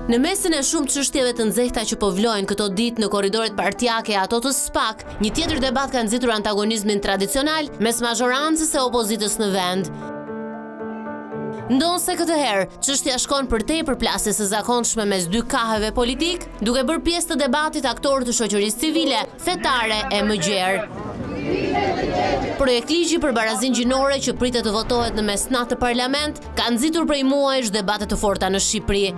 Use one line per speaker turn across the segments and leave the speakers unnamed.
Në mesin e shumë çështjeve të nxehta që po vlojnë këto ditë në korridoret partijake e ato të SPAK, një tjetër debat ka nxitur antagonizmin tradicional mes mazhorancës e opozitës në vend. Ndonse këtë herë, çështja shkon përtej përplasjes së zakonshme mes dy kaheve politik, duke bërë pjesë të debatit aktorë të shoqërisë civile, fetare e më gjerë. Projekt ligji për barazinë gjinore që pritet të votohet në mesnatë të parlament ka nxitur prej muajsh debate të forta në Shqipëri.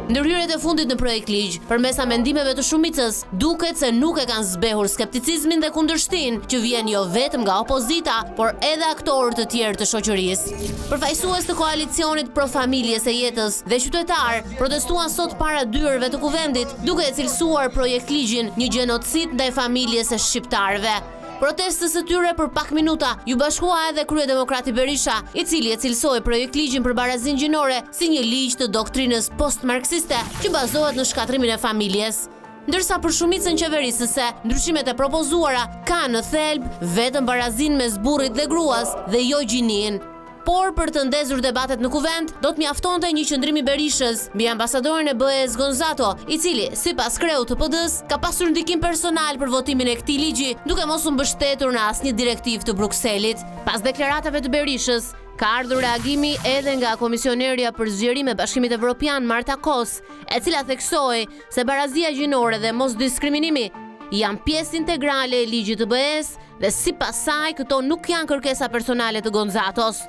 Ndërhyrjet e fundit në projekt ligj, përmes amendimeve të shumicës, duket se nuk e kanë zbehur skepticizmin dhe kundërshtinë që vjen jo vetëm nga opozita, por edhe aktorë të tjerë të shoqërisë. Përfaqësues të koalicionit pro familjes e jetës dhe qytetar protestuan sot para dyerve të kuvendit, duke e cilësuar projekt ligjin një gjenocid ndaj familjes së shqiptarëve. Protestës së tyre për pak minuta ju bashkua edhe kryedemokrati Berisha, i cili e cilësoi projekt ligjin për barazinë gjinore si një ligj të doktrinës post-marksiste që bazohet në shkatrimin e familjes. Ndërsa për shumicën qeverisëse, ndryshimet e propozuara kanë në thelb vetëm barazinë mes burrit dhe gruas dhe jo gjinin. Por për të ndezur debatet në kuvend, do të mjaftonte një qëndrim i Berishës mbi ambasadorin e BE-s Gonzato, i cili, sipas kreut të PD-s, ka pasur ndikim personal për votimin e këtij ligji, duke mos u mbështetur në asnjë direktivë të Brukselit. Pas deklaratave të Berishës, ka ardhur reagimi edhe nga komisionerja për zgjerim e Bashkimit Evropian Marta Kos, e cila theksoi se barazia gjinore dhe mosdiskriminimi janë pjesë integrale e ligjit të BE-s dhe sipas saj këto nuk janë kërkesa personale të Gonzatos.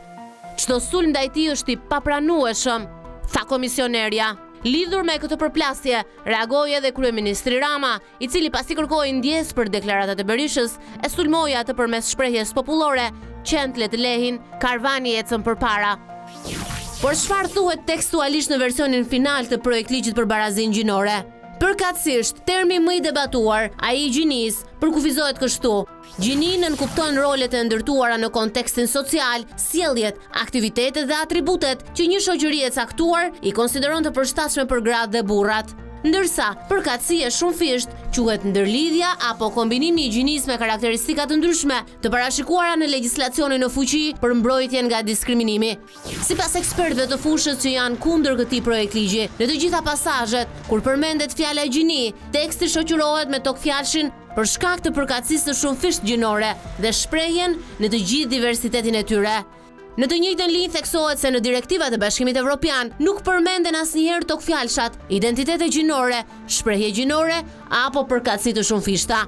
Çdo sulm ndaj tij është i papranueshëm, tha komisionerja. Lidhur me këtë përplasje, reagoi edhe kryeministri Rama, i cili pasi kërkoi ndjesë për deklaratat e Berishës, e sulmoi atë përmes shprehjes popullore, qentlet lehin, karvani ecën përpara. Por çfarë thuhet tekstualisht në versionin final të projekt ligjit për barazinë gjinore? Përkatësisht, termi më i debatuar, ai i gjinis, përkufizohet kështu: gjini nënkupton rolet e ndërtuara në kontekstin social, sjelljet, aktivitetet dhe atributet që një shoqëri e caktuar i konsideron të përshtatshme për gratë dhe burrat. Ndërsa, përkatësia shumëfisht quhet ndërlidhja apo kombinimi i gjinisë me karakteristika të ndryshme, të parashikuara në legjislacionin në fuqi për mbrojtjen nga diskriminimi. Sipas ekspertëve të fushës që janë kundër këtij projekt ligji, në të gjitha pasazhet kur përmendet fjala gjini, teksti shoqërohet me tokfjalshin për shkak të përkatësisë të shumëfisht gjinore dhe shprehjen në të gjithë diversitetin e tyre. Në të njëjtën linjë theksohet se në direktivat e Bashkimit Evropian nuk përmenden asnjëherë tokfjalshat, identitete gjinore, shprehje gjinore apo përkatësi të shumëfishta.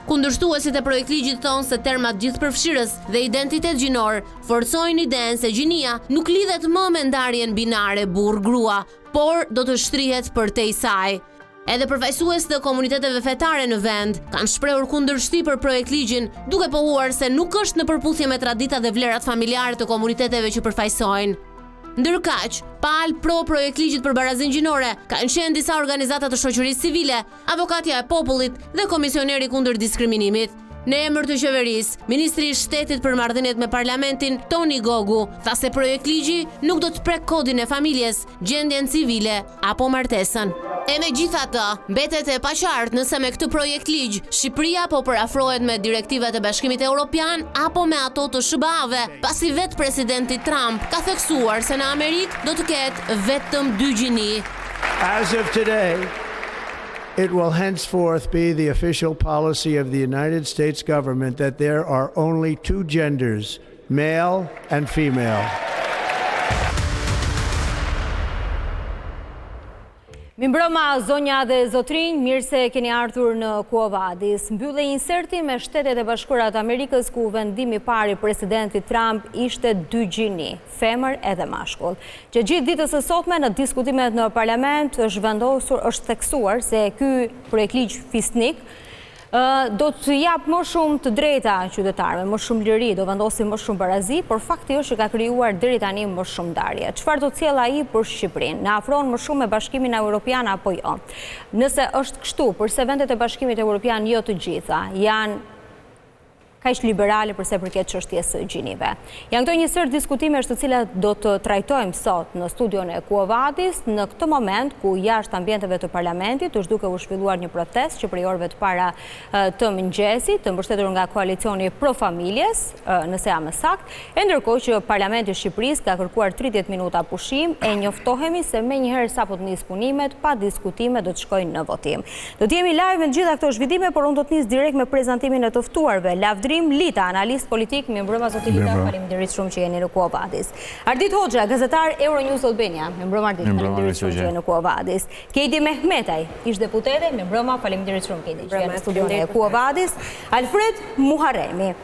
Kundërshtuesit e projekt ligjit thonë se termat gjithëpërfshirës dhe identitet gjinor forcojnë idenë se gjinia nuk lidhet më me ndarjen binare burr-grua, por do të shtrihet përtej saj. Edhe përfaqësues të komuniteteve fetare në vend kanë shprehur kundërshti për projekt ligjin, duke pohuar se nuk është në përputhje me traditat dhe vlerat familjare të komuniteteve që përfaqësojnë. Ndërkaq, palë pro projekt ligjit për barazinë gjinore kanë qenë disa organizata të shoqërisë civile, Avokatja e Popullit dhe Komisioneri kundër diskriminimit. Në emër të qeverisë, Ministri i Shtetit për Marrëdhëniet me Parlamentin, Toni Gogu, tha se projekt ligji nuk do të prek kodin e familjes, gjendjen civile apo martesën. E megjithatë, mbetet e paqartë nëse me këtë projekt ligj Shqipëria po përafrohet me direktivat e Bashkimit Evropian apo me ato të SBA-ve, pasi vetë presidenti Trump ka theksuar se në Amerikë do të ketë vetëm 2 gjini.
As of today, it will henceforth be the official policy of the United States government that there are only 2 genders, male and female.
Mirëmbrëma zonja dhe zotrinj, mirë se keni ardhur në Quo Vadis. Mbyllej inserti me Shtetet e Bashkuara të Amerikës ku vendimi i parë i presidentit Trump ishte 2 gjini, femër edhe mashkull. Gjatë gjithë ditës së sotme në diskutimet në parlament është theksuar se ky projekt ligj fisnik do të japë më shumë të drejta qytetarëve, më shumë liri, do vendosi më shumë barazi, por fakti është që ka krijuar deri tani më shumë ndarje. Çfarë do të sjellë ai për Shqipërinë? Na afron më shumë me Bashkimin Evropian apo jo? Nëse është kështu, përse vendet e Bashkimit Evropian jo të gjitha kaq liberale përse përket çështjes së gjinive. Janë këto një sër diskutimesh të cilat do të trajtojmë sot në studion e Quo Vadis, në këtë moment ku jashtë ambienteve të parlamentit është duke u zhvilluar një protestë që prej orëve të para të mëngjesit, të mbështetur nga koalicioni Pro Familjes, nëse jam më sakt, e ndërkohë që Parlamenti i Shqipërisë ka kërkuar 30 minuta pushim, e njoftohemi se menjëherë sapo të nis punimet, pa diskutime do të shkojnë në votim. Do të jemi live me gjitha këto zhvillime, por unë do të nis direkt me prezantimin e të ftuarve. Lavdrim Lita, analist politik, mirëmbrëma zoti Lita, faleminderit shumë që jeni në Quo Vadis. Ardit Hoxha, gazetar Euronews Albania, mirëmbrëma Ardit, faleminderit shumë që jeni në Quo Vadis. Keidi Mehmetaj, ish deputete, mirëmbrëma, faleminderit shumë Keidi që jeni në studion e Quo Vadis. Alfred Muharremi,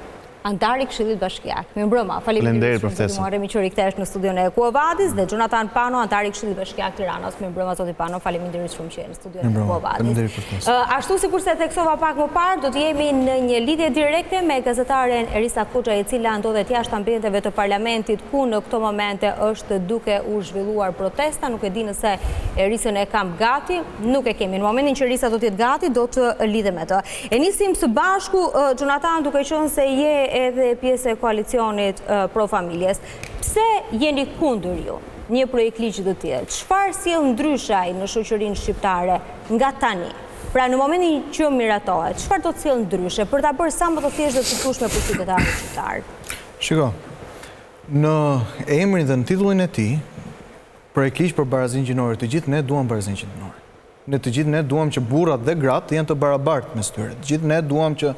antari i Këshillit Bashkiak. Mirëmbrëma, faleminderit shumë zoti Muharremi që rikthesh në studion e Quo Vadis, dhe Jonathan Pano, antari i Këshillit Bashkiak Tiranës. Mirëmbrëma zoti Pano, faleminderit shumë që jeni në studion e Quo Vadis. Ashtu sikur se theksova pak më parë, do të jemi në një lidhje direkte me gazetaren Erisa Kuxha, e cila ndodhet jashtë ambienteve të parlamentit, ku në këto momente është duke u zhvilluar protesta. Nuk e di nëse Erisën e kam gati, nuk e kemi. Në momentin që Erisa do të jetë gati, do të lidhem me të. E nisim së bashku, Jonathan, duke qenë se je edhe pjesë e koalicionit Pro Familjes. Pse jeni kundër ju një projekt ligji të tillë? Çfarë sjell ndryshaj në shoqërinë shqiptare nga tani? Pra në momentin që miratohet, çfarë do të sjell ndryshe për ta bërë sa më të thjeshtë dhe të kuptueshme për qytetarët shqiptar?
Shiko, në emrin dhe në titullin e tij, projekt ligj për barazinë gjinore, të gjithë ne duam barazinë gjinore. Ne të gjithë ne duam që burrat dhe gratë jenë të barabartë mes tyre. Të gjithë ne duam që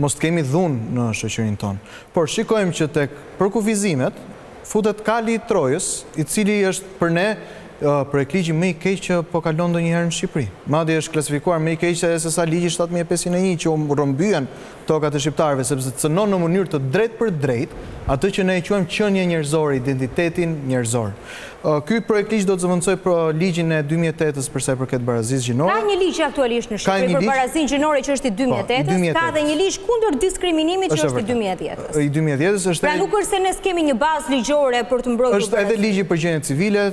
mos të kemi dhunë në shoqërinë tonë. Por shikojmë që tek përkufizimet futet kali i Trojës, i cili është për ne projekt ligji më i keq që po kalon ndonjëherë në Shqipëri. Madje është klasifikuar më i keq se sa ligji 7501 që u rrëmbyen tokat e shqiptarëve, sepse cënon në mënyrë të drejtë për drejtë atë që ne e quajmë qenie njerëzore, identitetin njerëzor. Ky projekt ligj do të zëvendësoj për ligjin e 2008-s për sa i përket barazisë gjinore.
Ka një ligj aktualisht në Shqipëri për barazinë gjinore që është i 2008-s, ka dhe një ligj kundër diskriminimit që është i 2010-s.
I 2010-s është.
Pra nuk është se ne kemi një bazë ligjore për të mbrojtur.
Është edhe ligji për gjendje civile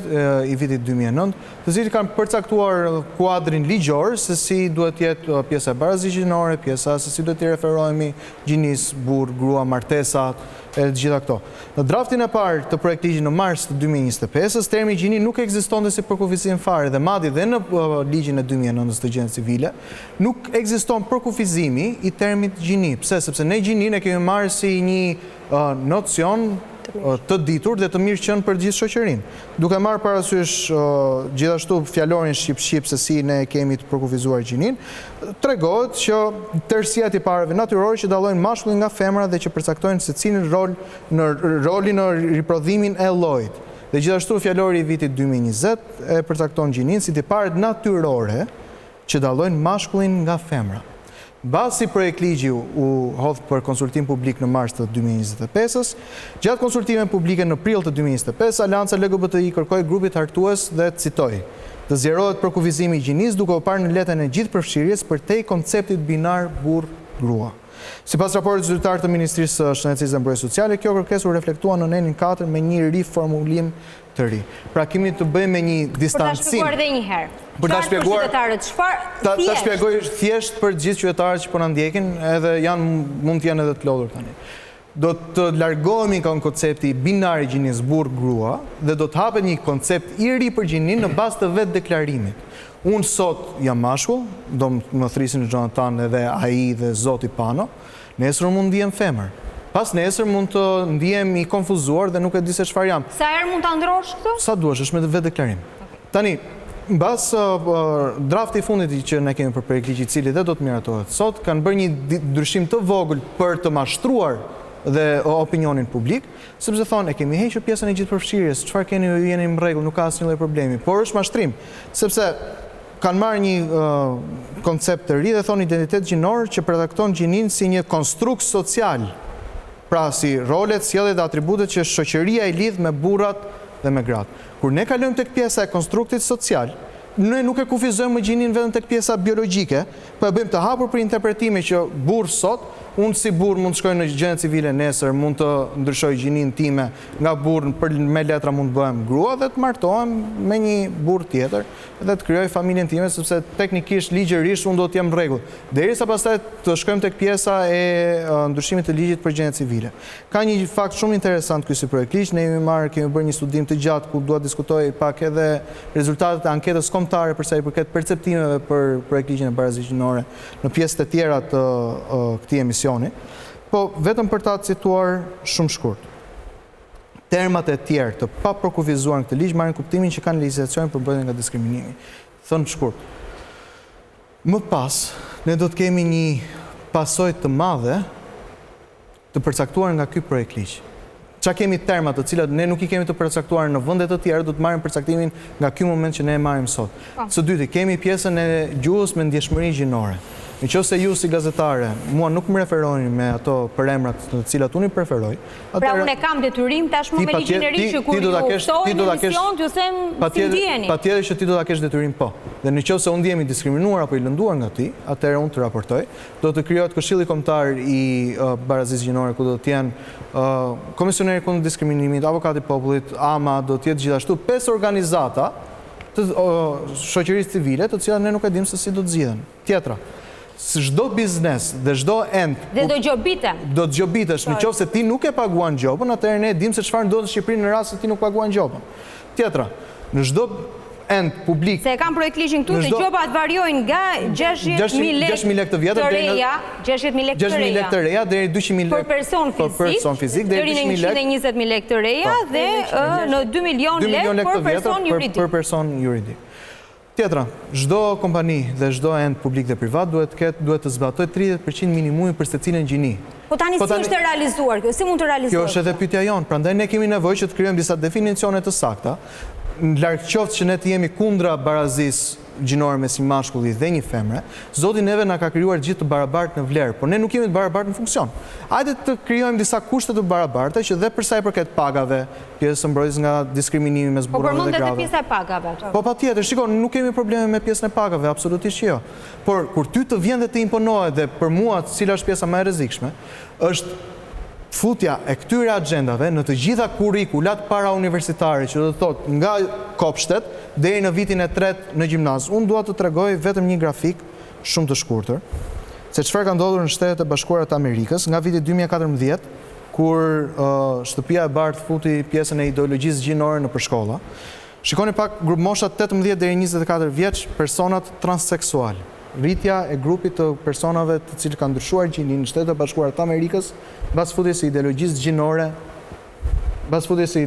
i vitit 2009, të cilët kanë përcaktuar kuadrin ligjor se si duhet të jetë pjesa e barazisë gjinore, pjesa se si duhet të referohemi gjinis, burr, grua, martesat, e gjitha këto. Në draftin e parë të projekt ligji në mars të 2025-s, termi gjini nuk ekzistonte si përkufizim fare, dhe madje dhe në ligjin e 2009 të gjendjes civile nuk ekziston përkufizimi i termit gjini. Pse? Sepse ne gjinin e kemi marrë si një nocion të ditur dhe të mirë qenë për gjithë shoqërinë. Duke marrë parasysh gjithashtu fjalorin shqip se si ne kemi të përkufizuar gjinin, tregohet që tërësia e tipareve natyrore që dallojnë mashkullin nga femra dhe që përcaktojnë se cilin rolin në riprodhimin e llojit. Dhe gjithashtu fjalori i vitit 2020 e përcakton gjinin si tiparet natyrore që dallojnë mashkullin nga femra. Basi projekt ligji u hodh për konsultim publik në mars të 2025-s, gjatë konsultimeve publike në prill të 2025, Aleanca LGBTI kërkoi grupit hartues dhe citoj: të zjerohet përkufizimi i gjinisë duke u parë në letën e gjithë përfshirjes përtej konceptit binar burr-grua. Sipas raportit zyrtar të Ministrisë së Shëndetësisë dhe Mbrojtjes Sociale, kjo kërkesë u reflektua në nenin 4 me një riformulim të ri. Pra kemi të bëjmë me një distancim.
Për ta shpjeguar edhe një herë.
Për ta shpjeguar
ta
shpjegoj thjesht për gjithë qytetarët që po na ndjekin, edhe mund të janë edhe të lodhur tani. Do të largohemi nga koncepti binar i gjinis burr-grua dhe do të hapet një koncept i ri për gjinin në bazë të vetë deklarimit. Unë sot jam mashkull, do më thrisin Jonathan edhe ai dhe zoti Pano, nesër mund ndihem femër. Pas nesër mund të ndihem i konfuzuar dhe nuk e di se çfarë jam.
Sa herë mund ta ndrosh këtë?
Sa duash, është me vetë deklarim. Tani, mbas drafti i fundit që ne kemi për projekt ligj i cili dhe do të miratohet sot, kanë bërë një ndryshim të vogël për të mashtruar dhe opinionin publik, sepse thonë e kemi hequr pjesën e gjithë përfshirjes, çfarë keni ju, jeni në rregull, nuk ka asnjë lloj problemi, por është mashtrim, sepse kanë marrë një koncept të ri dhe thonë identitet gjinor që përcakton gjinin si një konstrukt social, pra si rolet, sjelljet dhe atributet që shoqëria i lidh me burrat dhe me gratë. Kur ne kalojmë tek pjesa e konstruktit social, ne nuk e kufizojmë gjinin vetëm tek pjesa biologjike, po e bëjmë të hapur për interpretime që burr sot unë si burr mund të shkoj në gjyqin civile nesër, mund të ndryshoj gjininë time nga burr me letra mund të bëhem grua dhe të martohem me një burr tjetër dhe të krijoj familjen time sepse teknikisht ligjërisht unë do të jem në rregull. Derisa pastaj të shkojmë tek pjesa e ndryshimit të ligjit për gjyqin civile. Ka një fakt shumë interesant ky si projekt ligj, ne kemi bërë një studim të gjatë ku dua diskutoj pak edhe rezultatet e anketës kombëtare për sa i përket perceptimeve për projekt ligjin e barazisë gjinore në pjesët e tjera të këtij emisioni. Po vetëm për ta cituar shumë shkurt. Termat e tjerë të paprokuvizuar në këtë ligj marrin kuptimin që kanë legjislacion për mbrojtjen nga diskriminimi. Thënë shkurt. Më pas, ne do të kemi një pasojë të madhe të përcaktuar nga ky projekt ligj. Qa kemi termat të cilat ne nuk i kemi të përcaktuar në vëndet të tjera, do të marrim përcaktimin nga ky moment që ne e marrim sot. Së dyti, kemi pjesën e gjuhës me ndjeshmëri gjinore. Nëse ju si gazetare, mua nuk më referoni me ato përemrat të cilat unë i preferoj.
Pra unë e kam detyrim tashmë me ligjin e ri që kur ju ftojnë në emision, t'ju them si ndjeni.
Patjetër që ti do ta kesh detyrim po. Dhe nëse unë ndjehemi diskriminuar apo i lënduar nga ti, atëherë unë të raportoj. Do të krijohet Këshilli Kombëtar i Barazisë Gjinore ku do të jenë komisioneri kundër diskriminimit, avokati i popullit, AMA, do të jetë gjithashtu 5 organizata të shoqërisë civile, të cilat ne nuk e dimë se si do të zgjidhen. Tjetra, çdo biznes dhe çdo ent
dhe do gjobiten.
Do të gjobitesh, nëse ti nuk e paguan gjobën, atëherë ne dimë se çfarë ndodh në Shqipëri në rast se ti nuk paguan gjobën. Tjetra, në çdo ent publik.
Se e kam projekt ligjin këtu dhe gjobat variojnë nga 60.000 lekë
të vjetër
të reja, 60.000 lekë të reja
deri 200.000
për person fizik, deri në 120.000 lekë të reja dhe në 2 milion lekë për person juridik.
Për person juridik. Tjetra, çdo kompani dhe çdo ent publik dhe privat duhet të zbatojë 30% minimumin për secilën gjini.
Po tani si është të realizuar kjo? Si mund të realizohet?
Kjo është edhe pyetja jonë, prandaj ne kemi nevojë që të krijojmë disa definicione të sakta, në larg qoftë që ne të jemi kundra barazisë gjinore mes një mashkulli dhe një femre, Zoti neve na ka krijuar gjithë të barabartë në vlerë, por ne nuk jemi të barabartë në funksion. Hajde të krijojmë disa kushte të barabarta që dhe për sa i përket pagave, pjesë mbrojtjes nga diskriminimi mes burrave dhe grave.
Po përmendet pjesa e pagave.
Po patjetër, shikon, nuk kemi probleme me pjesën e pagave, absolutisht jo. Por kur ty të vjen dhe të imponohet dhe për mua cila është pjesa më e rrezikshme, është futja e këtyre agendave në të gjitha kurrikulat para universitare, që do të thotë nga kopshtet deri në vitin e 3 në gjimnaz. Unë dua të tregoj vetëm një grafik shumë të shkurtër, se çfarë ka ndodhur në Shtetet e Bashkuara të Amerikës nga viti 2014, kur shtëpia e bardhë futi pjesën e ideologjisë gjinore në përshkolla. Shikoni pak grup mosha 18 deri 24 vjeç, personat transseksual. Rritja e grupit të personave të cilët kanë ndryshuar gjinin në Shtetet e Bashkuara të Amerikës mbas futjes së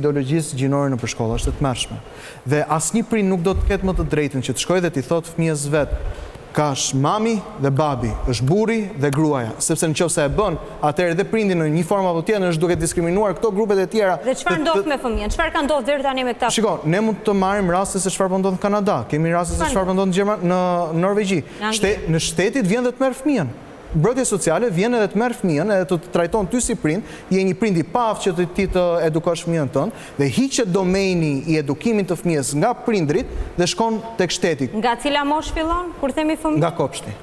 ideologjisë gjinore në përshkolla është e tmerrshme. Dhe asnjë prind nuk do të ketë më të drejtën që të shkojë dhe t'i thotë fëmijës vet, ka mami dhe babi, është burri dhe gruaja, sepse nëse e bën, atëherë edhe prindi në një formë apo tjetër është duke diskriminuar këto grupet e tjera.
Dhe çfarë ndodh me fëmijën? Çfarë ka ndodhur deri tani me këta?
Shiko, ne mund të marrim raste se çfarë po ndodh në Kanada, kemi raste se çfarë po ndodh në Norvegji. Në shtetit vjen dhe të merr fëmijën. Mbrojtja sociale vjen edhe të merr fëmijën, edhe të trajton ty si prind, je një prind i paftë që ti të edukosh fëmijën tënd dhe hiqet domeni i edukimit të fëmijës nga prindrit dhe shkon tek shteti.
Nga cila moshë fillon kur themi fëmijë?
Nga kopshti.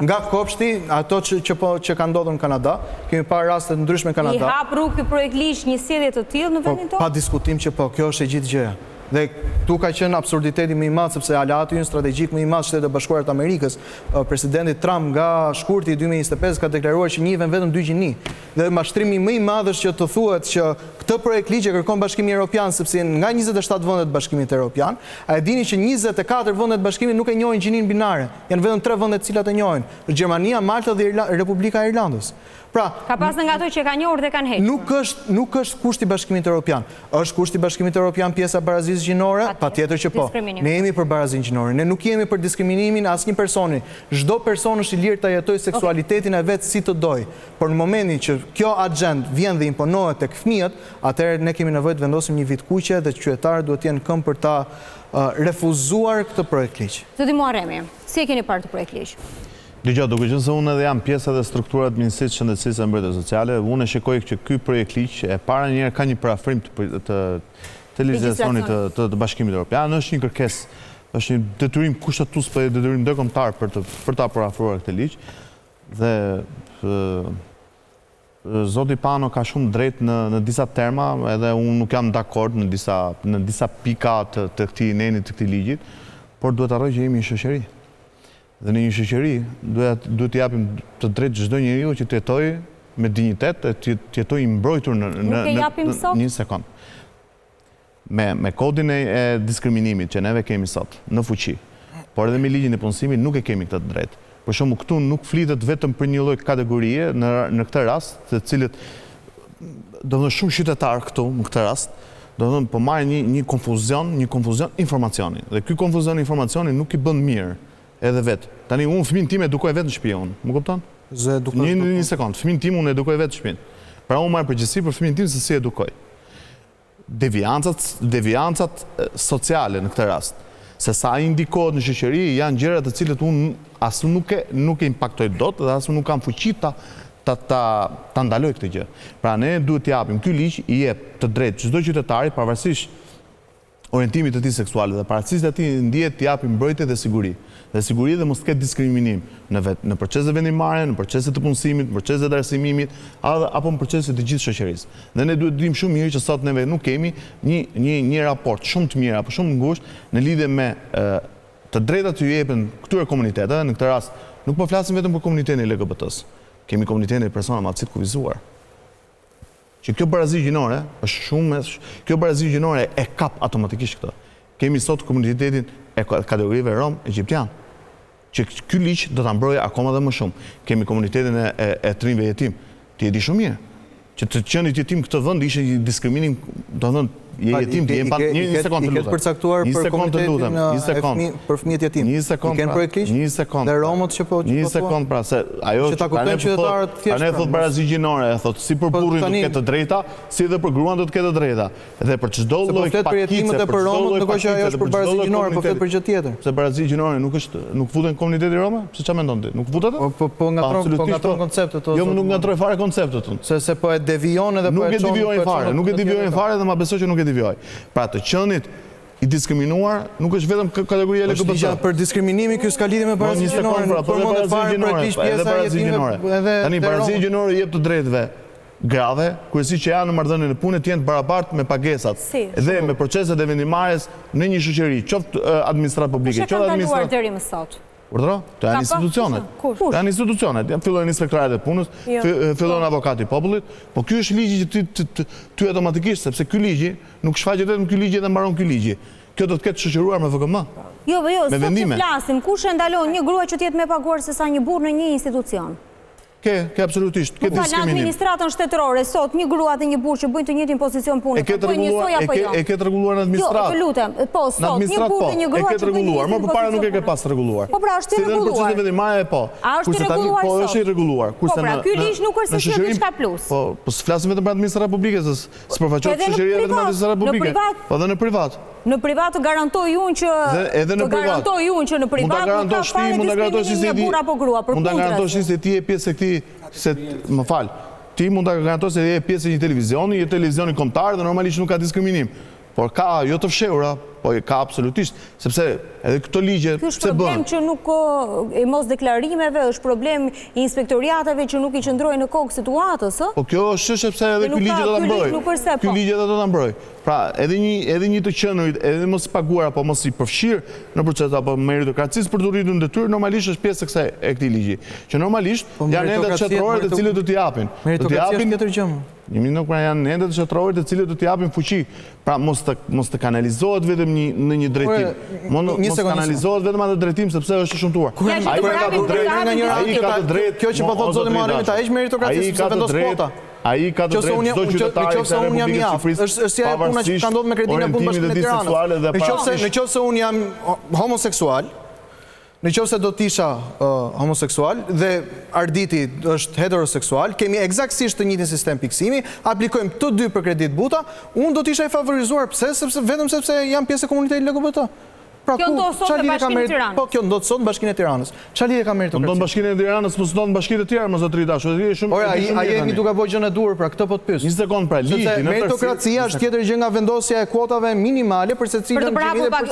Nga kopshti, ato që ka ndodhur në Kanada, kemi parë raste të ndryshme në Kanada.
I hap rrugë ky projekt ligj një sjellje të tillë në vendin tonë?
Pa diskutim që po, kjo është e gjithë gjëja. Dhe tu ka qenë absurditeti më i madh sepse aleati ynë strategjik më i madh Shtetet e Bashkuara të Amerikës, presidenti Trump nga shkurti i 2025 ka deklaruar që njihen vetëm 2 gjini. Dhe mashtrimi më i madh është që të thuhet që këtë projekt ligj e kërkon Bashkimi Evropian sepse nga 27 vendet të Bashkimit Evropian, a e dini që 24 vendet të Bashkimit nuk e njohin gjinin binare, janë vetëm 3 vendet të cilat e njohin, Gjermania, Malta dhe Republika e Irlandës. Pra,
ka pasur nga ato që kanë njohur dhe kanë hequr.
Nuk është kushti i Bashkimit Evropian. Është kushti i Bashkimit Evropian pjesa e barazisë gjinore? Patjetër që po. Ne jemi për barazinë gjinore. Ne nuk jemi për diskriminimin e asnjë personi. Çdo person është i lirë ta jetojë seksualitetin e vet si të dojë. Por në momentin që kjo agjend vjen dhe imponohet tek fëmijët, atëherë ne kemi nevojë të vendosim një vit kuqe dhe qytetarët duhet të jenë këmbë për ta refuzuar këtë projekt ligj.
Zoti Muharremi, si e keni parë këtë projekt ligj?
Dëgjoj, duke qenë se unë edhe jam pjesë dhe struktura administrative shëndetësisë dhe mbrojtjes sociale, unë e shikoj që ky projekt ligj e para njëherë ka një parafrim të legjislacionit të Bashkimit Evropian, është një kërkesë, është një detyrim kushtetues për detyrim ndërkombëtar për ta parafruar këtë ligj dhe Zoti Pano ka shumë drejt në disa terma, edhe unë nuk jam dakord në disa pika të këtij nenit, të këtij ligjit, por duhet harroj që jemi një shoqëri. Dhe në një shoqëri duhet të japim të drejtë çdo njeriu që të jetojë me dinjitet, të jetojë i mbrojtur në një sekond. Me kodin e diskriminimit që neve kemi sot në fuqi, por edhe me ligjin e punësimit nuk e kemi këtë drejtë. Për shumë, këtu nuk flitet vetëm për një lloj kategorie në këtë rast, të cilët do të thonë shumë qytetarë këtu në këtë rast, do të thonë po marrin një konfuzion informacioni. Dhe ky konfuzion informacioni nuk i bën mirë edhe vetë. Tani unë fëmin tim edukoj vetë në shtëpi unë, më kupton? Një sekond, fëmin tim unë edukoj vetë në shtëpi. Pra unë marr përgjegjësi për fëmin tim se si edukoj. Deviancat sociale në këtë rast, se sa indikohet në shoqëri janë gjëra të cilët unë as nuk e impaktoj dot dhe as nuk kam fuqi ta ndaloj këtë gjë. Pra ne duhet të japim, ky ligj i jep të drejtë çdo qytetari pavarësisht orientimit të tij seksual dhe pavarësisht atij ndihet të japim mbrojtje dhe siguri. Dhe siguri dhe mos të ketë diskriminim në procese vendimare, në procese të punësimit, në procese të arsimimit, apo në procese të gjithë shoqërisë. Dhe ne duhet të dimë shumë mirë që sot neve nuk kemi një raport shumë të mirë apo shumë ngushtë në lidhje me të drejtat që i jepen këtyre komuniteteve. Në këtë rast nuk po flasim vetëm për komunitetin e LGBT-s. Kemi komunitetin e persona me aftësi të kufizuar. Që kjo barazi gjinore është shumë, kjo barazi gjinore e kap automatikisht këtë. Kemi sot komunitetin e kategorive rom egjiptian, që ky ligj do ta mbrojë akoma dhe më shumë. Kemi komunitetin e trinjve jetim. Ti e di shumë mirë që të qenit jetim këtë vend ishte një diskriminim, do të thonë jetim, një sekond të lutem.
I ketë përcaktuar për komunitetin për fëmijët jetim. I kenë projekt ligj? Dhe romët që po...
Një sekond pra, se ajo
që ta kuptojnë qytetarët thjesht.
Ne thot barazi gjinore, thot si për burrin do të ketë të drejta, si edhe për gruan do të ketë të drejta. Dhe për çdo lloj
pakicë, për romët, nuk është që ajo është për barazi gjinore, po flet për gjë tjetër.
Se barazi gjinore nuk futen komuniteti roma? Se çfarë mendon ti? Nuk futet?
Po ngatron konceptet.
Jo, nuk ngatroj fare konceptet.
Se po e devijon edhe po e çon.
Nuk e devijojnë fare dhe ma besoj që nuk e devijoj. Pra të qenit i diskriminuar nuk është vetëm kategoria LGBT.
Është për diskriminimi ky s'ka lidhje me barazi gjinore.
Tani barazi gjinore jep të drejtave grave, kryesisht që janë në marrëdhënie në punë të jenë barabartë me pagesat dhe me proceset e vendimarrjes në një shoqëri, qoftë administratë publike, qoftë administratë
deri më sot.
Urdhro? Të janë institucionet. Të janë institucionet. Fillojnë inspektoratet e punës, fillon avokati i popullit, po ky është ligji që ty automatikisht, sepse ky ligji nuk shfaqet vetëm ky ligji dhe mbaron ky ligji. Kjo do të ketë shoqëruar me VKM.
Jo, sot të flasim, kush e ndalon një grua që të jetë më paguar se sa një burr në një institucion?
Ke absolutisht, ke diskriminim.
Në administratën shtetërore, sot një grua dhe një burr që bëjnë të njëjtin pozicion pune, po njësoj apo jo?
E ke të rregulluar në administratë.
Jo, lutem, po sot një burr dhe një grua që bëjnë të njëjtin
më përpara nuk e ke pas rregulluar.
Po pra, është i rregulluar.
Si në proceset vendimare po.
A është i rregulluar sot?
Po është i rregulluar.
Po pra, ky ligj nuk është se është diçka plus.
Po s'flasim vetëm për administratë publike, se s'përfaqohet shoqëria vetëm në administratë publike. Po edhe në privat.
Në privat të garantoj unë që në privat nuk ka fare diskriminim një burr apo grua, për
kundër. Mund ta garantosh se ti je pjesë e këtij, se më fal. Ti mund ta garantosh se je pjesë e një televizioni, je televizioni kombëtar dhe normalisht nuk ka diskriminim. Por ka jo të fshehura, po ka absolutisht, sepse edhe këto ligje
pse bën? Ky është problem që nuk i mos deklarimeve, është problem i inspektoriatave që nuk i qëndrojnë në kokë situatës, ë?
Po kjo është sepse edhe ky ligj do ta mbrojë. Ky ligj do ta mbrojë. Pra, edhe një të qenurit, edhe mos i paguar apo mos i përfshirë në proces apo meritokracisë për të rritur në detyrë, normalisht është pjesë e këtij ligji. Që normalisht janë endet shtetërore të cilët do t'i japin.
Meritokracia është tjetër gjë.
Një minutë pra janë endet shtetërore të cilët do t'i japin fuqi. Pra mos të kanalizohet vetëm në një drejtim. Mos kanalizohet vetëm atë drejtim sepse është shumtuar. Ai ka të drejtë.
Kjo që po thotë zoti Muharremi ta heq meritokracisë se vendos kvota.
Ai ka të drejtë çdo qytetar
nëse unë jam i aftë. Është si ajo puna që ka ndodhur me kredinë e Bashkimit të Tiranës. Nëse unë jam homoseksual, nëse do të isha homoseksual dhe Arditi është heteroseksual, kemi eksaktësisht të njëjtin sistem piksimi, aplikojmë të dy për kredit buta, unë do të isha i favorizuar. Pse? Vetëm sepse jam pjesë e komunitetit LGBT.
Kjo ndodh sot në Bashkinë e Tiranës.
Po, kjo ndodh sot në Bashkinë e Tiranës. Çfarë lidhje ka meritokracia?
Ndodh në Bashkinë e Tiranës, po s'ndodh në bashkitë të tjera, më zotëri dashur.
Ora, a jemi duke bërë gjën e dur, pra këtë po të pyes.
20 sekond pra ligji,
në meritokracia është tjetër gjë nga vendosja e kuotave minimale për secilën individ
për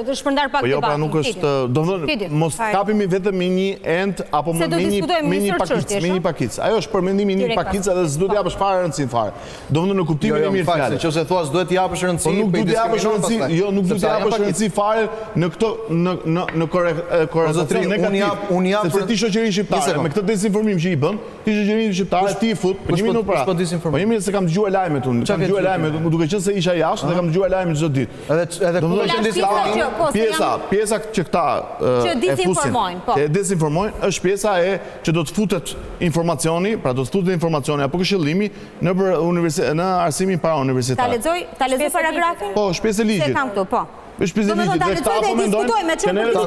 të shpërndar pak
debat. Po jo, pra nuk është, domethënë mos kapemi vetëm me një ent apo me një pakic. Ajo është për mendimin e një pakic edhe s'duhet të japësh fare rëndësinë fare. Domethënë në kuptimin e mirë fjalë.
Nëse thua s'duhet të japësh rëndësi,
nuk duhet të japësh rëndësi, jo, nuk duhet të japësh rëndësi fare në këto në korrelacion negativ. Sepse ti shoqëri shqiptare me këtë dezinformim që i bën, ti shoqërinë shqiptare ti i fut për 1 minutë para. Po jemi se kam dëgjuar lajmet unë, kam dëgjuar lajmet, duke qenë se isha jashtë dhe kam dëgjuar lajmet çdo ditë. Pjesa që këta e fusin, e dezinformojnë, është pjesa që do të futet informacioni, pra do të futet informacioni apo këshillimi në arsimin para universitar.
Ta lexoj paragrafin?
Po, shpesë e ligjit.
Se kam këtu, po.
është pjezëligjit dhe këta po mendojnë që ne do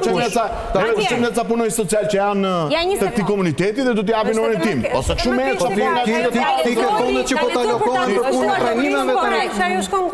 të punoj social që janë të këtij komuniteti dhe do t'i japin orën tim. Ose kështu me
ti ke fondet që po ta alokohen për punën e trajnimeve.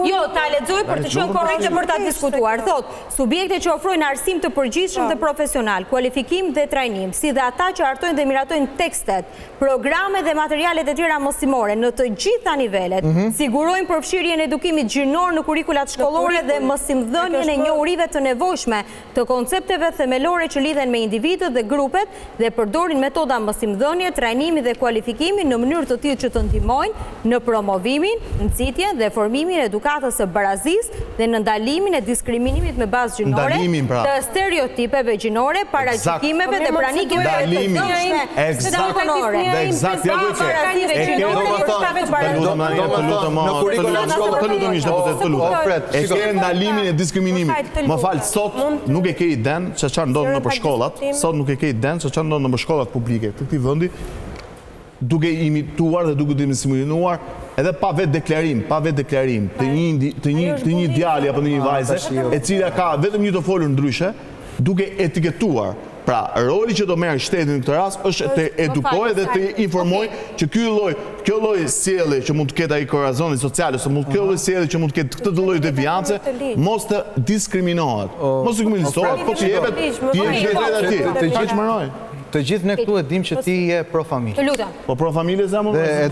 Jo, ta lexoj për të qenë korrekte për ta diskutuar. Thot, subjektet që ofrojnë arsim të përgjithshëm dhe profesional, kualifikim dhe trajnim, si dhe ata që hartojnë dhe miratojnë tekstet, programet dhe materialet e tjera mësimore në të gjitha nivelet, sigurojnë përfshirjen e edukimit gjinor në kurrikulat shkollore dhe mësimdhënien e njohurive të nevojshme të koncepteve themelore që lidhen me individët dhe grupet dhe përdorin metoda mësimdhënie, trajnimi dhe kualifikimi në mënyrë të tillë që të ndihmojnë në promovimin, nxitjen dhe formimin e edukatës së barazisë dhe në ndalimin e diskriminimit me bazë gjinore, të stereotipeve gjinore, paragjykimeve dhe pranikimeve të ndryshme.
Më falë, sot nuk e ke iden që çfarë ndodh nëpër shkollat, sot nuk e ke iden që çfarë ndodh nëpër shkollat publike të këtij vendi, duke imituar dhe duke disimulinuar edhe pa vetë deklarim të një djali apo të një vajze, e cila ka vetëm një të folur ndryshe, duke etiketuar. Pra, roli që do merr shteti në këtë rast është të edukojë dhe të informojë që kjo lloj sjellje që mund të ketë ai korrazoni social ose kjo lloj sjellje që mund të ketë këtë lloj deviance mos të diskriminohet. Mos të kriminalizohet, po të jepet drejtë atij.
Të gjithë ne këtu e dim që ti je pro familje.
Të lutem.
Po pro familje se
e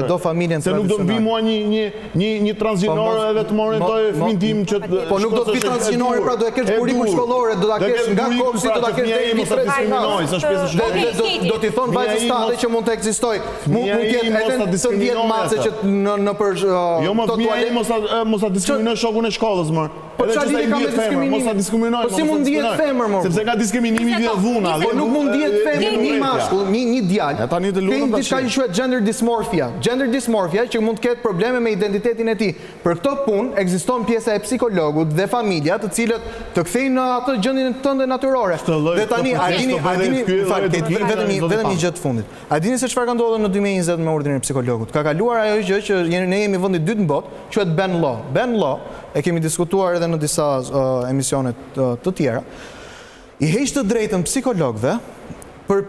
do familjen
se nuk do të vi mua një transgjinore edhe të më orientoj fëmin tim që
po nuk do të vi transgjinore, pra do e kesh kurrikul shkollore, do ta kesh nga kopsi, do ta kesh deri në tre. Do t'i thon vajzës tande që mund të ekzistojë. Mund të jetë edhe të 10 mace që në për
jo më fëmia mos ta diskriminoj shokun e shkollës më.
Po çfarë lidhje ka me diskriminimin?
Mos ta diskriminoj.
Po si mund ndihet femër më?
Sepse nga diskriminimi vjen dhuna.
Po nuk mund ndihet femër një mashkull, një djalë.
Tani të lutem tash.
Diçka që quhet gender dysmorphia. Gender dysmorphia që mund të ketë probleme me identitetin e tij. Për këtë punë ekziston pjesa e psikologut dhe familja, të cilët të kthejnë në atë gjendjen tënde natyrore. Dhe tani Ardini vetëm një gjë të fundit. A dini se çfarë ka ndodhur në 2020 me urdhrin e psikologut? Ka kaluar ajo gjë që ne jemi vendi dytë në botë, quhet ban law. Ban law e kemi diskutuar edhe në disa emisione të tjera, i heq të drejtën psikologëve për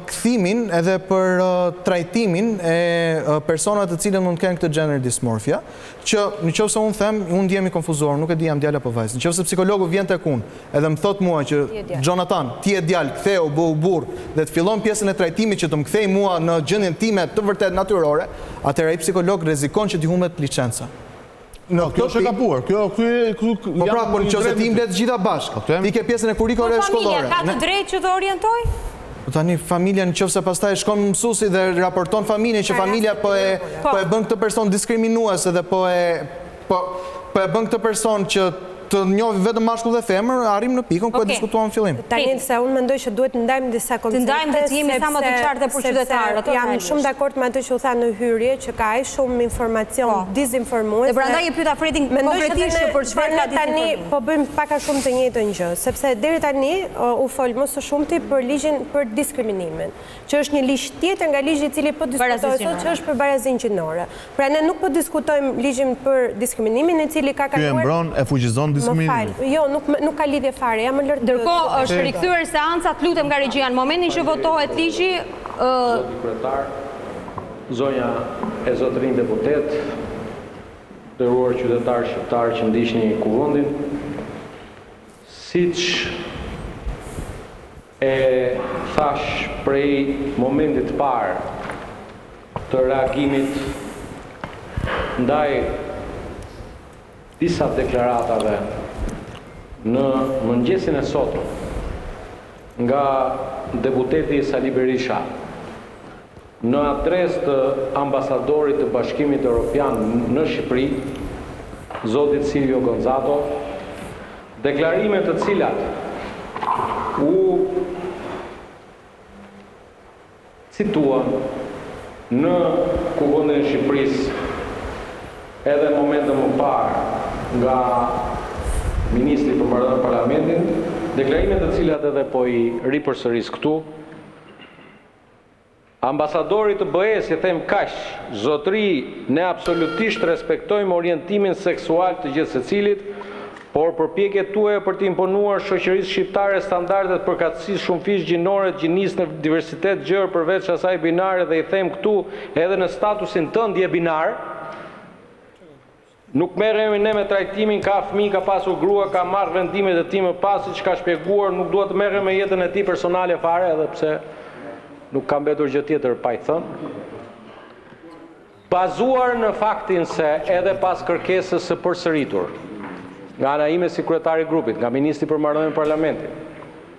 kthimin edhe për trajtimin e personave të cilët mund të kenë këtë gender dysmorphia, që nëse unë them, unë ndjehemi konfuzuar, nuk e di jam djalë apo vajzë. Nëse psikologu vjen tek unë edhe më thot mua që Jonathan, ti je djalë, ktheu bëu burr dhe të fillon pjesën e trajtimit që të më kthej mua në gjendjen time të vërtet natyrore, atëherë ai psikolog rrezikon që t'i humbet licenca.
Kjo është e gabuar.
Po pra, por nëse ti mbledh të gjitha bashkë, ti ke pjesën e kurrikulave shkollore.
Familja ka të drejtë që të orientojë?
Tani familja nëse pastaj shkon mësuesi dhe raporton familjen që familja po e bën këtë person diskriminues edhe po e bën këtë person që të njohë vetëm mashkull dhe femër, arrim në pikën ku e diskutuam në fillim.
Tani se unë mendoj që duhet të ndajmë disa koncepte.
Të ndajmë dhe të jemi sa më të qartë për qytetarët.
Jam shumë dakord me atë që u tha në hyrje, që ka aq shumë informacion dezinformues.
Dhe prandaj e pyeta Fredin konkretisht për çfarë ka
tani po bëjmë pak a shumë të njëjtën gjë, sepse deri tani u fol më së shumti për ligjin për diskriminimin, që është një ligj tjetër nga ligji i cili po diskutohet sot, që është për barazinë gjinore. Pra ne nuk po diskutojmë ligjin për diskriminimin, i cili ka kaluar.
Ky e mbron e fuqizon
Jo, nuk ka lidhje fare, jam lart.
Ndërkohë është rikthyer seanca, lutem nga regjia në momentin që votohet ligji.
Kryetar, zonja e zotërin deputet, nderuar qytetarë shqiptarë që ndiqni kuvendin, Siç e thash prej momentit parë të reagimit ndaj disa deklaratave në mëngjesin e sotëm nga deputeti Sali Berisha në adres të ambasadorit të Bashkimit Evropian në Shqipëri, zotit Silvio Gonzato, deklarime të cilat u cituan në Kuvendin e Shqipërisë edhe momentën më parë nga Ministri për Mbretërinë e Parlamentit, deklarime të cilat edhe po i ripërsëris këtu. Ambasadori të BE-s i them kaq, zotëri, ne absolutisht respektojmë orientimin seksual të gjithë secilit, por përpjekjet tuaja për të imponuar shoqërisë shqiptare standardet përkatësisë shumëfisht gjinore, gjinisë në diversitet gjërë përveç asaj binare, dhe i them këtu edhe në statusin tënd je binar. Nuk merremi ne me trajtimin ka fëmijë, ka pasur grua, ka marrë vendimet e tij më pas, siç ka shpjeguar, nuk duhet të merrem me jetën e tij personale fare, edhe pse nuk ka mbetur gjë tjetër pa i thënë. Bazuar në faktin se edhe pas kërkesës së përsëritur nga ana ime si kryetari i grupit, nga Ministri për Marrëdhënien e Parlamentit,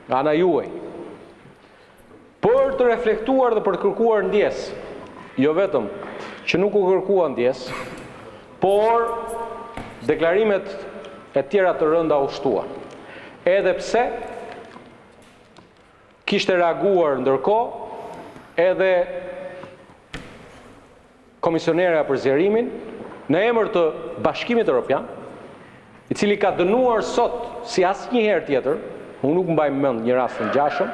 nga ana juaj, për të reflektuar dhe për të kërkuar ndjes, jo vetëm që nuk u kërkua ndjes, por deklarimet e tjera të rënda u shtuan. Edhe pse kishte reaguar ndërkohë edhe komisionera për zjerimin në emër të Bashkimit Evropian, i cili ka dënuar sot si asnjëherë tjetër, unë nuk mbaj mend një rast të ngjashëm,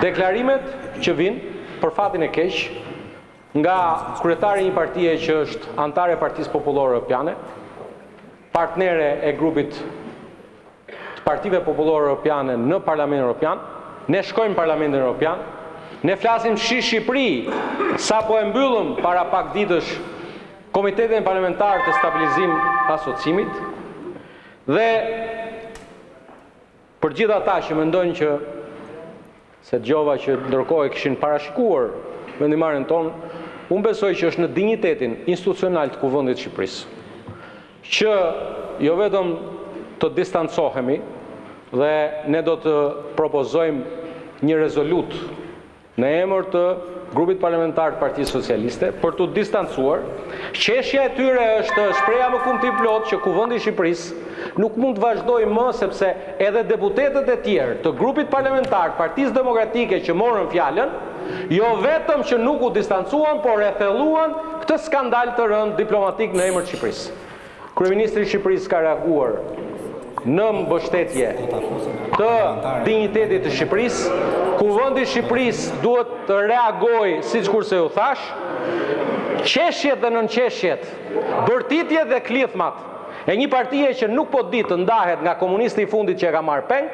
deklarimet që vinë për fatin e keq nga kryetari i një partie që është antare e Partisë Popullore Europiane, partnere e grupit të Partive Popullore Europiane në Parlamentin Europian. Ne shkojmë në Parlamentin Europian, ne flasim Shqipëri, sa po e mbyllëm para pak ditësh Komitetin Parlamentar të Stabilizim Asociimit, dhe për gjithë ata që mendojnë që se dëgjova që ndërkohë kishin parashikuar vendimarrjen tonë, unë besoj që është në dinjitetin institucional të Kuvendit të Shqipërisë që jo vetëm të distancohemi, dhe ne do të propozojmë një rezolut në emër të grupit parlamentar të Partisë Socialiste për të distancuar. Qeshja e tyre është shpreha më kumtim plot që Kuvendi i Shqipërisë nuk mund të vazhdojë më, sepse edhe deputetët e tjerë të grupit parlamentar të Partisë Demokratike që morën fjalën, jo vetëm që nuk u distancuan, por e thelluan këtë skandal të rënd diplomatik në emër të Shqipërisë. Kryeministri i Shqipërisë ka reaguar në mbështetje të dinjitetit të Shqipërisë. Kuvendi i Shqipërisë duhet të reagojë, siç kurse u thash, qeshjet dhe nënqeshjet, bërtitjet dhe klithmat e një partie që nuk po di të ndahet nga komunisti i fundit që e ka marrë peng,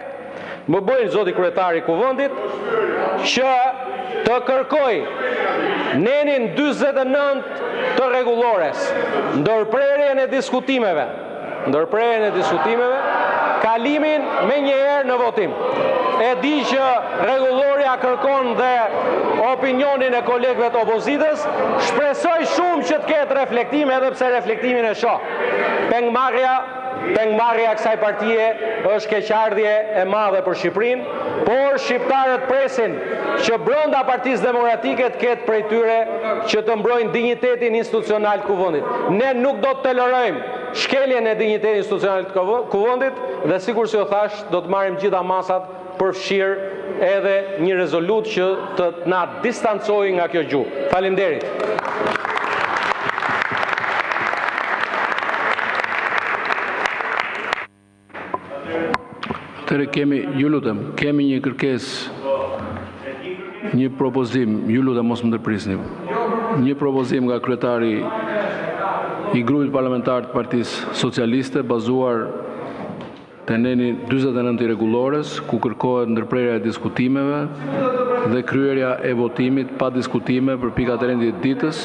më bëjnë zoti kryetari i Kuvendit që të kërkoj nenin 49 të rregullores, ndërprerjen e diskutimeve, kalimin me njëherë në votim. E di që rregulloria kërkon dhe opinionin e kolegëve të opozitës, shpresoj shumë që të ketë reflektim, edhe pse reflektimin e shoh. Pengmarrja kësaj partie është keqardhje e madhe për Shqipërinë, por shqiptarët presin që brenda Partisë Demokratike të ketë prej tyre që të mbrojnë dinjitetin institucional të Kuvendit. Ne nuk do të tolerojmë shkeljen e dinjitetit institucional të Kuvendit, dhe sikur si u thash, do të marrim gjitha masat përfshir edhe një rezolut që të na distancojë nga kjo gjuhë. Faleminderit.
Atëre kemi një kërkesë, një propozim, ju lutem mos më ndërprisni. Një propozim nga kryetari i grupit parlamentar të Partisë Socialiste, bazuar të neni 49 i rregullores, ku kërkohet ndërprerja e diskutimeve dhe kryerja e votimit pa diskutime për pikat e rendit ditës.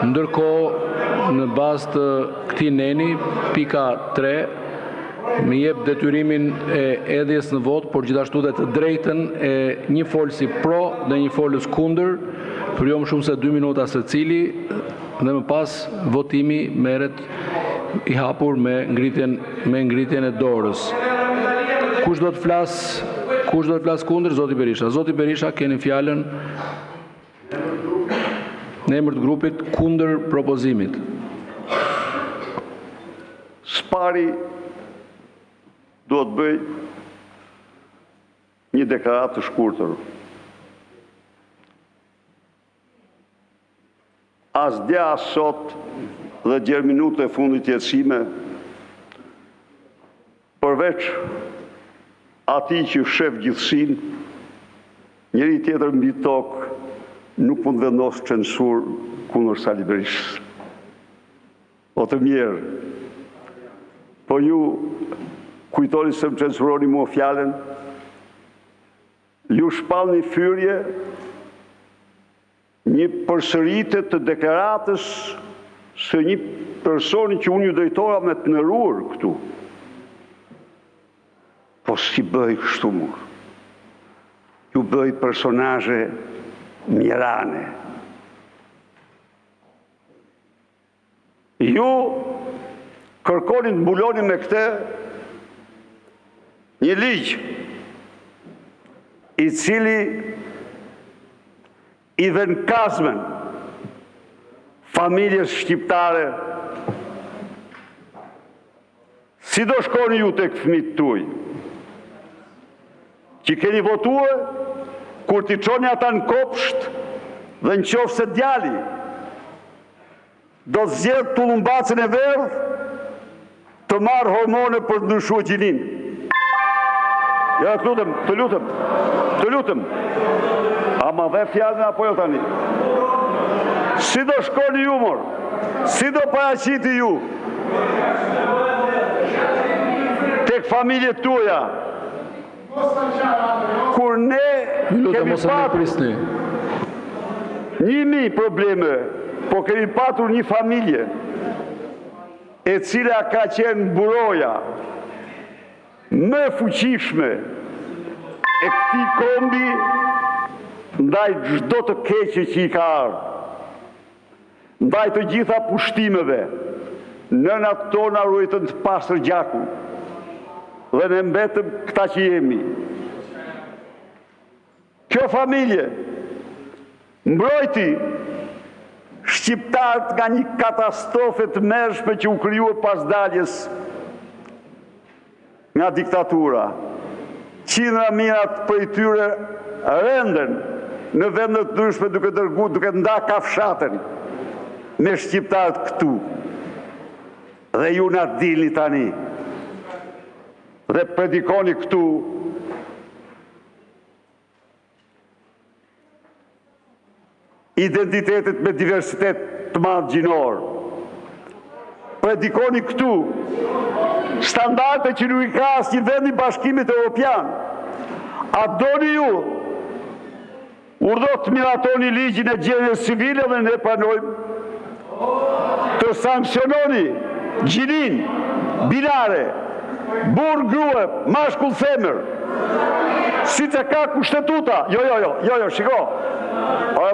Ndërkohë, në bazë të këtij neni, pika 3 më jep detyrimin e edhjes në vot, por gjithashtu dhe të drejtën e një folësi pro dhe një folës kundër, për jo më shumë se 2 minuta se cili, dhe më pas votimi merret i hapur me ngritjen e dorës. Kush do të flas kundër? Zoti Berisha. Zoti Berisha, keni fjalën në emër të grupit kundër propozimit.
Spari do të bëj një deklaratë të shkurtër. As dja as sot dhe gjerë minutë e fundit jetësime, përveç ati që shef gjithësin, njëri tjetër mbi tokë nuk mund vendos censur kundër Sali Berishës. O të mirë, po ju kujtoni se më censuroni mua fjallën, ju shpall një fyrje, një përsëritje të deklaratës së një personi që unë ju drejtora me të nëruar këtu. Po si bëj kështu mur? Ju bëj personazhe mjerane. Ju kërkoni të mbuloni me këtë një ligj i cili i vën kazmen familjes shqiptare. Si do shkoni ju tek fëmijët tuaj? Që keni votuar kur t'i çoni ata në kopsht dhe në qoftë se djali do të zgjedh tullumbacën e verdh të marrë hormone për të ndryshuar gjinin. Ja, të lutem. A ma dhe fjallën apo jo tani? Si do shkoni ju, mor? Si do paraqiti ju? Tek familjet tuaja. Kur ne kemi patur 1000 probleme, po kemi patur një familje e cila ka qenë buroja më fuqishme e këtij kombi ndaj çdo të keqe që i ka ardhur, ndaj të gjitha pushtimeve, nënat tona ruajtën të pastër gjakun, dhe ne mbetëm këta që jemi. Kjo familje mbrojti shqiptarët nga një katastrofe të mërshme që u krijua pas daljes nga diktatura. Qindra mijat prej tyre renden në vendet të ndryshme duke nda kafshatën me shqiptarët këtu. Dhe ju na dilni tani dhe predikoni këtu identitetet me diversitet të madh gjinor. Predikoni këtu standarde që nuk i ka asnjë vend i Bashkimit Evropian. A doni ju urdhë të miratoni ligjin e gjerjes civile dhe ne pranojmë, të sankciononi gjinin, binare, burr grua, mashkull femër, si të ka kushtetuta. Jo, shiko.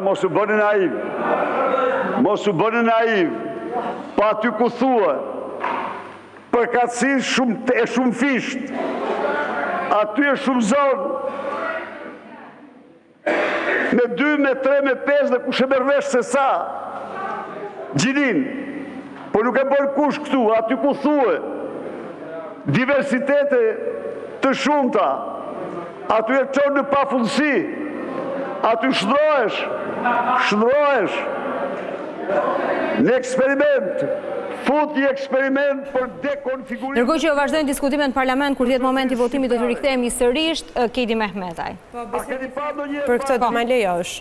Mos u bëni naiv. Pa aty ku thua përkatësi shumë fisht, aty e shumë zonë, me 2, me 3, me 5 dhe kush e merr vesh se sa gjinin, po nuk e bën kush këtu, aty ku thua diversitete të shumta, aty e çon në pafundësi, aty shndrohesh në eksperiment, fut një eksperiment për dekonfigurim.
Ndërkohë që vazhdojnë diskutimet në parlament, kur vjet momenti i votimit do të rikthehemi sërish Kedi Mehmetaj.
Për këtë të më lejosh.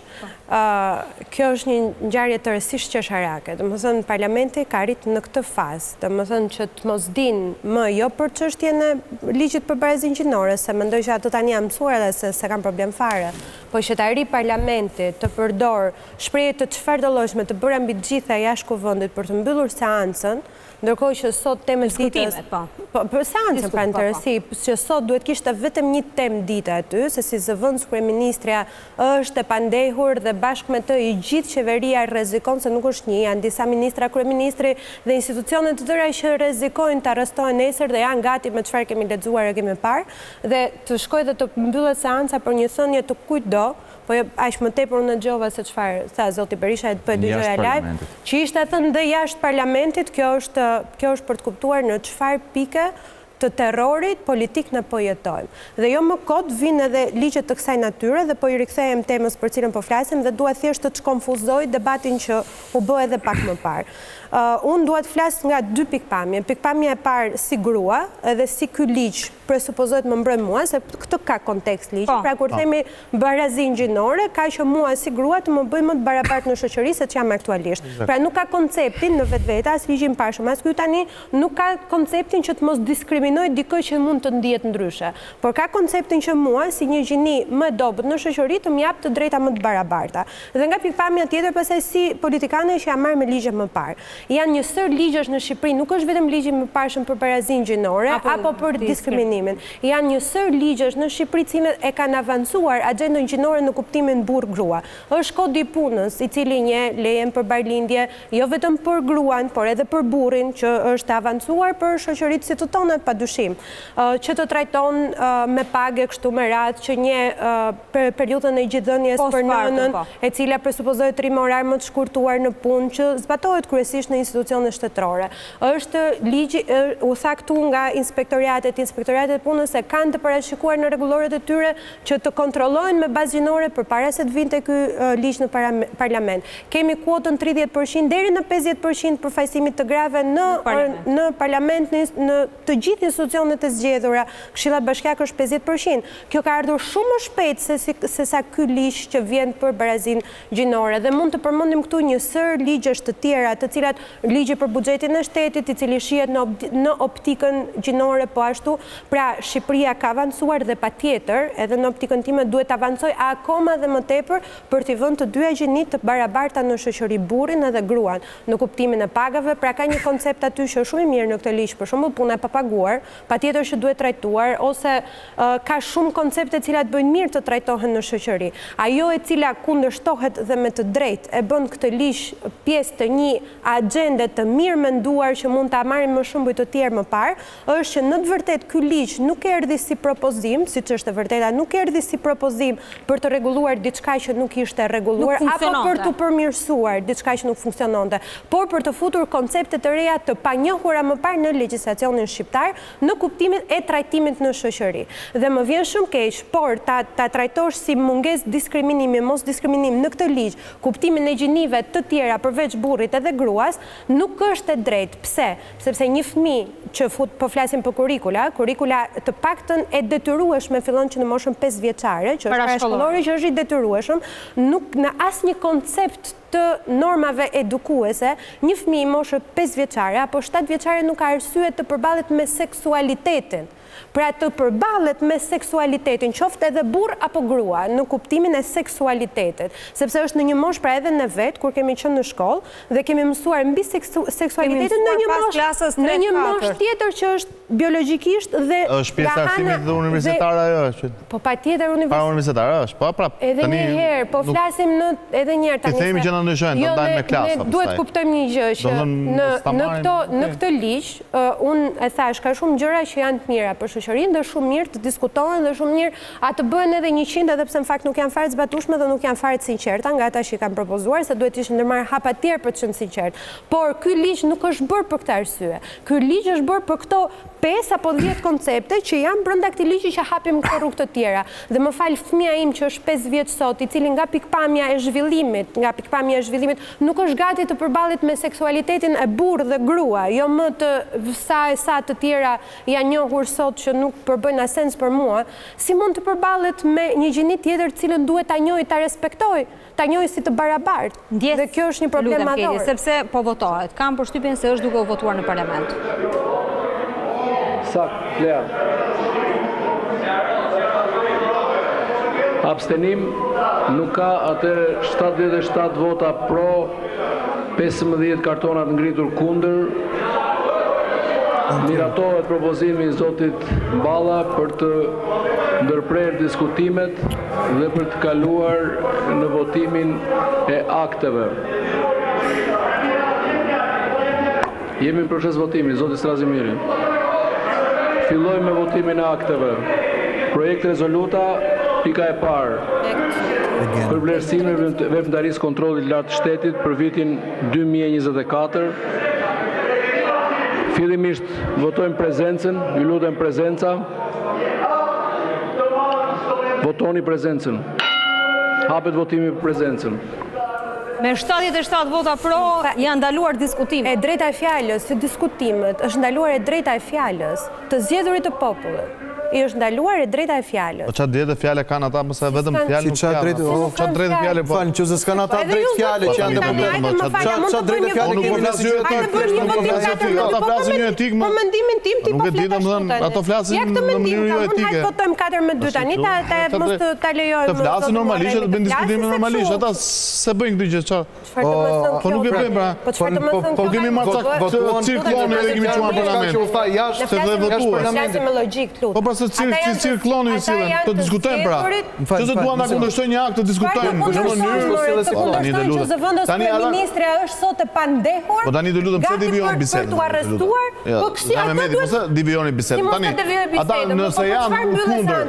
Kjo është një ngjarje të rëndësishme qesharake. Domethënë parlamenti ka arritur në këtë fazë, domethënë që të mos dinë më jo për çështjen e ligjit për barazinë gjinore, se mendoj që ato tani janë mësuar edhe se kanë problem fare, po që të arri parlamenti të përdor shprehje të çfarëdolloshme të bëra mbi të gjitha jashtë kuvendit për të mbyllur seancën seancën, ndërkohë që sot temët ditës... Për seancën, pra interesi, që sot duhet kishte vetëm një temë dita aty, se si zëvendës kryeministrja është e pandehur dhe bashkë me të i gjithë qeveria rrezikon, se nuk është një, janë disa ministra, kryeministri dhe institucionet të tëra që rrezikojnë të arrestohen nesër dhe janë gati me çfarë kemi lexuar e kemi parë, dhe të shkoj dhe të mbyllet seanca për një thënie të kujtdo, po aq më tepër unë dëgjova se çfarë tha zoti Berisha, po e dëgjoja live, që ishte thënë dhe jashtë parlamentit, kjo është për të kuptuar në çfarë pike të terrorit politik në po jetojmë. Dhe jo më kot vinë edhe ligjet të kësaj natyre dhe po i rikthehem temës për cilën po flasim dhe dua thjesht të konfuzoj debatin që u bë edhe pak më parë. Unë duhet flas nga dy pikpamje. Pikpamja e parë si grua edhe si ky ligj presupozohet më mbrëm mua, se këtë ka kontekst ligj. Pra kur themi barazin gjinore, ka që mua si grua të më bëj më të barabartë në shoqëri se që jam aktualisht. Pra nuk ka konceptin në vetvete, as ligjin pashëm, as ky tani nuk ka konceptin që të mos diskriminoj dikë që mund të ndihet ndryshe. Por ka konceptin që mua si një gjini më dobët në shoqëri të më jap të drejta më të barabarta. Dhe nga pikpamja tjetër, pastaj si politikane që jam marrë me ligje më parë. Janë një sër ligjesh në Shqipëri, nuk është vetëm ligji më parshëm për barazin gjinore apo për diskriminimin. Janë një sër ligjesh në Shqipëri cilët e kanë avancuar agjendën gjinore në kuptimin burr-grua. Është kodi i punës, i cili një lejen për barlindje, jo vetëm për gruan, por edhe për burrin, që është avancuar për shoqëritë si të tonat padyshim, që të trajton me pagë kështu me radhë, që një periudhën e gjithëdhënies për nënën, e cila presupozohet trimorar më të shkurtuar në punë, që zbatohet kryesisht në institucione shtetërore. Është ligji, u tha këtu nga inspektoriatet punës se kanë të parashikuar në rregulloret e tyre që të kontrollojnë me bazë gjinore përpara se të vinte ky ligj në parlament. Kemi kuotën 30% deri në 50% përfaqësimit të grave në parlament, në të gjithë institucionet e zgjedhura. Këshilla Bashkiake është 50%. Kjo ka ardhur shumë më shpejt se sa ky ligj që vjen për barazin gjinore. Dhe mund të përmendim këtu një sër ligjesh të tjera, të cilat ligji për buxhetin e shtetit, i cili shihet në optikën gjinore po ashtu. Pra Shqipëria ka avancuar dhe patjetër, edhe në optikën time duhet të avancoj akoma dhe më tepër për t'i vënë të dyja gjinit të barabarta në shoqëri, burrin edhe gruan, në kuptimin e pagave. Pra ka një koncept aty që është shumë i mirë në këtë ligj, për shembull puna e papaguar, patjetër që duhet trajtuar, ose ka shumë koncepte të cilat bëjnë mirë të trajtohen në shoqëri. Ajo e cila kundërshtohet dhe me të drejtë e bën këtë ligj pjesë të një agjende të mirë menduar që mund ta marrim më shumë të tjerë më parë, është që në të vërtetë ky ligj nuk erdhi si propozim, siç është e vërteta, nuk erdhi si propozim për të rregulluar diçka që nuk ishte rregulluar apo për të përmirësuar diçka që nuk funksiononte, por për të futur koncepte të reja të panjohura më parë në legjislacionin shqiptar në kuptimin e trajtimit në shoqëri. Dhe më vjen shumë keq, por ta trajtosh si mungesë diskriminimi, mos diskriminim në këtë ligj, kuptimin e gjinive të tjera përveç burrit edhe gruas, nuk është e drejtë. Pse? Sepse një fëmijë që po flasim për kurrikula të paktën e detyrueshme fillon që në moshën 5 vjeçare, që është parashkollore, që është i detyrueshëm, nuk në asnjë koncept të normave edukuese, një fëmijë moshë 5 vjeçare apo 7 vjeçare nuk ka arsye të përballet me seksualitetin. Pra të përballet me seksualitetin, qoftë edhe burr apo grua, në kuptimin e seksualitetit, sepse është në një moshë, pra edhe në vetë, kur kemi qenë në shkollë dhe kemi mësuar mbi seksualitetin në një moshë tjetër që është biologjikisht dhe
është pjesë arsimit dhe universitar ajo është.
Po patjetër
universitar është. Po prap.
Edhe një herë, po flasim në edhe një herë tani.
Ti themi që na ndryshojnë, të ndajmë me klasë.
Ne duhet kuptojmë një gjë që në këtë ligj, unë e thash, ka shumë gjëra që janë të mira për shoqërinë dhe shumë mirë të diskutohen dhe shumë mirë a të bëhen edhe 100, edhe pse në fakt nuk janë fare të zbatueshme dhe nuk janë fare të sinqerta nga ata që kanë propozuar, se duhet të ishin ndërmarrë hapa të tjerë për të qenë sinqert. Por ky ligj nuk është bërë për këtë arsye. Ky ligj është bërë për këto 5 apo 10 koncepte që janë brenda këtij ligji që hapim këto rrugë të tjera. Dhe më fal, fëmia im që është 5 vjeç sot, i cili nga pikpamja e zhvillimit, nuk është gati të përballet me seksualitetin e burr dhe grua, jo më të sa të tjera janë njohur sot që nuk përbëjnë asens për mua, si mund të përballet me një gjini tjetër cilën duhet ta njohë, ta respektoj, ta njohë si të barabartë. Dhe kjo është një problem madhor.
Sepse po votohet. Kam përshtypjen se është duke u votuar në parlament.
Sakt, Lea. Abstenim nuk ka, atëherë 77 vota pro, 15 kartonat ngritur kundër. Miratohet propozimi i zotit Balla për të ndërprerë diskutimet dhe për të kaluar në votimin e akteve. Jemi në proces votimi, zoti Strazimiri. Fillojmë me votimin e akteve. Projekt rezoluta, pika e parë. Për vlerësimin e veprimtarisë kontrollit lartë të shtetit për vitin 2024. Fillimisht votojmë prezencën, ju lutem prezenca. Votoni prezencën. Hapet votimi për prezencën.
Me 77 vota pro, janë ndaluar diskutimet.
E drejta e fjalës, të diskutimet, është ndaluar e drejta e fjalës, të zgjedhurit të popullit. I është ndaluar e drejta e fjalës.
Po çfarë drejtë fjale kanë ata mëse vetëm fjalë nuk kanë. Çfarë drejtë fjale po?
Falë, nëse s'kan ata drejtë fjale që janë deputet. Çfarë drejtë fjale kemi ne si qytetarë?
Ata flasin një etikë.
Po mendimin tim ti po flas.
Ato flasin në mënyrë jo etike.
Ne votojmë 4-2 tani mos ta lejojmë.
Të flasin normalisht, të bëjnë diskutime normalisht. Ata se bëjnë këtë gjë çfarë? Po nuk e bëjmë pra. Po kemi marrë cirkullon edhe kemi çuar parlament.
Se dhe votuar. Flasim me logjik, lutem.
Se cirkloni i sillen, të diskutojmë pra. Që se duan ta kundërshtojnë një akt të diskutojmë në mënyrë.
Tani ministri është sot e pandehur.
Po tani do lutem pse devijon bisedën.
Për të arrestuar, po kështu ato duhet.
Pse devijoni bisedën? Tani ata nëse janë kundër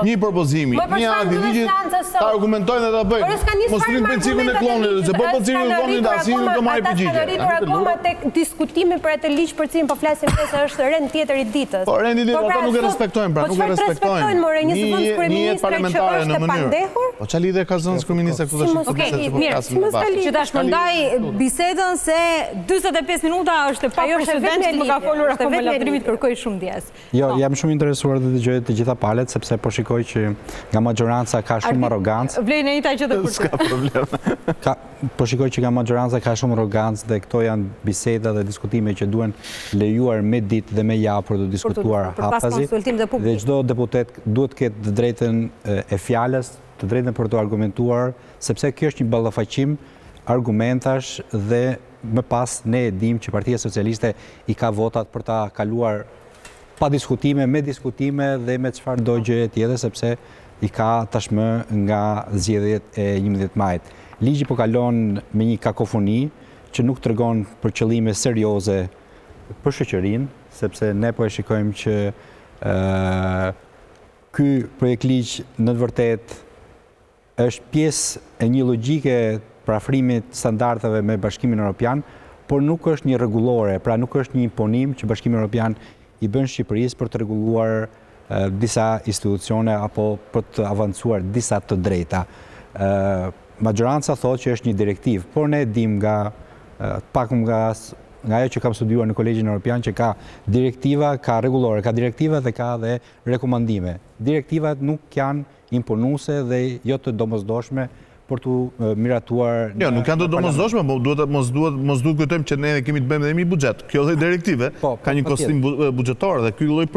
një propozimi, një akt i ligjit, ta argumentojnë dhe ta bëjnë. Mos rrin principin e klonit, se po principin e klonit asin do marrë përgjigje.
Akoma tek diskutimi për atë ligj për cilin po flasim se është rend tjetër i ditës.
Po rendi ditë ata nuk e respektojnë pra. Nuk e respektojnë.
Një
parlamentare në mënyrë. Po çfarë lidhje ka zonë kryeministre këtu tash?
Okej, mirë. Që tash mundaj bisedën se 45 minuta është pa precedent që më ka folur akoma lavdrimit kërkoj shumë ndjes.
Jo, jam shumë interesuar të dëgjoj të gjitha palët sepse po shikoj që nga majoranca ka shumë arrogancë.
Vlen e njëjta që të
përshka problem.
Po shikoj që nga majoranca ka shumë arrogancë dhe këto janë biseda dhe diskutime që duhen lejuar me ditë dhe me javë për të diskutuar haptazi. Dhe çdo deputet duhet të ketë të drejtën e fjalës, të drejtën për të argumentuar, sepse kjo është një ballafaqim argumentash dhe më pas ne e dim që Partia Socialiste i ka votat për ta kaluar pa diskutime, me diskutime dhe me çfarëdo gjë tjetër, sepse i ka tashmë nga zgjedhjet e 11 majit. Ligji po kalon me një kakofoni që nuk tregon për qëllime serioze për shoqërinë, sepse ne po e shikojmë që ky projekt ligj në të vërtetë është pjesë e një logjike parafrimit standardeve me Bashkimin Evropian, por nuk është një rregullore, pra nuk është një imponim që Bashkimi Evropian i bën Shqipërisë për të rregulluar disa institucione apo për të avancuar disa të drejta. Majoranca thotë që është një direktivë, por ne dim nga pak nga ajo që kam studiuar në Kolegjin Evropian që ka direktiva, ka rregullore, ka direktiva dhe ka dhe rekomandime. Direktivat nuk janë imponuese dhe jo të domosdoshme për të miratuar.
Jo, nuk janë të domosdoshme, por mos duhet kujtojmë që ne kemi të bëjmë edhe me buxhet. Kjo lloj direktive ka një kostim buxhetar dhe ky lloj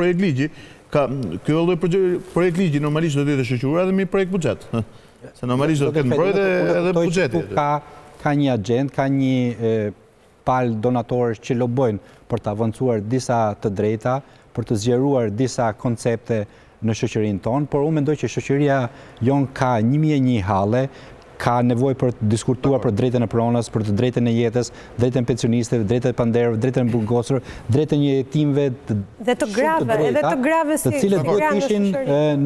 projekt ligji normalisht do të jetë shoqëruar edhe me projekt buxhet. Se normalisht do të ketë mbrojtje edhe buxheti.
Ka një agjend, ka një palë donatorësh që lobojnë për të avancuar disa të drejta, për të zgjeruar disa koncepte në shoqërinë tonë, por unë mendoj që shoqëria jonë ka 1001 halle, ka nevojë për të diskutuar për drejtën e pronës, për të drejtën e jetës, drejtën e pensionistëve, drejtën e panderëve, drejtën e burgosur, drejtën e jetimëve
dhe të grave, edhe të grave si
të cilët do të ishin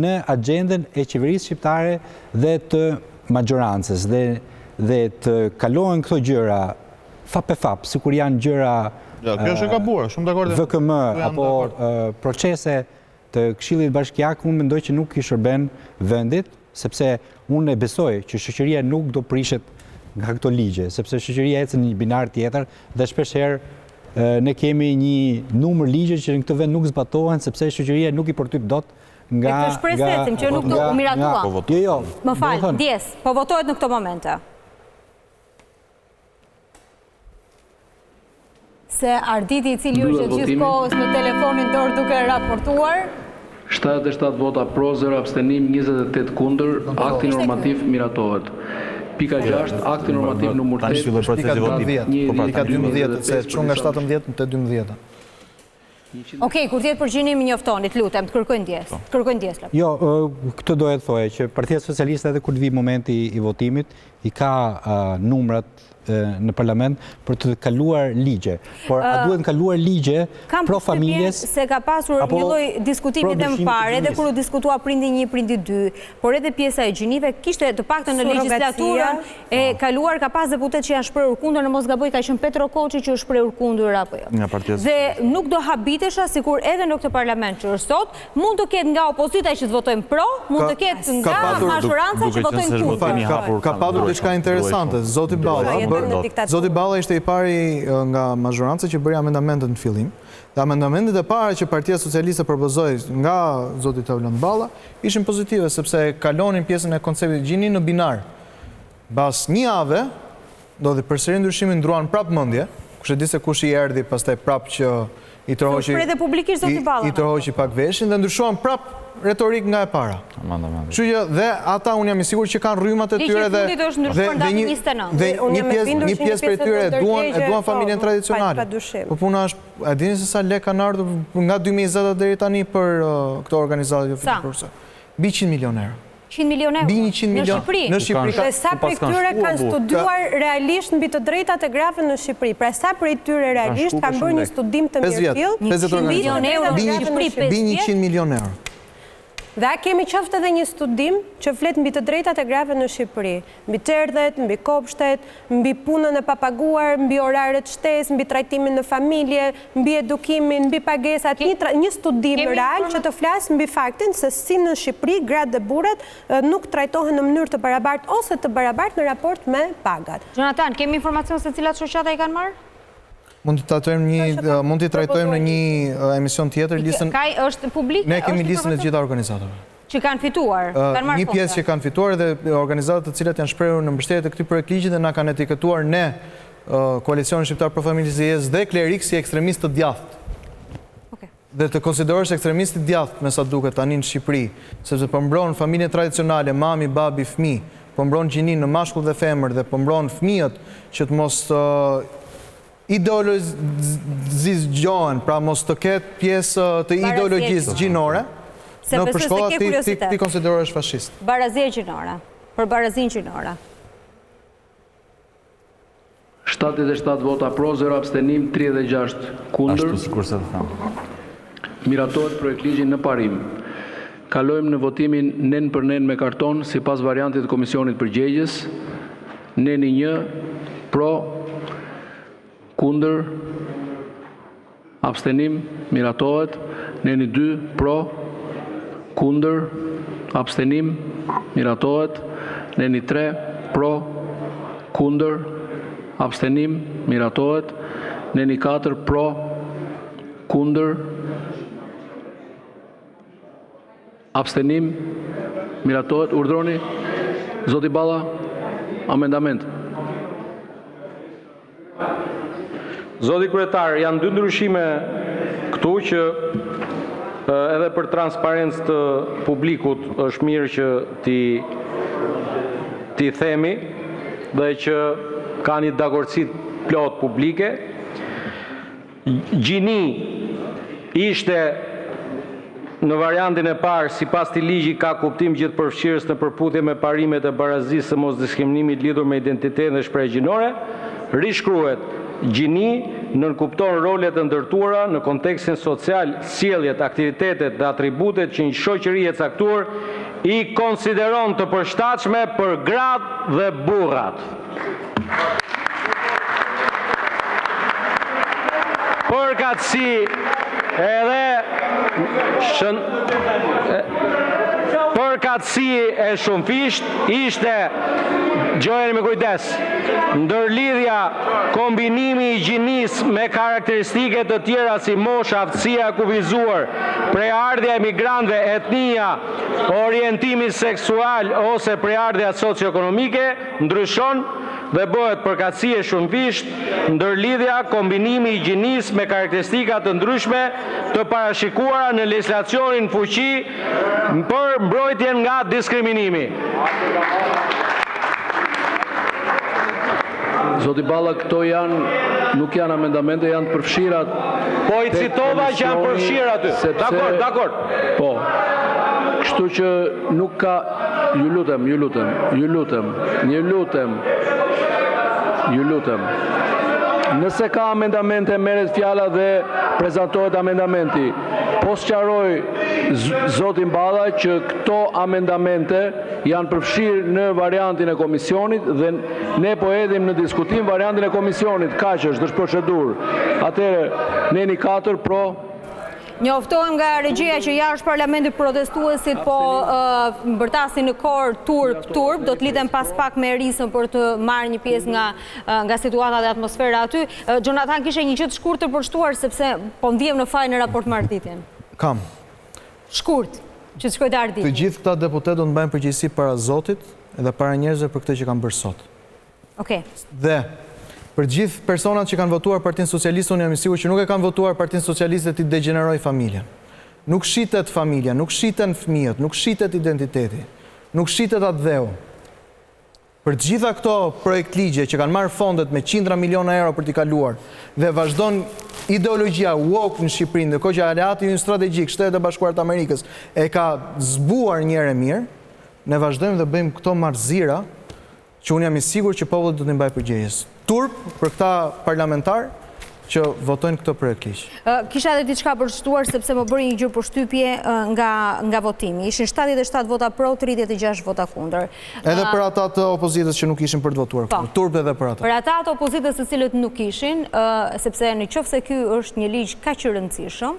në agjendën e qeverisë shqiptare dhe të majorancës dhe të kalohen këto gjëra fap e fap, sikur janë gjëra
kjo është e gabuar, shumë dakord.
VKM apo procese të Këshillit Bashkiak, unë mendoj që nuk i shërben vendit, sepse unë e besoj që shoqëria nuk do prishet nga këto ligje, sepse shoqëria ecën në një binar tjetër dhe shpeshherë ne kemi një numër ligje që në këtë vend nuk zbatohen sepse shoqëria nuk i përtyp dot nga
këtë shpresesim që nuk do u miratua.
Jo.
Më fal, Dies, po votohet në këto momente. Se Arditi i cili është gjithë kohës në telefonin dorë duke raportuar.
77 vota pro, 0 abstenim, 28 kundër, akti normativ miratohet. pika 6, akti normativ numër 8.
Pika 12, se që nga 17 të 12.
Okej, kur tjetë përgjinim njoftonit, lutem, të kërkojnë ndjes.
Jo, këtë dohet thoje që Partia Socialiste edhe kur të vi momenti i votimit, i ka numrat në parlament për të kaluar ligje. Por a duhet kaluar ligje pro familjes?
Se ka pasur një lloj diskutimi dhe më parë, edhe kur u diskutua prindi 1, prindi 2, por edhe pjesa e gjinive, kishte të paktën në legjislaturën e kaluar ka pas deputet që janë shprehur kundër, në mos gaboj ka qenë Petro Koçi që është shprehur kundër apo jo. Dhe nuk do habitesha sikur edhe në këtë parlament që është sot, mund të ketë nga opozita që të votojnë pro, mund të ketë nga majoranca që votojnë kundër.
Ka padur diçka interesante, Zoti Balla ishte i pari nga majoranca që bëri amendamentet në fillim. Dhe amendamentet e para që Partia Socialiste propozoi nga Zoti Tavlon Balla ishin pozitive sepse kalonin pjesën e konceptit gjini në binar. Bas një jave, do dhe përsëri ndryshimin ndruan prap mendje, kush e di se kush i erdhi pastaj prap që i tërhoqi pak veshin dhe ndryshuan prap retorik nga e para. Kështu që dhe ata unë jam i sigurt që kanë rrymat e tyre dhe një pjesë prej tyre e duan familjen tradicionale. Po puna është, e dini se sa lek kanë ardhur nga 2020 deri tani për këto organizata jo financiare? Mbi 100 milionë euro.
100 milionë euro në Shqipëri.
Dhe sa prej tyre kanë studuar realisht mbi të drejtat e grave në Shqipëri? Pra sa prej tyre realisht kanë bërë një studim të mirëfill?
100 milionë euro në Shqipëri.
Mbi 100 milionë euro.
Dhe kemi qoftë edhe një studim që flet mbi të drejtat e grave në Shqipëri, mbi çerdhet, mbi kopshtet, mbi punën e papaguar, mbi oraret shtesë, mbi trajtimin në familje, mbi edukimin, mbi pagesat, një studim real që të flas mbi faktin se si në Shqipëri gratë dhe burrat nuk trajtohen në mënyrë të barabartë ose të barabartë në raport me pagat.
Jonathan, kemi informacion se cilat shoqata i kanë marrë?
Mund t'i trajtojmë në një emision tjetër listën.
Është publik?
Ne kemi listën e gjitha organizatave.
Që kanë fituar?
Një pjesë që kanë fituar dhe organizatat të cilat janë shprehur në mbështetje të këtij projektligji dhe na kanë etiketuar ne Koalicionin Shqiptar për Familjes dhe klerik si ekstremistë të djathtë. Dhe të konsiderohesh ekstremist i djathtë me sa duket tani në Shqipëri, sepse përmbron familjen tradicionale, mami, babi, fëmijë, përmbron gjinin në mashkull dhe femër dhe përmbron fëmijët që të mos ideologizgjohen, pra mos të ketë pjesë të ideologjisë gjinore, në përshkollat ti konsiderohesh fashist.
Barazia gjinore, për barazin gjinore.
77 vota pro, 0 abstenim, 36 kundër.
Ashtu sikur se të tham.
Miratohet projektligji në parim. Kalojmë në votimin nen për nen me karton sipas variantit të komisionit përgjegjës. Neni 1 pro, kundër, abstenim, miratohet. Neni 2 pro, kundër, abstenim, miratohet. Neni 3 pro, kundër, abstenim, miratohet. Neni 4 pro, kundër, abstenim, miratohet. Urdhroni, Zoti Balla, amendament.
Zoti Kryetar, janë dy ndryshime këtu që edhe për transparencë të publikut është mirë që ti themi dhe që ka një dakordsi plot publike. Gjini ishte në variantin e parë, sipas këtij ligji ka kuptim gjithëpërfshirës në përputhje me parimet e barazisë së mosdiskriminimit lidhur me identitetin dhe shprehje gjinore, rishkruhet gjini nënkupton rolet e ndërtuara në kontekstin social, sjelljet, aktivitetet dhe atributet që një shoqëri e caktuar i konsideron të përshtatshme për gratë dhe burrat. Përkatësi edhe përkatësi e shumëfisht ishte, gjojeni me kujdes, ndërlidhja, kombinimi i gjinis me karakteristike të tjera si mosha, aftësia e kufizuar, preardhja e migrantëve, etnia, orientimi seksual ose preardhja socioekonomike, ndryshon dhe bëhet përkatësi e shumëfisht, ndërlidhja, kombinimi i gjinis me karakteristika të ndryshme të parashikuara në legjislacionin fuqi për mbrojtjen nga diskriminimi.
Zoti Balla, këto nuk janë amendamente, janë të përfshira.
Po i citova që janë përfshira aty. Dakor.
Po. Kështu që nuk ka, ju lutem. Nëse ka amendamente, merret fjala dhe prezantohet amendamenti. Po sqaroj zotin Balla që këto amendamente janë përfshirë në variantin e komisionit dhe ne po edhim në diskutim variantin e komisionit. Kaq është procedurë. Atëherë, neni 4 pro.
Njoftohem nga regjia që jashtë parlamentit protestuesit po mbërtasin në korë turp, do të lidhem pas pak me Erisën për të marrë një pjesë nga situata dhe atmosfera aty. Jonathan, kishe një gjë të shkurtër për shtuar, sepse po ndiem në faj në raport marrëdhënien.
Kam.
Shkurt, që të shkojtë ardhiti.
Të gjithë këta deputet do të mbajnë përgjegjësi para Zotit edhe para njerëzve për këtë që kanë bërë sot.
Okej.
Dhe për gjithë personat që kanë votuar Partinë Socialiste, unë jam i sigurt që nuk e kanë votuar Partinë Socialiste të degeneroj familjen. Nuk shitet familja, nuk shiten fëmijët, nuk shitet identiteti, nuk shitet atë dheu. Për të gjitha këto projekt ligje që kanë marrë fondet me qindra miliona euro për t'i kaluar dhe vazhdon ideologjia woke në Shqipëri, ndërkohë që aleati ynë strategjik, Shtetet e Bashkuara të Amerikës, e ka zbuar një herë mirë, ne vazhdojmë dhe bëjmë këto marrëzira që unë jam i sigurt që populli do t'i mbajë përgjegjës. Turp për këta parlamentar që votojnë këtë projekt ligj.
Kisha edhe diçka për shtuar, sepse më bëri një gjë përshtypje nga votimi. Ishin 77 vota pro, 36 vota kundër.
Edhe për ata të opozitës që nuk ishin për të votuar. Turp edhe për ata.
Për ata të opozitës të cilët nuk ishin, sepse në qoftë se ky është një ligj kaq i rëndësishëm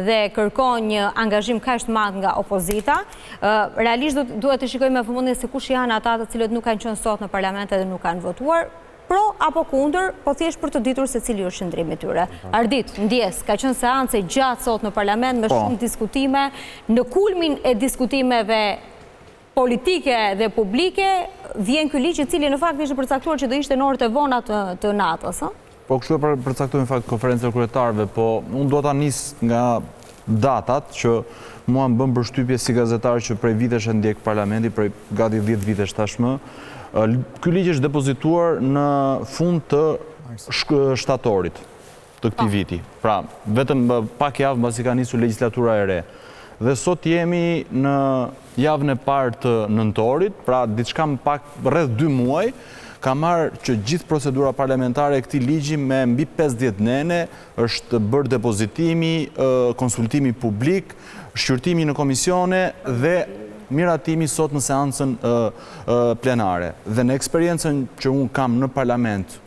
dhe kërkon një angazhim kaq të madh nga opozita, realisht duhet të shikojmë me vëmendje se kush janë ata të cilët nuk kanë qenë sot në parlament dhe nuk kanë votuar. Pro apo kundër, po thjesht për të ditur se cili është qëndrimi i tyre. Ardit, ndjes, ka qenë seancë gjatë sot në parlament me shumë diskutime, në kulmin e diskutimeve politike dhe publike, vjen ky ligj i cili në fakt ishte përcaktuar që do ishte në orët e vona të natës, ëh?
Po kështu e përcaktuar në fakt konferencën e kryetarëve, po unë do ta nis nga datat që mua më bën përshtypje si gazetar që prej vitesh e ndjek parlamenti, prej gati 10 vitesh tashmë. Ky ligj është depozituar në fund të shtatorit të këtij viti. Pra, vetëm pak javë mbasi ka nisur legjislatura e re. Dhe sot jemi në javën e parë të nëntorit, pra diçka më pak rreth 2 muaj, ka marrë që gjithë procedura parlamentare e këtij ligji me mbi 50 nene, është bërë depozitimi, konsultimi publik, shqyrtimi në komisione dhe miratimi sot në seancën plenare. Dhe në eksperiencën që unë kam në parlament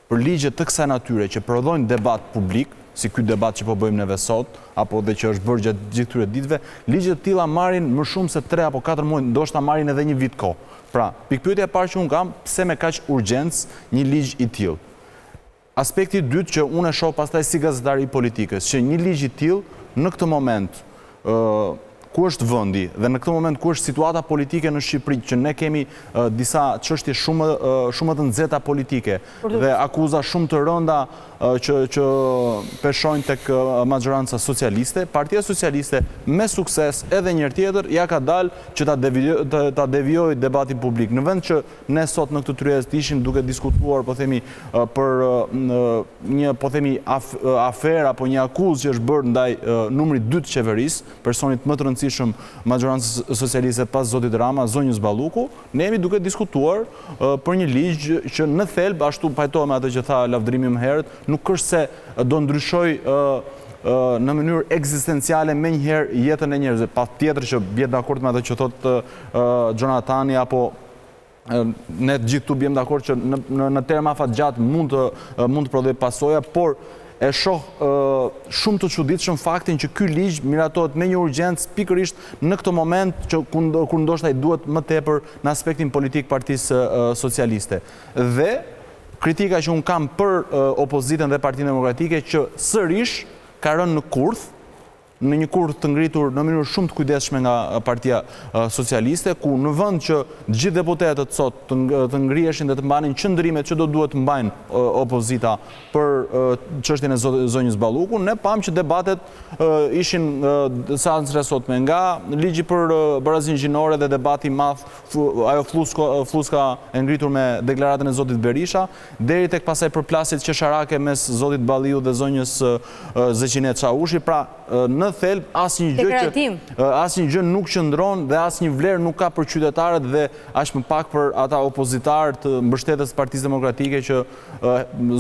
për ligje të kësaj natyre që prodhojnë debat publik, si ky debat që po bëjmë neve sot, apo dhe që është bërë gjatë gjithë këtyre ditëve, ligjet të tilla marrin më shumë se 3 apo 4 muaj, ndoshta marrin edhe një vit kohë. Pra, pikpyetja e parë që unë kam, pse me kaq urgjencë një ligj i tillë? Aspekti i dytë që unë e shoh pastaj si gazetar i politikës, që një ligj i tillë në këtë moment ku është vendi dhe në këtë moment ku është situata politike në Shqipëri, që ne kemi disa çështje shumë të nxehta politike dhe akuza shumë të rënda që peshojnë tek majoranca socialiste, Partia Socialiste me sukses edhe një herë tjetër ja ka dalë që ta devijojë debatin publik. Në vend që ne sot në këtë tryezë ishim duke diskutuar, po themi, për një, po themi, aferë apo një akuzë që është bërë ndaj numrit 2 të qeverisë, personit më të rëndësishëm majorancës socialiste pas zotit Rama, Zonjës Balluku, ne jemi duke diskutuar për një ligj që në thelb, ashtu pajtohem atë që tha Lavdrimi më herët, nuk është se do ndryshoj në mënyrë ekzistenciale me njëherë jetën e njerëzve. Pa tjetër që bje dakord me atë që thot Jonatani, apo ne gjithë tu bjem dakord që në terma afatgjatë mund të prodhoj pasoja, por e shoh shumë të çuditshëm faktin që ky ligj miratohet me një urgjencë pikërisht në këtë moment që kur ndoshta i duhet më tepër në aspektin politik Partisë Socialiste. Dhe kritika që unë kam për opozitën dhe Partinë Demokratike që sërish ka rënë në kurth
në një kurth të ngritur në mënyrë shumë të kujdesshme nga Partia Socialiste, ku në vend që të gjithë deputetët sot të ngriheshin dhe të mbanin qëndrimet që do duhet të mbajnë opozita për çështjen e zonjës Balluku, ne pam që debatet ishin seancë sotme nga ligji për barazin gjinore dhe debati i madh, ajo fluska e ngritur me deklaratën e zotit Berisha, deri tek pasaj përplasjet qesharake mes zotit Balliu dhe zonjës Zeqinet Çaushi. Pra, në thelb asnjë gjë nuk qëndron dhe asnjë vlerë nuk ka për qytetarët dhe aq më pak për ata opozitarë të mbështetës Partisë Demokratike që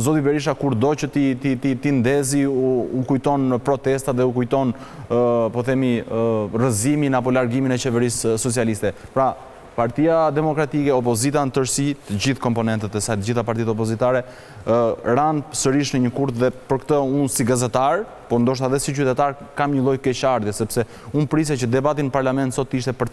zoti Berisha kurdo që ti ndezi u kujton protestat dhe u kujton po themi rrëzimin apo largimin e qeverisë socialiste. Pra, Partia Demokratike, opozita në tërësi, të gjithë komponentët e saj, të gjitha partitë opozitare, ranë sërish në një kurth dhe për këtë unë si gazetar, por ndoshta edhe si qytetar, kam një lloj keqardhje, sepse unë prisja që debati në parlament sot ishte për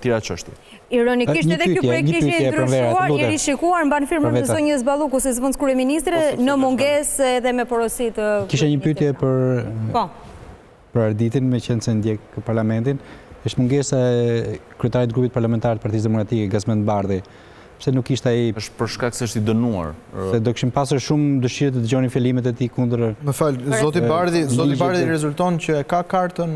tjera çështje.
Ironikisht edhe ky projekt ishte ndryshuar, i rishikuar mban firmën e zonjës Balluku si zëvendës kryeministre në mungesë edhe me porosi të...
Kisha një pyetje për Arditin, me qenë se ndjek parlamentin. Është mungesa e kryetarit grupit parlamentar të Partisë Demokratike, Gazmend Bardhi. Pse nuk ishte ai?
Është për shkak se është i dënuar.
Se do kishim pasur shumë dëshirë të dëgjoni fjalimet e tij kundër.
Më fal, zoti Bardhi rezulton që e ka kartën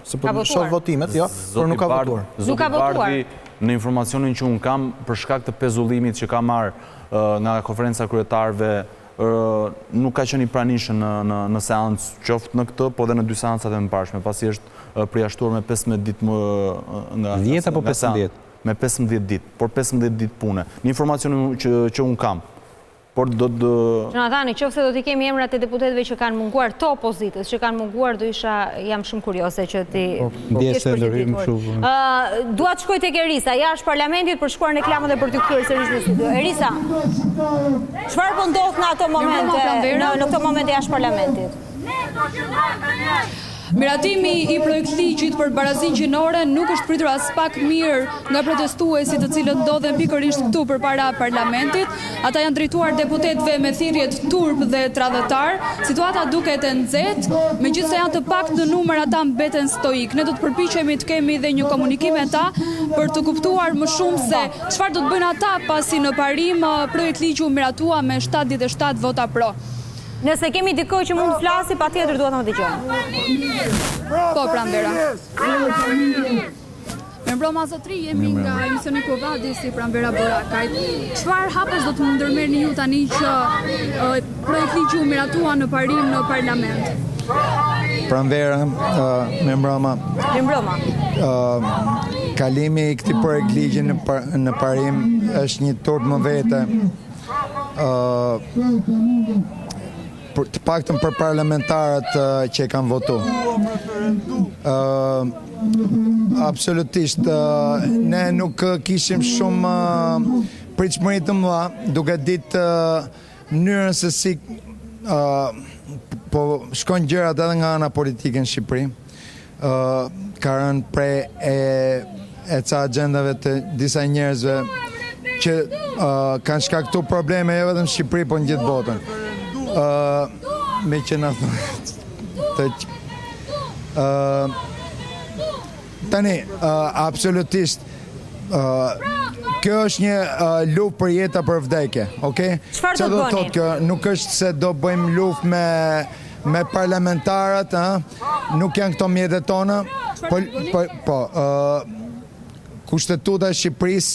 se po shoh votimet, jo, por nuk ka votuar.
Nuk ka votuar.
Në informacionin që unë kam për shkak të pezullimit që ka marrë nga konferenca kryetarëve, nuk ka qenë i pranishëm në seancë, qoftë në këtë, po dhe në 2 seancat e mëparshme, pasi është përjashtuar me 15 ditë më nga
10 apo 15?
Me 15 ditë, por 15 ditë pune. Në informacionin që unë kam. Por
Jonathan, qofse do t'i kemi emrat e deputetëve që kanë munguar të opozitës, që kanë munguar, jam shumë kurioze që ti jesh përgjithësuar. Dua të shkoj tek Erisa, jashtë parlamentit për shkuar në reklamën dhe për t'i kthyer sërish në studio. Erisa, çfarë po ndodh në ato momente, në këto momente jashtë parlamentit?
Miratimi i projekt ligjit për barazin gjinore nuk është pritur as pak mirë nga protestuesit të cilët ndodhen pikërisht këtu përpara parlamentit. Ata janë drejtuar deputetëve me thirrjet turp dhe tradhëtar. Situata duket e nxehtë, megjithëse janë të paktë në numër ata mbeten stoik. Ne do të përpiqemi të kemi dhe një komunikim me ta për të kuptuar më shumë se çfarë do të bëjnë ata pasi në parim projekt ligji u miratua me 77 vota pro.
Nëse kemi dikoj që mund të flasi, patjetër duhet të më dëgjojmë.
Po, Pranvera. Me mbroma zotri, jemi nga emisioni Kovadi si Pranvera Borakajt. Çfarë hapësh do të më ndërmerrni ju tani që projekt ligji u miratua në parim në parlament?
Pranvera, me mbroma.
Me mbroma.
Kalimi i këtij projekt ligji në parim është një turp më vete. Të paktën për parlamentarët që kanë votu. Absolutisht, ne nuk kishim shumë pritshmëri të mëdha, duke ditë mënyrën se si po shkojnë gjërat edhe nga ana politike në Shqipëri. Ka rënë prej e ca agjendave të disa njerëzve që kanë shkaktuar probleme jo vetëm në Shqipëri, po në gjithë botën. Me që na tani, absolutisht kjo është një luftë për jetë për vdekje, okay?
Çfarë do të bëni?
Kjo nuk është se do bëjmë luftë me parlamentarët, nuk janë këto mjetet tona. Po, Kushtetuta e Shqipërisë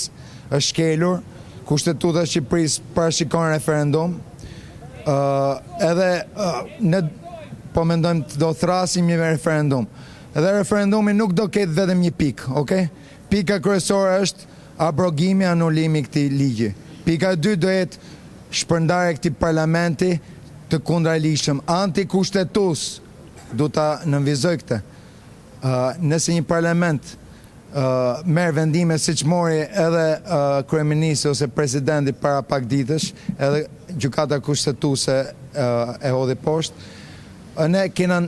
është shkelur, Kushtetuta e Shqipërisë parashikon referendum. Edhe ne po mendojmë të do thrasim një referendum. Edhe referendumi nuk do ketë vetëm një pikë, okay? Pika kryesore është abrogimi, anulimi i këtij ligji. Pika e dytë do jetë shpërndarja e këtij parlamenti të kundraligjshëm, antikushtetues. Do ta nënvizoj këtë. Nëse një parlament merë vendime si që mori edhe kryeministri ose presidenti para pak ditësh, edhe gjykata kushtetuese e hodhi poshtë. Ne kena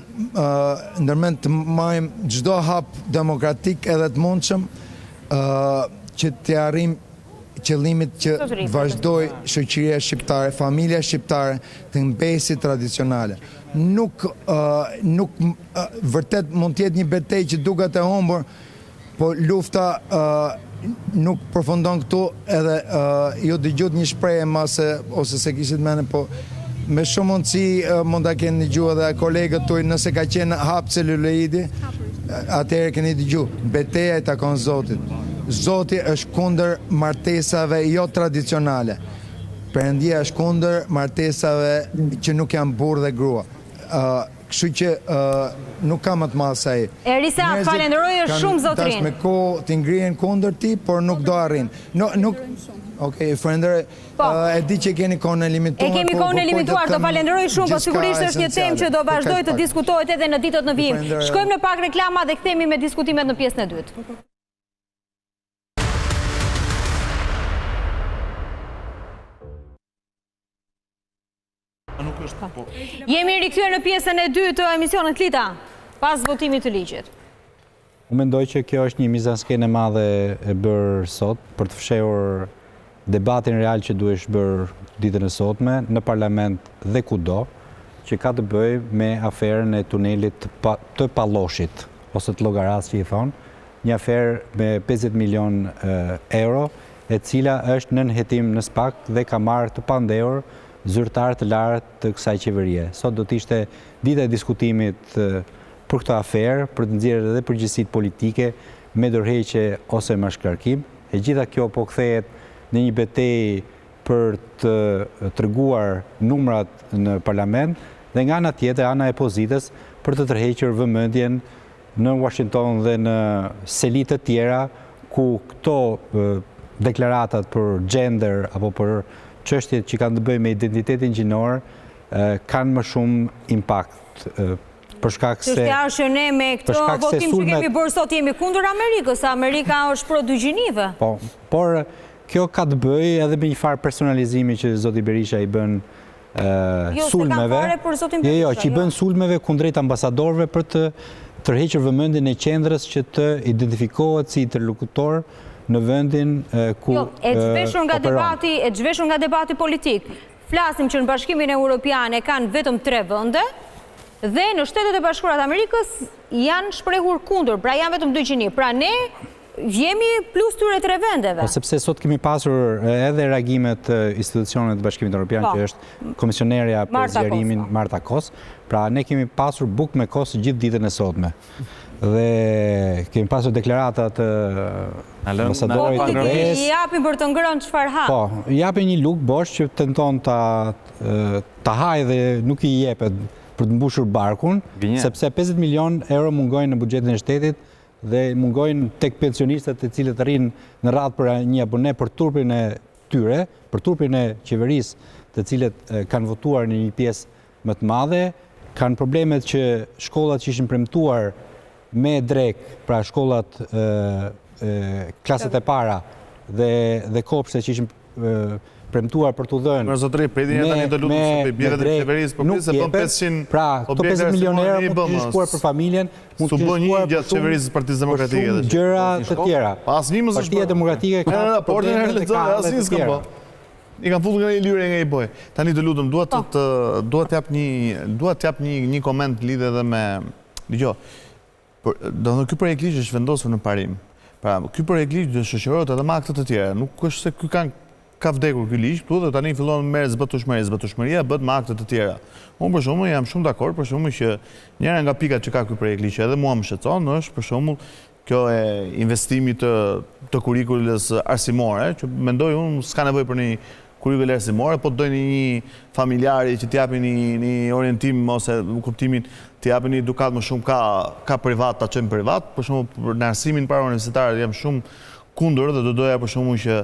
ndërmend të marrim çdo hap demokratik edhe të mundshëm që të arrijmë qëllimit që vazhdoj shoqëria shqiptare, familja shqiptare të mbesi tradicionale. nuk vërtet mund tjetë një betejë që duket e humbur, po lufta nuk përfundon këtu edhe ju dëgjot një shprehje mase, ose se kishit mene, po me shumë mundësi mund ta keni dëgjuar edhe kolegët tuaj, nëse ka qenë hap celuloidi, atëherë keni dëgjuar. Betejë e takon Zotit. Zoti është kundër martesave jo tradicionale. Perëndia është kundër martesave që nuk janë burrë dhe grua. Kështu që nuk ka më të madh se ai.
Erisa, falenderoj shumë zotrin.
Tash me kohë t'i ngrihen kundër ti, por nuk do arrin. Nuk Okej, falenderoj. E di që keni kohën e limituar.
E kemi kohën e limituar, të falenderoj shumë, po sigurisht është një temë që do vazhdoj të diskutohet edhe në ditët në vijim. Shkojmë në pak reklama dhe kthehemi me diskutimet në pjesën e dytë. Jemi rikthyer në pjesën e dytë të emisionit Klita, pas votimit të ligjit.
Unë mendoj që kjo është një mizanskenë e madhe e bërë sot për të fshehur debatin real që duhesh bërë ditën e sotme në parlament dhe kudo, që ka të bëjë me aferën e tunelit të Palloshit, ose të Llogaras që i thonë, një aferë me 50 milion euro, e cila është në nënhetim në SPAK dhe ka marrë të pandehur zyrtar të lartë të kësaj qeverie. Sot do të ishte dita e diskutimit për këtë aferë, për të nxjerrë edhe përgjegjësitë politike me dorëheqje ose me shkarkim. E gjitha kjo po kthehet në një betejë për të treguar numrat në parlament dhe nga ana tjetër, ana e opozitës, për të tërhequr vëmendjen në Washington dhe në seli të tjera ku këto deklaratat për gender apo për çështjet që kanë të bëjnë me identitetin gjinor kanë më shumë impakt. Për shkak se
çështja është ne me këtë votim që kemi bërë sot jemi kundër Amerikës, Amerika është pro dy gjinive.
Po, por kjo ka të bëjë edhe me një farë personalizimi që zoti Berisha i bën sulmeve. Jo, që i bën sulmeve kundrejt ambasadorëve për të tërhequr vëmendjen e qendrës që të identifikohet si interlokutor në vendin ku
e zhveshur nga debati politik. Flasim që në Bashkimin Evropian e kanë vetëm 3 vende dhe në Shtetet e Bashkuara të Amerikës janë shprehur kundër, pra janë vetëm 2 gjini. Pra ne jemi plus tyre 3 vendeve.
Sepse sot kemi pasur edhe reagimet institucionet të Bashkimit Evropian, që është komisionerja për zgjerimin Marta Kos. Pra ne kemi pasur buk me Kos gjithë ditën e sotme. Dhe kemi pasur deklaratat ambasadorit të BE-s.
I japin për të ngrënë çfarë ha.
Po, i japin një luk bosh që tenton ta hajë dhe nuk i jepet për të mbushur barkun, sepse 50 milion euro mungojnë në buxhetin e shtetit dhe mungojnë tek pensionistët e cilët rrinë në radhë për një abone për turpin e tyre, për turpin e qeverisë, të cilët kanë votuar në një pjesë më të madhe, kanë problemet që shkollat që ishin premtuar me drek, pra shkollat klaset e para dhe kopshte që ishin premtuar për të dhënë.
Për zotëri, prejtin e tani të lutem se bjerët e qeverisë, por se bën 500
pra, këto 50 milion euro mund të shkuar për familjen, mund të shkuar
gjatë qeverisë Partisë Demokratike.
Për gjëra të tjera. Partia Demokratike ka
probleme të tjera. I kanë futur nga një lyre nga i boj. Tani të lutem, duhet t'jap një koment lidhe edhe me... Dgjoj, do në ky projekt ligj është vendosur në parim. Pra, ky projekt ligj do shoqërohet edhe me akte të tjera. Nuk është se ky ka vdekur ky ligj këtu dhe tani fillon merret zbatueshmëria bëhet me akte të tjera. Unë për shembull jam shumë dakord për shembull që njëra nga pikat që ka ky projekt ligj edhe mua më shqetëson është për shembull kjo e investimit të kurrikulës arsimore, që mendoj unë s'ka nevojë për një kurrikull arsimore, po dojnë një familjari që t'japin një orientim ose kuptimin t'japin një edukat më shumë ka privat, ta çojmë privat, për shembull në arsimin para universitar jam shumë kundër dhe do doja për shembull që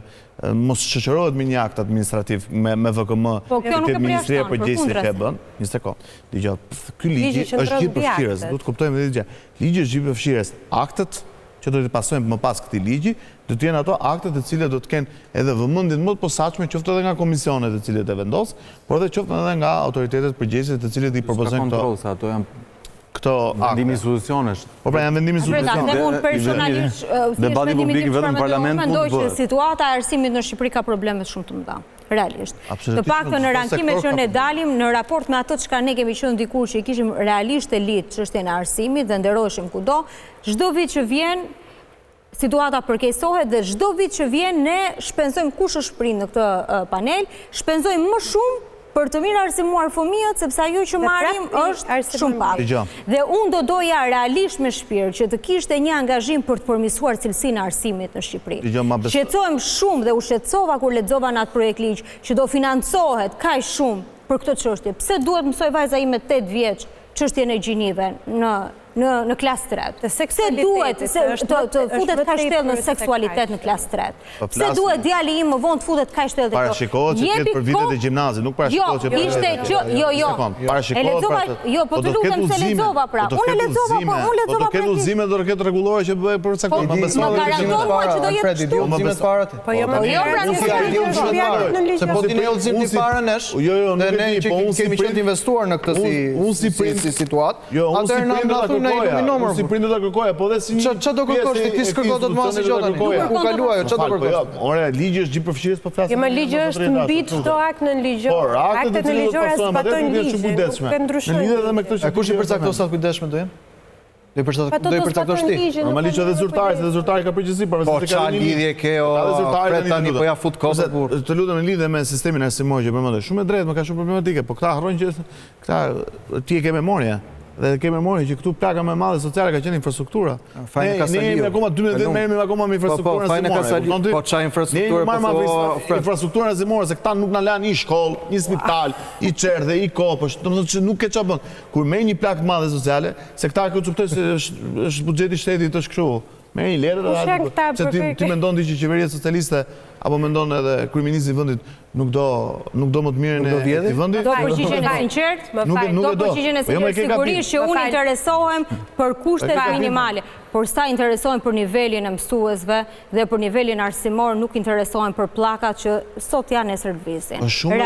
mos shoqërohet me një akt administrativ me VKM
këtë
Ministria e Përgjegjësisë e bën. Një sekond. Dgjoj, ky ligj është gjithë përfshirës, duhet kuptojmë edhe gjë. Ligji është gjithë përfshirës. Aktet që do të pasojmë më pas këtij ligji, do të jenë ato akte të cilat do të kenë edhe vëmendjen më të posaçme, qoftë edhe nga komisionet të cilët e vendos, por edhe qoftë edhe nga autoritetet përgjegjëse të cilët i propozojnë këto
vendimi institucionesh.
Po pra janë vendimi institucionesh.
Debati publik vetëm në parlament
mendoj që situata e arsimit në Shqipëri ka probleme shumë të mëdha. realisht. Të paktën në rankime që ne dalim në raport me ato çka ne kemi qenë dikur që i kishim realisht elit çështjen e arsimit dhe nderoheshim kudo, çdo vit që vjen situata përkeqësohet dhe çdo vit që vjen ne shpenzojmë, kush është prind në këtë panel, shpenzojmë më shumë për të mirë arsimuar fëmijët, sepse ajo që marrim është shumë pak. Dhe unë doja realisht me shpirt që të kishte një angazhim për të përmirësuar cilësinë e arsimit në Shqipëri. Shqetësohem shumë dhe u shqetësova kur lexova në atë projekt ligj që do financohet kaq shumë për këtë çështje. Pse duhet mësoj vajza ime 8 vjeç çështjen e gjinive në klasë 3. Pse duhet të futet kaq shtellë në seksualitet në klasë 3? Pse duhet djali im më vonë të futet kaq shtellë?
Parashikohet që të për vitet e gjimnazit, nuk parashikohet që
po të lutem se lexova pra. Unë lexova, po unë lexova.
Do të ketë udhëzime, do të ketë rregulluar që bëhet për saktë.
Më garanton mua që do jetë kështu.
Udhëzimet para ti.
Po jo, pra nuk ka
se po ti ne udhëzim ti para nesh. Dhe ne që kemi qenë të investuar në këtë si situatë. Atëherë
Unë si prindër të kërkoja, po dhe si një...
Që do kërkosh, ti kisë kërkot do të masi gjotani? Ku kalua jo, që do kërkosh?
Ore, ligji është gjithë përfshirës për flasë.
Ma ligji është në bitë të akt në ligjor. Aktet në ligjor e zbatojnë ligjin, nuk e ndryshojnë.
E kush i përcakto sa të kujdeshme do jenë? Do i përcaktosh ti?
Normalisht edhe zyrtari, se zyrtari ka përgjithësi.
Po qa lidhje ke o pret tani po ja fut kosë kur?
Të lutem në lidhje me sistemin arsimor që përmendoj, shumë e drejtë, më ka shumë problematike, po këta harrojnë që ti e ke memoria. Dhe kemi mori që këtu plaka më e madhe sociale ka qenë infrastruktura. Ne jemi akoma 12 merremi akoma me infrastrukturën arsimore.
Po çfarë infrastrukturë po
infrastrukturën arsimore se këta nuk na lanë një shkollë, një spital, i çerdhe, i kopësh, domethënë që nuk ke çfarë bën. Kur merr një plakë madhe sociale, se këta e kuptoj se është buxheti i shtetit është kështu. Merr një letër se ti mendon ti që qeveria socialiste apo mendon edhe kryeministri i vendit nuk do më të mirën e këtij vendi?
Do përgjigjen e sinqert, do përgjigjen e sinqert sigurisht që unë interesohem për kushtet minimale, por sa interesohem për nivelin e mësuesve dhe për nivelin arsimor, nuk interesohem për pllakat që sot janë nesër të visin.
Shumë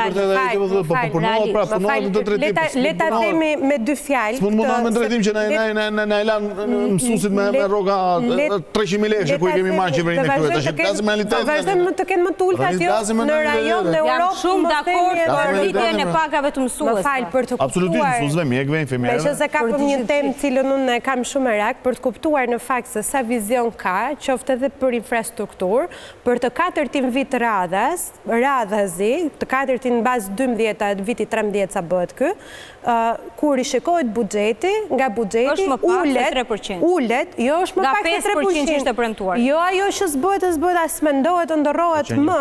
po punohet pra, punohet në drejtim.
Le ta themi me dy fjalë.
S'mund të me drejtim që na e lanë mësuesit me rroga 300.000 lekë ku i kemi marrë qeverinë e këtyre. Tash flasim realitetin.
Vazhdojmë të kenë më të ulta në rajon dhe Europë.
Jam shumë dakord për rritjen e pagave të mësuesve.
Më fal për të kuptuar.
Absolutisht, mësuesve, mjekëve, infermierëve.
Meqense kapëm një temë cilën unë kam shumë merak për të kuptuar në fakt se sa vizion ka, qoftë edhe për infrastrukturë, për të katërtin vit radhazi, të katërtin në bazë 12 viti 13 sa bëhet ky, kur i shikohet buxheti, nga buxheti ulet, jo është më pak se 3%.
Ishte premtuar.
Jo ajo që s'bëhet as mendohet të ndërrohet më,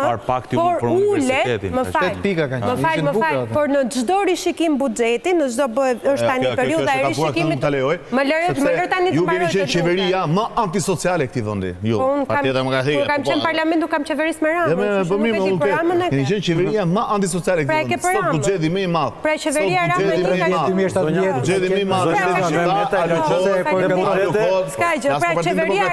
por ulet, më fal, por në çdo rishikim buxheti, në çdo bëhet është tani periudha e rishikimit. Më lër tani të
mbaroj. Ju keni qeveria më antisociale këtij vendi. Ju, Partia Demokratike.
Kur kam qenë parlamentu kam qeverisë me Ramën.
Keni qenë qeveria më antisociale këtij vendi. Sot buxheti më i madh.
Pra qeveria Ramën
buxheti më i madh.
Ska gjë, pra qeveria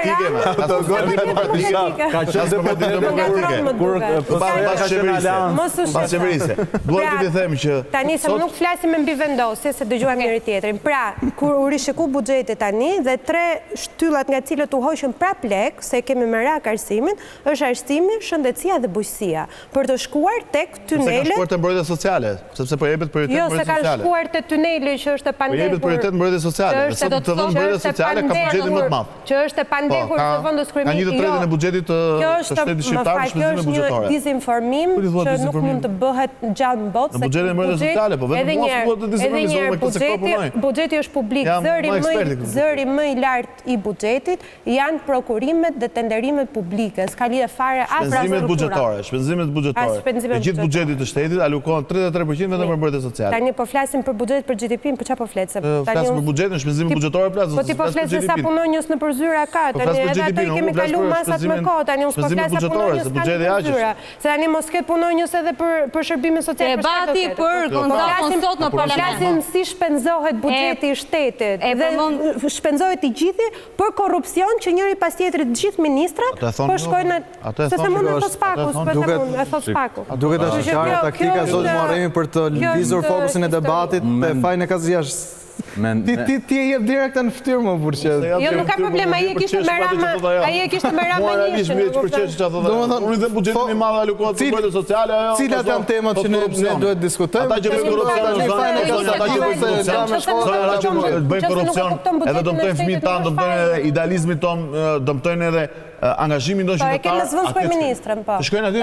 Pas qeverisë. Duhet të them që
tani se nuk flasim me mbi vendosje se dëgjuam njëri tjetrin. Pra, kur u rishiku buxheti tani dhe 3 shtyllat nga cilët u hoqën prap lek, se kemi me rak arsimin, është arsimi, shëndetësia dhe bujqësia. Për të shkuar tek tunelet.
Se ka shkuar te mbrojtja sociale, sepse po jepet prioritet
mbrojtjes sociale. Jo, se ka shkuar te tuneli që është e pandekur.
Po jepet prioritet mbrojtjes sociale. Sot të vënë mbrojtja sociale ka buxhetin më të madh.
Që është e pandekur të vendës kryeministit.
Ka 1/3 e buxhetit të shtetit shqiptar në shpenzimet buxhetare.
Kjo është një dizinformim që nuk mund të bëhet gjallë në botë.
Në buxhetin e mbrojtjes sociale, po vetëm mos duhet të dizinformizojmë me këtë sektor punoj.
Buxheti është publik, zëri më i lartë i buxhetit janë prokurimet dhe tenderimet publike. S'ka lidhje fare as
shpenzimet buxhetare. E gjithë buxhetit të shtetit alokohen 33% vetëm për mbrojtje sociale.
Tani po flasim për buxhetin për GDP-n, për çfarë po flet?
Flasim për buxhetin, shpenzimet buxhetare flas.
Po ti po flet se sa punonjës në përzyra ka, tani edhe ato i kemi kaluar masat më kohë, tani unë po flas sa punonjës ka në përzyra. Se tani mos ket punonjës edhe për shërbime sociale.
Debati për konzulton sot në parlament.
Flasim si shpenzohet buxheti i shtetit dhe shpenzohet i gjithi për korrupsion që njëri pas tjetrit të gjithë ministrat po shkojnë se se mund të thos paku,
Duket është qartë taktika zotë Muharremi për të lëvizur fokusin e debatit te fajin e Kaziash. Ti e jep direkt në fytyrë më burqe.
Jo, nuk ka problem, ai e kishte me Rama Nishin.
Unë dhe buxhetin i madh alokohet për projekte sociale.
Cilat janë temat që ne duhet diskutojmë?
Ata që bëjnë korrupsion, edhe dëmtojnë fëmijët tanë, dëmtojnë idealizmin ton, dëmtojnë edhe angazhimin tonë qytetar.
Po e ke në zvënd kryeministrën, po.
Të shkojnë aty.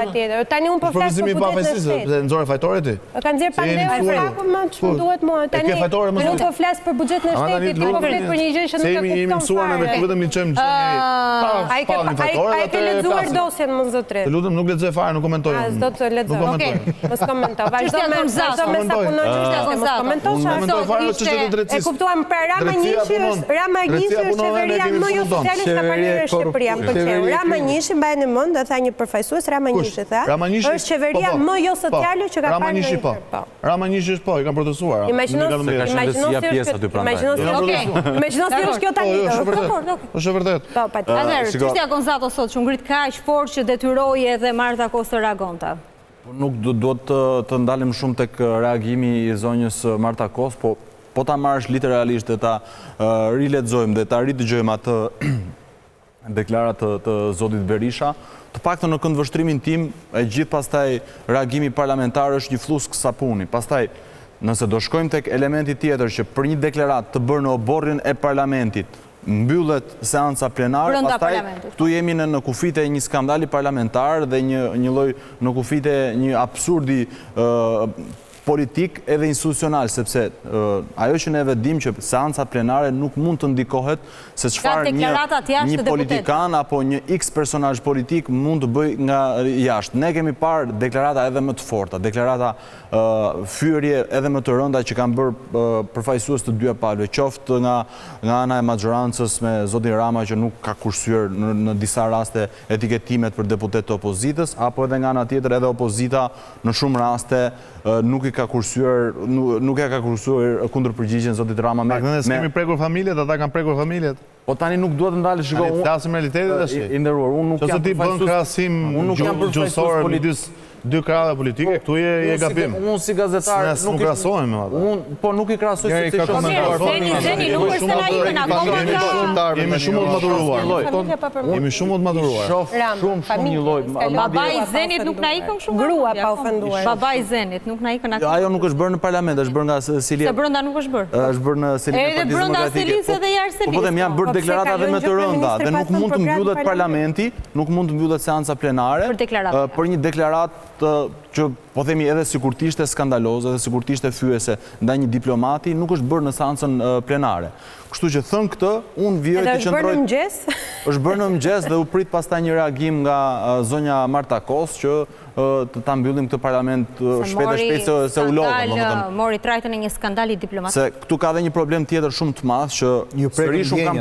Tani unë po flas për buxhetin e shtetit.
Se nxorë fajtore ti.
Ka nxjerr pandeu fraku më ç'm duhet mua. Tani nuk po flas për buxhetin e shtetit, po flet për një gjë që nuk e kupton.
Jemi mësuar ne vetëm i çojmë
ai ka lexuar dosjen më zotrit.
Të lutem, nuk lexoj fare, nuk komentoj.
S'do të lexoj. Okej, mos komentoj. Vazhdo me sa komentoj. E kuptuam për Rama Nishi është qeveria më jo socialiste ka parë në Shqipëri. Rama Nishi mbajnë mend, tha një përfaqësues, Rama Nishi tha, është qeveria më jo sociale që ka parë në Shqipëri.
Rama Nishi është po, i kanë protestuar.
Imagjinosi është kjo tani.
Është vërtet.
Atëherë, çështja Gonzato sot që ngrit kaq fort që detyroi edhe Marta Kos të reagonte.
Nuk duhet të ndalim shumë tek reagimi i zonjës Marta Kos, po ta marrësh literalisht dhe ta rilexojmë dhe ta ridëgjojmë atë deklarat të zotit Berisha, të paktën në këndvështrimin tim, e gjithë pastaj reagimi parlamentar është një flusk sapuni. Pastaj, nëse do shkojmë tek elementi tjetër që për një deklarat të bërë në oborrin e parlamentit, mbyllet seanca plenare, pastaj këtu jemi në kufite një skandali parlamentar dhe një lloj në kufite një absurdi politik edhe institucional, sepse ajo që ne vedim që seanca plenare nuk mund të ndikohet se çfarë një politikan apo një X personazh politik mund të bëj nga jashtë. Ne kemi parë deklarata edhe më të forta, deklarata fyerje edhe më të rënda që kanë bërë përfaqësues të dyja palëve, qoftë nga ana e maxhorancës me zotin Rama që nuk ka kursyer në disa raste etiketimet për deputet të opozitës, apo edhe nga ana tjetër edhe opozita në shumë raste nuk e ka kursuar kundër përgjigjen zotit Rama me
kemi prekur familjet, ata kanë prekur familjet.
Po tani nuk duhet të ndalë, shiko,
flasim realitetin tash.
I nderuar, unë nuk jam
gjysor midis dy krahave politike, këtu je gabim.
Unë si gazetar
nuk krahasohem me atë.
Po nuk i krahasoj se
Zeni nuk është na ikën akoma.
Jemi shumë të maturuar. Jemi shumë të maturuar.
Shoh shumë një lloj.
Babai i Zenit nuk na ikën shumë.
Grua pa ofenduar.
Babai i Zenit nuk na ikën akoma.
Ajo nuk është bërë në parlament, është bërë nga Silia.
Se brenda nuk është bërë.
Është bërë në Silia e Partisë Demokratike.
Edhe brenda Silisë dhe jashtë Silisë.
Po them janë bërë deklarata edhe më të rënda dhe nuk mund të mbyllet parlamenti, nuk mund të mbyllet seanca plenare për një deklaratë që po themi edhe sikur të ishte skandaloze, edhe sikur të ishte fyese ndaj një diplomati, nuk është bërë në seancën plenare. Kështu që thënë këtë, unë vijoj të qëndroj.
Është bërë në mëngjes?
Është bërë në mëngjes dhe u prit pastaj një reagim nga zonja Marta Kos që ta mbyllim këtë parlament shpejt se u lodhën.
Mori trajtën e një skandali diplomatik.
Se këtu ka dhe një problem tjetër shumë të madh që sërish unë kam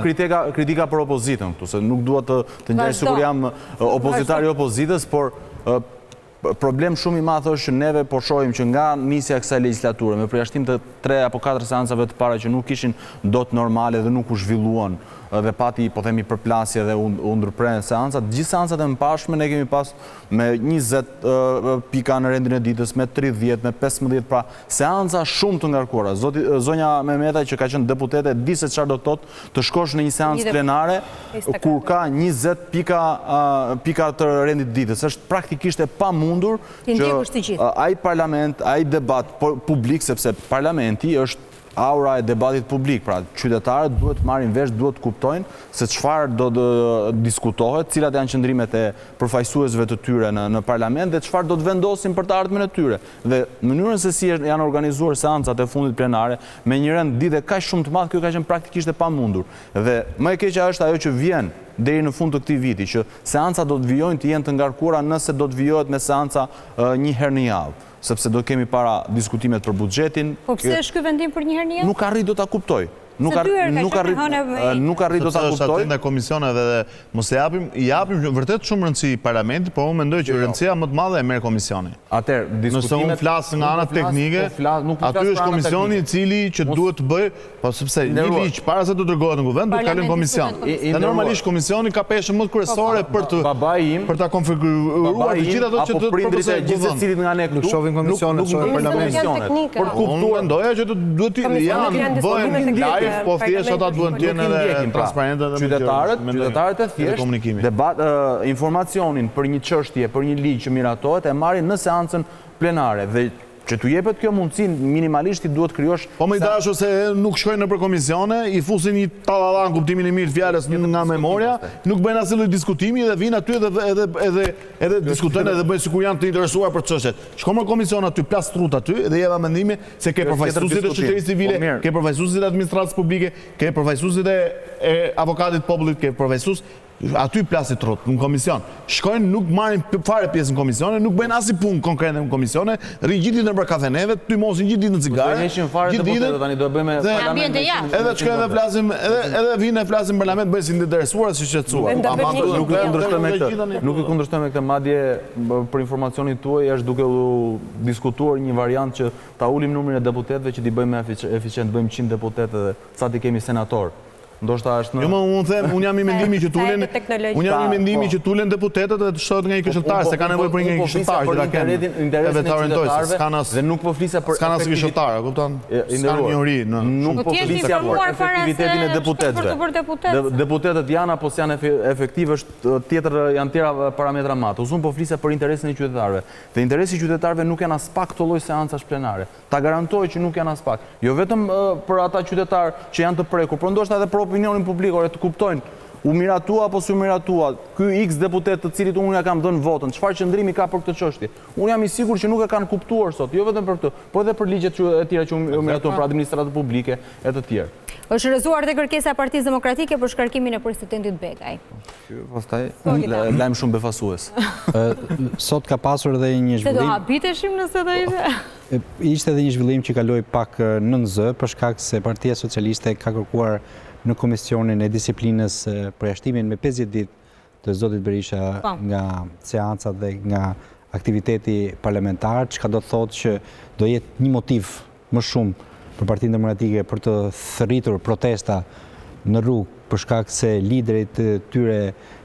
kritika për opozitën këtu, se nuk dua të ngjaj sikur jam opozitari i opozitës, por problem shumë i madh është që neve po shohim që nga nisja e kësaj legjislature me përjashtim të 3 apo 4 seancave të para që nuk ishin dot normale dhe nuk u zhvilluan dhe pati, po themi, përplasje dhe u ndërprerën seancat, gjithë seancat e mëparshme ne kemi pas me 20 pika në rendin e ditës, me 30, me 15, pra seanca shumë të ngarkuara. Zonja Mehmetaj që ka qenë deputete di se çfarë do të thotë të shkosh në një seancë plenare kur ka 20 pika të rendit ditës. Është praktikisht e pamundur që ai parlament, ai debat publik, sepse parlamenti është aura e debatit publik, pra qytetarët duhet marrin vesh, duhet kuptojnë se çfarë do të diskutohet, cilat janë qëndrimet e përfaqësuesve të tyre në parlament dhe çfarë do të vendosin për të ardhmen e tyre. Dhe mënyrën se si janë organizuar seancat e fundit plenare me një rend dite kaq shumë të madh, kjo ka qenë praktikisht e pamundur. Dhe më e keqja është ajo që vjen deri në fund të këtij viti, që seanca do të vijojnë të jenë të ngarkuara nëse do të vijohet me seanca një herë në javë, sepse do kemi para diskutimet për buxhetin.
Po pse është ky vendim për një herë në javë?
Nuk arrit do ta kuptoj. nuk arrit do ta kuptoj.
Në komisione dhe mos i japim vërtet shumë rëndësi parlamentit, por unë mendoj që rëndësia më të madhe e merr komisioni.
Atëherë, diskutimet.
Nëse unë flas nga ana teknike, aty është komisioni i cili që duhet të bëjë, po sepse një ligj para se të dërgohet në kuvend, duhet kalon komision. Dhe normalisht komisioni ka peshën më kryesore për ta konfiguruar të gjitha ato që të
proposojë gjithë secilit nga ne këtu.
Nuk shohin komisionet në
parlamentit. Për kuptuar
mendoja që duhet janë bëhen live, po thjesht ata duhen të jenë edhe transparente dhe
qytetarët e thjesht debat informacionin për një çështje, për një ligj që miratohet e marrin në seancën plenare dhe që t'u jepet kjo mundësi minimalisht i duhet krijosh.
Po më i dashur se nuk shkojnë nëpër komisione, i fusin një tallalla në kuptimin e mirë fjalës nga memoria, nuk bëjnë asnjë lloj diskutimi dhe vinë aty edhe diskutojnë edhe bëjnë sikur janë të interesuar për çështjet. Shkon në komision aty, plas trut aty dhe jeva mendime se ke përfaqësuesit e shoqërisë civile, ke përfaqësuesit e administratës publike, ke përfaqësuesit e avokatit popullit, ke përfaqësues aty plasit trut në komision. Shkojnë, nuk marrin fare pjesë në komisione, nuk bëjnë asnjë punë konkrete në komisione, rrin gjithë ditën nëpër kafeneve, tymosin gjithë ditën cigare.
Ne ishim fare të deputetët tani do bëjmë
parlamentin.
Edhe shkojnë dhe flasim, edhe vinë e flasin në parlament, bëjnë si të interesuar si shqetësuar.
Nuk i kundërshtojmë me këtë, madje për informacionin tuaj është duke u diskutuar një variant që ta ulim numrin e deputetëve që t'i bëjmë eficient, bëjmë 100 deputetë dhe sa ti kemi senator. Ndoshta është në...
Jo, unë them, unë jam i mendimi që tulen deputetët dhe të shohet nga një këshilltar, se ka nevojë për një këshilltar që ta kenë
interesin e qytetarëve dhe nuk po flisja për
këshilltar, e kupton? S'ka njohuri,
nuk po flisja për efektivitetin e deputetëve. Deputetët janë apo s'janë efektiv është janë tjera parametra matë. Unë po flisja për interesin e qytetarëve. Dhe interesi i qytetarëve nuk janë as pak të lloj seancash plenare. Ta garantoj që nuk janë as pak. Jo vetëm për ata qytetarë që janë të prekur, por ndoshta edhe për opinionin publik, të kuptojnë u miratua apo s'u miratua, ky X deputet të cilit unë ja kam dhënë votën, çfarë qëndrimi ka për këtë çështje. Unë jam i sigurt që nuk e kanë kuptuar sot, jo vetëm për këtë, por edhe për ligjet e tjera që u miratuan për administratë publike e të tjerë.
Është rrëzuar dhe kërkesa e Partisë Demokratike për shkarkimin e presidentit Begaj.
Pastaj lajm shumë befasues.
Sot ka pasur edhe një zhvillim.
Se do habiteshim nëse do ishte.
Ishte edhe një zhvillim që kaloi pak nën zë për shkak se Partia Socialiste ka kërkuar në Komisionin e Disiplinës përjashtimin me 50 ditë të zotit Berisha nga seancat dhe nga aktiviteti parlamentar, çka do të thotë që do jetë një motiv më shumë për Partinë Demokratike për të thërritur protesta në rrugë për shkak se liderit të tyre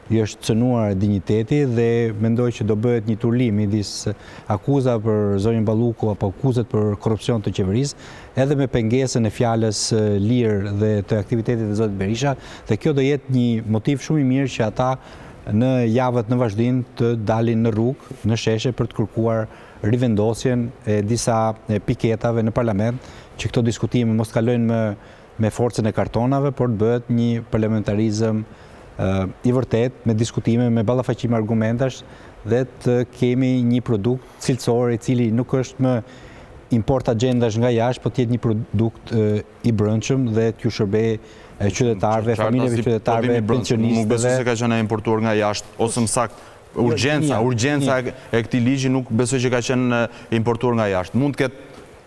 i është cënuar dinjiteti dhe mendoj që do bëhet një turli midis akuza për zonjën Balluku apo akuzat për korrupsion të qeverisë, edhe me pengesën e fjalës lirë dhe të aktivitetit të zotit Berisha, dhe kjo do jetë një motiv shumë i mirë që ata në javët në vazhdim të dalin në rrugë, në sheshe për të kërkuar rivendosjen e disa piketave në parlament, që këto diskutime mos kalojnë me forcën e kartonave, por të bëhet një parlamentarizëm i vërtet, me diskutime, me ballafaqim argumentash dhe të kemi një produkt cilësor i cili nuk është më import agendash nga jashtë, po të jetë një produkt i brendshëm dhe t'ju shërbej qytetarëve, familjeve qytetarëve, pensionistëve.
Nuk besoj se ka qenë importuar nga jashtë, ose më saktë urgjenca e këtij ligji nuk besoj që ka qenë importuar nga jashtë.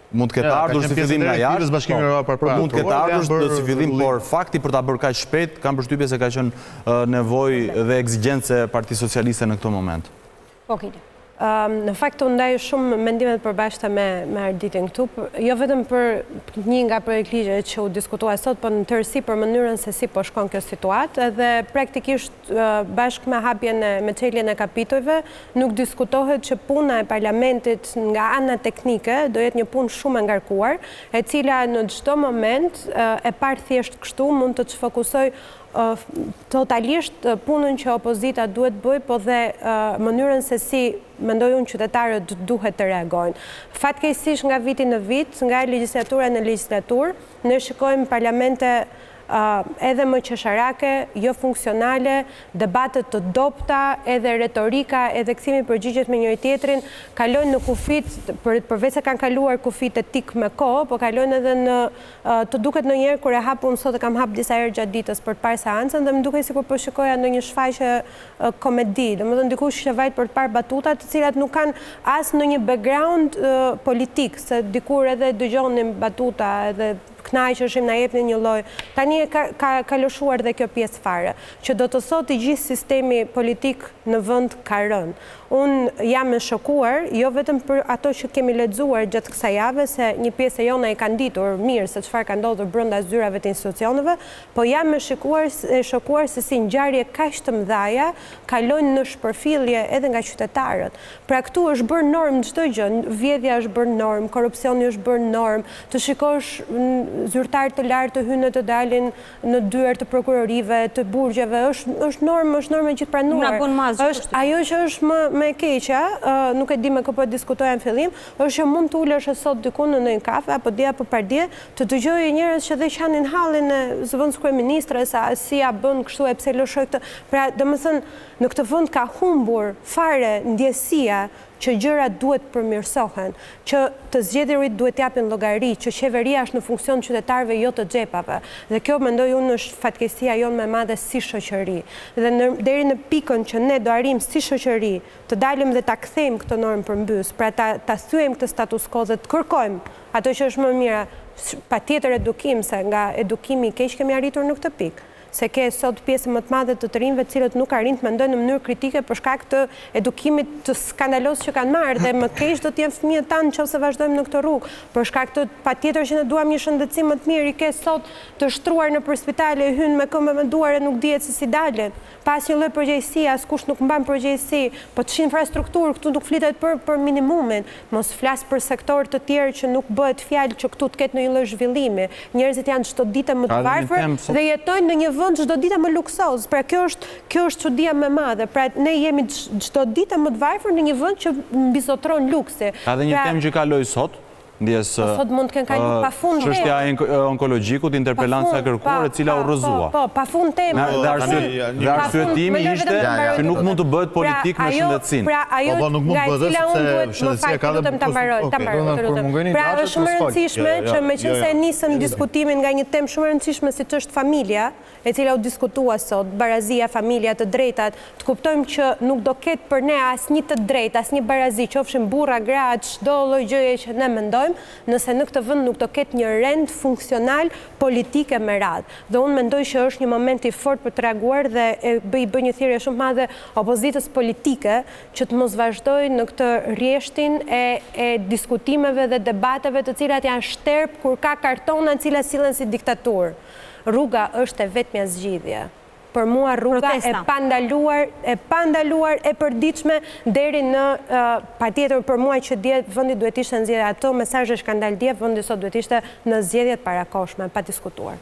Mund të ketë ardhur si fillim nga jashtë, mund të ketë ardhur si fillim, por fakti për ta bërë kaq shpejt, kam përshtypje se ka qenë nevojë dhe ekzigjencë e Partisë Socialiste në këtë moment.
Në fakt, unë ndaj shumë mendimet përbashkëta me Arditin këtu, jo vetëm për një nga projekt ligje që u diskutua sot, por në tërësi për mënyrën se si po shkon kjo situatë, edhe praktikisht bashkë me hapjen me çeljen e kapitujve, nuk diskutohet që puna e parlamentit nga ana teknike do jetë një punë shumë e ngarkuar, e cila në çdo moment e parë thjesht kështu mund të çfokusoj totalisht punën që opozita duhet bëj, po dhe mënyrën se si mendoj unë qytetarët duhet të reagojnë. Fatkeqësisht nga viti në vit, nga legjislatura në legjislaturë, ne shikojmë parlamente edhe më qesharake, jo funksionale, debatet të dopta, edhe retorika, edhe kthimi përgjigjet me njëri tjetrin, kalojnë në kufit, përveç se kanë kaluar kufit etik me kohë, po kalojnë edhe në të duket ndonjëherë kur e hap unë sot e kam hap disa herë gjatë ditës për të parë seancën dhe më duket sikur po shikoja ndonjë shfaqje komedi, domethënë dikush që vajt për të parë batuta të cilat nuk kanë as ndonjë background politik, se dikur edhe dëgjonim batuta edhe kënaqeshim, na jepni një lloj. Tani ka lëshuar dhe kjo pjesë fare, që do të thotë i gjithë sistemi politik në vend ka rënë. Unë jam e shokuar, jo vetëm për ato që kemi lexuar gjatë kësaj jave, se një pjesë e jona e ka nditur mirë se çfarë ka ndodhur brenda zyrave të institucioneve, po jam e shokuar se si ngjarje kaq të mëdha kalojnë në shpërfillje edhe nga qytetarët. Pra këtu është bërë normë çdo gjë, vjedhja është bërë normë, korrupsioni është bërë normë, të shikosh zyrtar të lartë të hynë të dalin në dyer të prokurorive, të burgjeve, është normë gjithë pranuar. Ajo që është më e keqja, nuk e di me kë po diskutoja në fillim, është që mund të ulesh sot diku në një kafe apo dia apo pardje, të dëgjojë njerëz që dhe qanin hallin e zëvendës kryeministres, a si ja bën kështu e pse lëshoi këtë. Pra, domethënë, në këtë vend ka humbur fare ndjesia që gjërat duhet përmirësohen, që të zgjedhërit duhet japin llogari, që qeveria është në funksion qytetarëve, jo të xhepave. Dhe kjo mendoj unë është fatkeqësia jonë më e madhe si shoqëri. Dhe deri në pikën që ne do arrijmë si shoqëri të dalim dhe ta kthejmë këtë normë përmbys, pra ta thyejmë këtë status quo dhe të kërkojmë ato që është më mira, patjetër edukim, se nga edukimi i keq kemi arritur në këtë pikë. Se ke sot pjesë më të madhe të të rinjve cilët nuk arrin të mendojnë në mënyrë kritike për shkak të edukimit të skandalos që kanë marrë dhe më keq do të jenë fëmijët tanë nëse vazhdojmë në këtë rrugë, për shkak të patjetër që ne duam një shëndetësim më të mirë, i ke sot të shtruar nëpër spitale, hyn me këmbë me duar e nuk dihet se si dalin. Pas një lloj përgjegjësie, askush nuk mban përgjegjësi, po të infrastrukturë këtu nuk flitet për minimumin, mos flas për sektor të tjerë që nuk bëhet fjalë që këtu të ketë një lloj zhvillimi. Njerëzit janë çdo ditë më të varfër dhe jetojnë në një vend çdo ditë më luksoz. Pra kjo është çudia më e madhe. Pra ne jemi çdo ditë më të varfër në një vend që mbizotron luksi.
Ka dhe një temë që kaloi sot.
Sot mund të kenë ka një pafund temë.
Çështja onkologjikut, interpelanca kërkuar e cila u rrëzua.
Po, pafund temë.
Dhe arsyetimi ishte që nuk mund të bëhet politik me shëndetësinë.
Po nuk mund të bëhet sepse shëndetësia ka dhe...
Pra është shumë e rëndësishme që meqense nisëm diskutimin nga një temë shumë e rëndësishme siç është familja, e cila u diskutua sot, barazia, familja, të drejtat, të kuptojmë që nuk do ketë për ne asnjë të drejtë, asnjë barazi, qofshin burra, gra, çdo lloj gjëje që ne mendojmë, nëse në këtë vend nuk do ketë një rend funksional politike me radhë. Dhe unë mendoj që është një moment i fortë për të reaguar dhe bëj një thirrje shumë madhe opozitës politike që të mos vazhdojë në këtë rrjeshtin e diskutimeve dhe debateve të cilat janë shterp kur ka kartona të cilat sillen si diktaturë. Rruga është e vetmja zgjidhje. Për mua rruga e pandaluar, e përditshme deri në patjetër për mua që dje vendi duhet ishte në zgjedhje ato mesazhe që kanë dalë dje, vendi sot duhet ishte në zgjedhjet parakohshme, pa diskutuar.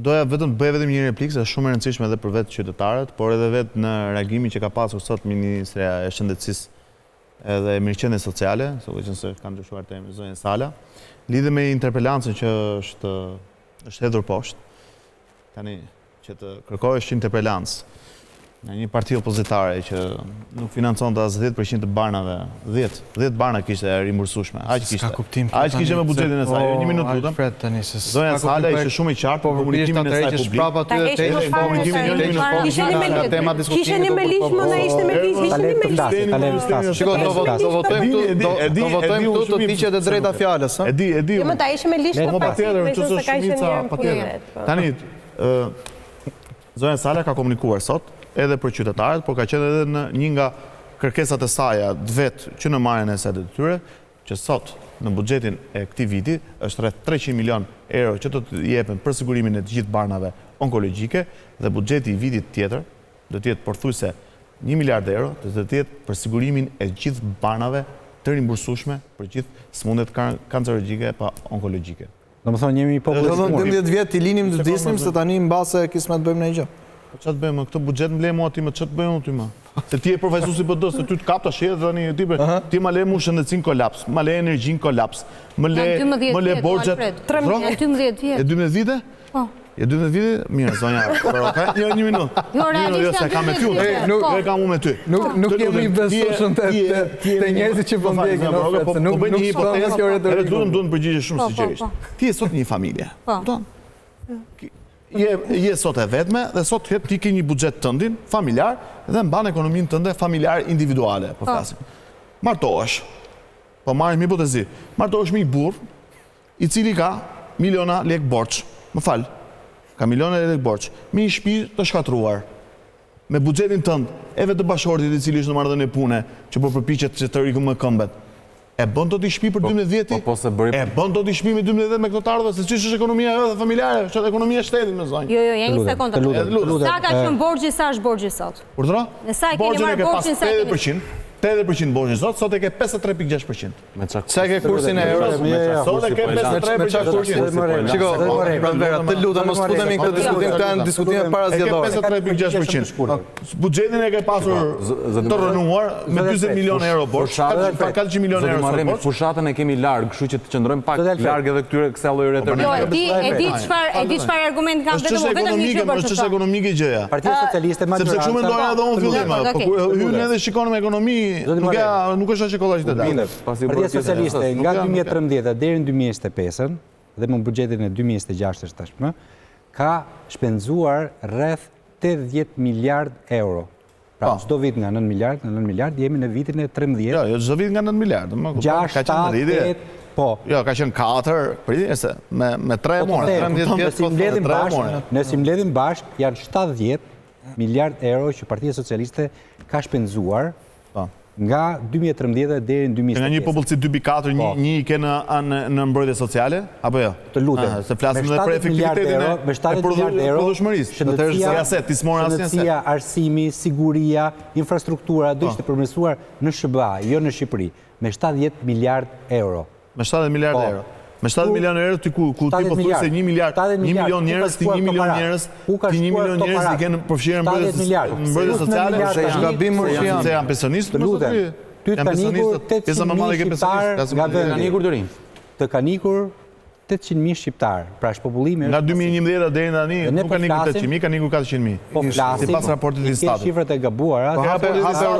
Doja vetëm bëj vetëm një replikë, se është shumë e rëndësishme edhe për vetë qytetarët, por edhe vetë në reagimin që ka pasur sot Ministrja e Shëndetësisë edhe Mirëqendjes Sociale, se kanë ndryshuar temën zonën Sala, lidhe me interpelancën që është hedhur poshtë. Tani që të kërkohesh interpelancë në një parti opozitare që nuk financon të as 10% të barnave, 10 barna kishte rimbursueshme. Aq kishte me buxhetin e saj. Një minutë lutem. Zonja Sala ishte shumë i qartë për komunikimin e saj publik.
Kishte me ligj, më na ishte me ligj,
Do votojmë këtu të tiqet e drejta fjalës,
ë? E di. Më ta ishte me ligj të
patjetër. Tani Zonja Sala ka komunikuar sot edhe për qytetarët, por ka qenë edhe në një nga kërkesat e saja vetë që në marrjen e saj të tyre, që sot në buxhetin e këtij viti është rreth 300 milion euro që do të jepen për sigurimin e të gjithë barnave onkologjike dhe buxheti i vitit tjetër do të jetë pothuajse 1 miliard euro, do të jetë për sigurimin e gjithë barnave të rimbursueshme për gjithë sëmundjet kancerogjike pa onkologjike.
Domethënë jemi popull i smur.
12 vjet i linim të disnim se tani mbase kismet bëjmë ndonjë gjë.
Po çfarë të bëjmë? Këtë buxhet më le mua ti më çfarë të bëjmë ti më? Se ti je përfaqësues i PD-s, se ty të kapta shihet tani ti më le mua shëndetësinë kolaps, më le energjinë kolaps, më le borxhet
12 vjet.
E 12 vite?
Po.
E 12 vite? Mirë, zonja. Një minutë.
Jo,
se kam me ty. Nuk kam unë me ty.
Nuk jemi besueshëm te njerëzit që po ndjekin,
nuk bëj një hipotezë kjo retorikë. Duhet të përgjigjesh shumë sinqerisht. Ti je sot një familje. Kupton? Je sot e vetme dhe sot ti ke një buxhet tëndin familjar dhe mban ekonominë tënde familjar individuale, po flasim. Martohesh. Po marrim hipotezi. Martohesh me një burr i cili ka miliona lek borç, më falë, ka miliona lek borç, me një shtëpi të shkatruar, me buxhetin tënd, e vetë të bashkëshortit i cili është në marrëdhënie pune, që po përpiqet që të rikë më këmbët. E bën dot i shtëpi për 12 e bën dot i shtëpi me 12 me këto të ardhur, se çish është ekonomia edhe familjare, është ekonomia e shtetit me zonjë.
Jo, ja një sekondë. Sa ka qenë borxhi, sa është borxhi sot?
Urdhëro?
Në sa e keni marrë borxhin sa keni?
80% borxhin sot e ke 53.6%.
Sa e ke kursin e euros?
Sot e ke 53.6%.
Shiko, pranvera, të lutem mos futemi në këtë diskutim, këta janë diskutime parazgjedhore.
E ke 53.6%. Buxhetin e ke pasur të rënuar me 40 milionë euro borx, 400 milionë euro borx.
Fushatën e kemi larg, kështu që të qëndrojmë pak larg edhe këtyre kësaj lloji rretërimi.
Jo, e di çfarë argument kam vetëm një gjë.
Është ekonomike gjëja.
Partia Socialiste
sepse kështu mendojnë edhe unë fillim, po kur hyn edhe shikon me ekonomi, nuk është as ekologjitë.
Partia Socialiste nga 2013 deri në 2025 dhe me buxhetin e 2026 tashmë ka shpenzuar rreth 80 miliard euro. Pra, çdo vit nga 9 miliard, jemi në vitin e 13.
Jo, çdo vit nga 9 miliard, më kupton, ka qenë rritje.
Po.
Jo, ka qenë 4, pritje se me 3 muaj, 13 vjet.
Nëse mbledhim bashk, janë 70 miliard euro që Partia Socialiste ka shpenzuar nga 2013 deri në 2025.
Nga një popullsi 2.4, një i ke në mbrojtje sociale, apo jo?
Të lutem.
Se flasim dhe për efektivitetin e prodhueshmërisë.
Shëndetësia, arsimi, siguria, infrastruktura, do ishte përmirësuar në SBA, jo në Shqipëri, me 70 miliard euro.
Me 70 miliard euro. Me 70 milion euro ti ku ti po thua se 1 milion njerëz, ti 1 milion njerëz, ti 1 milion njerëz që kanë përfshirë mbrojtje sociale,
është gabim
se janë pensionistë,
ty të kanikur 800.000 shqiptar nga vendi. Të kanikur 800.000 shqiptar, pra shpopullimi
nga 2011 deri tani nuk kanë ikur 800.000, kanë ikur 400.000.
Po flasim,
sipas raportit të Instatit.
Shifrat e gabuara.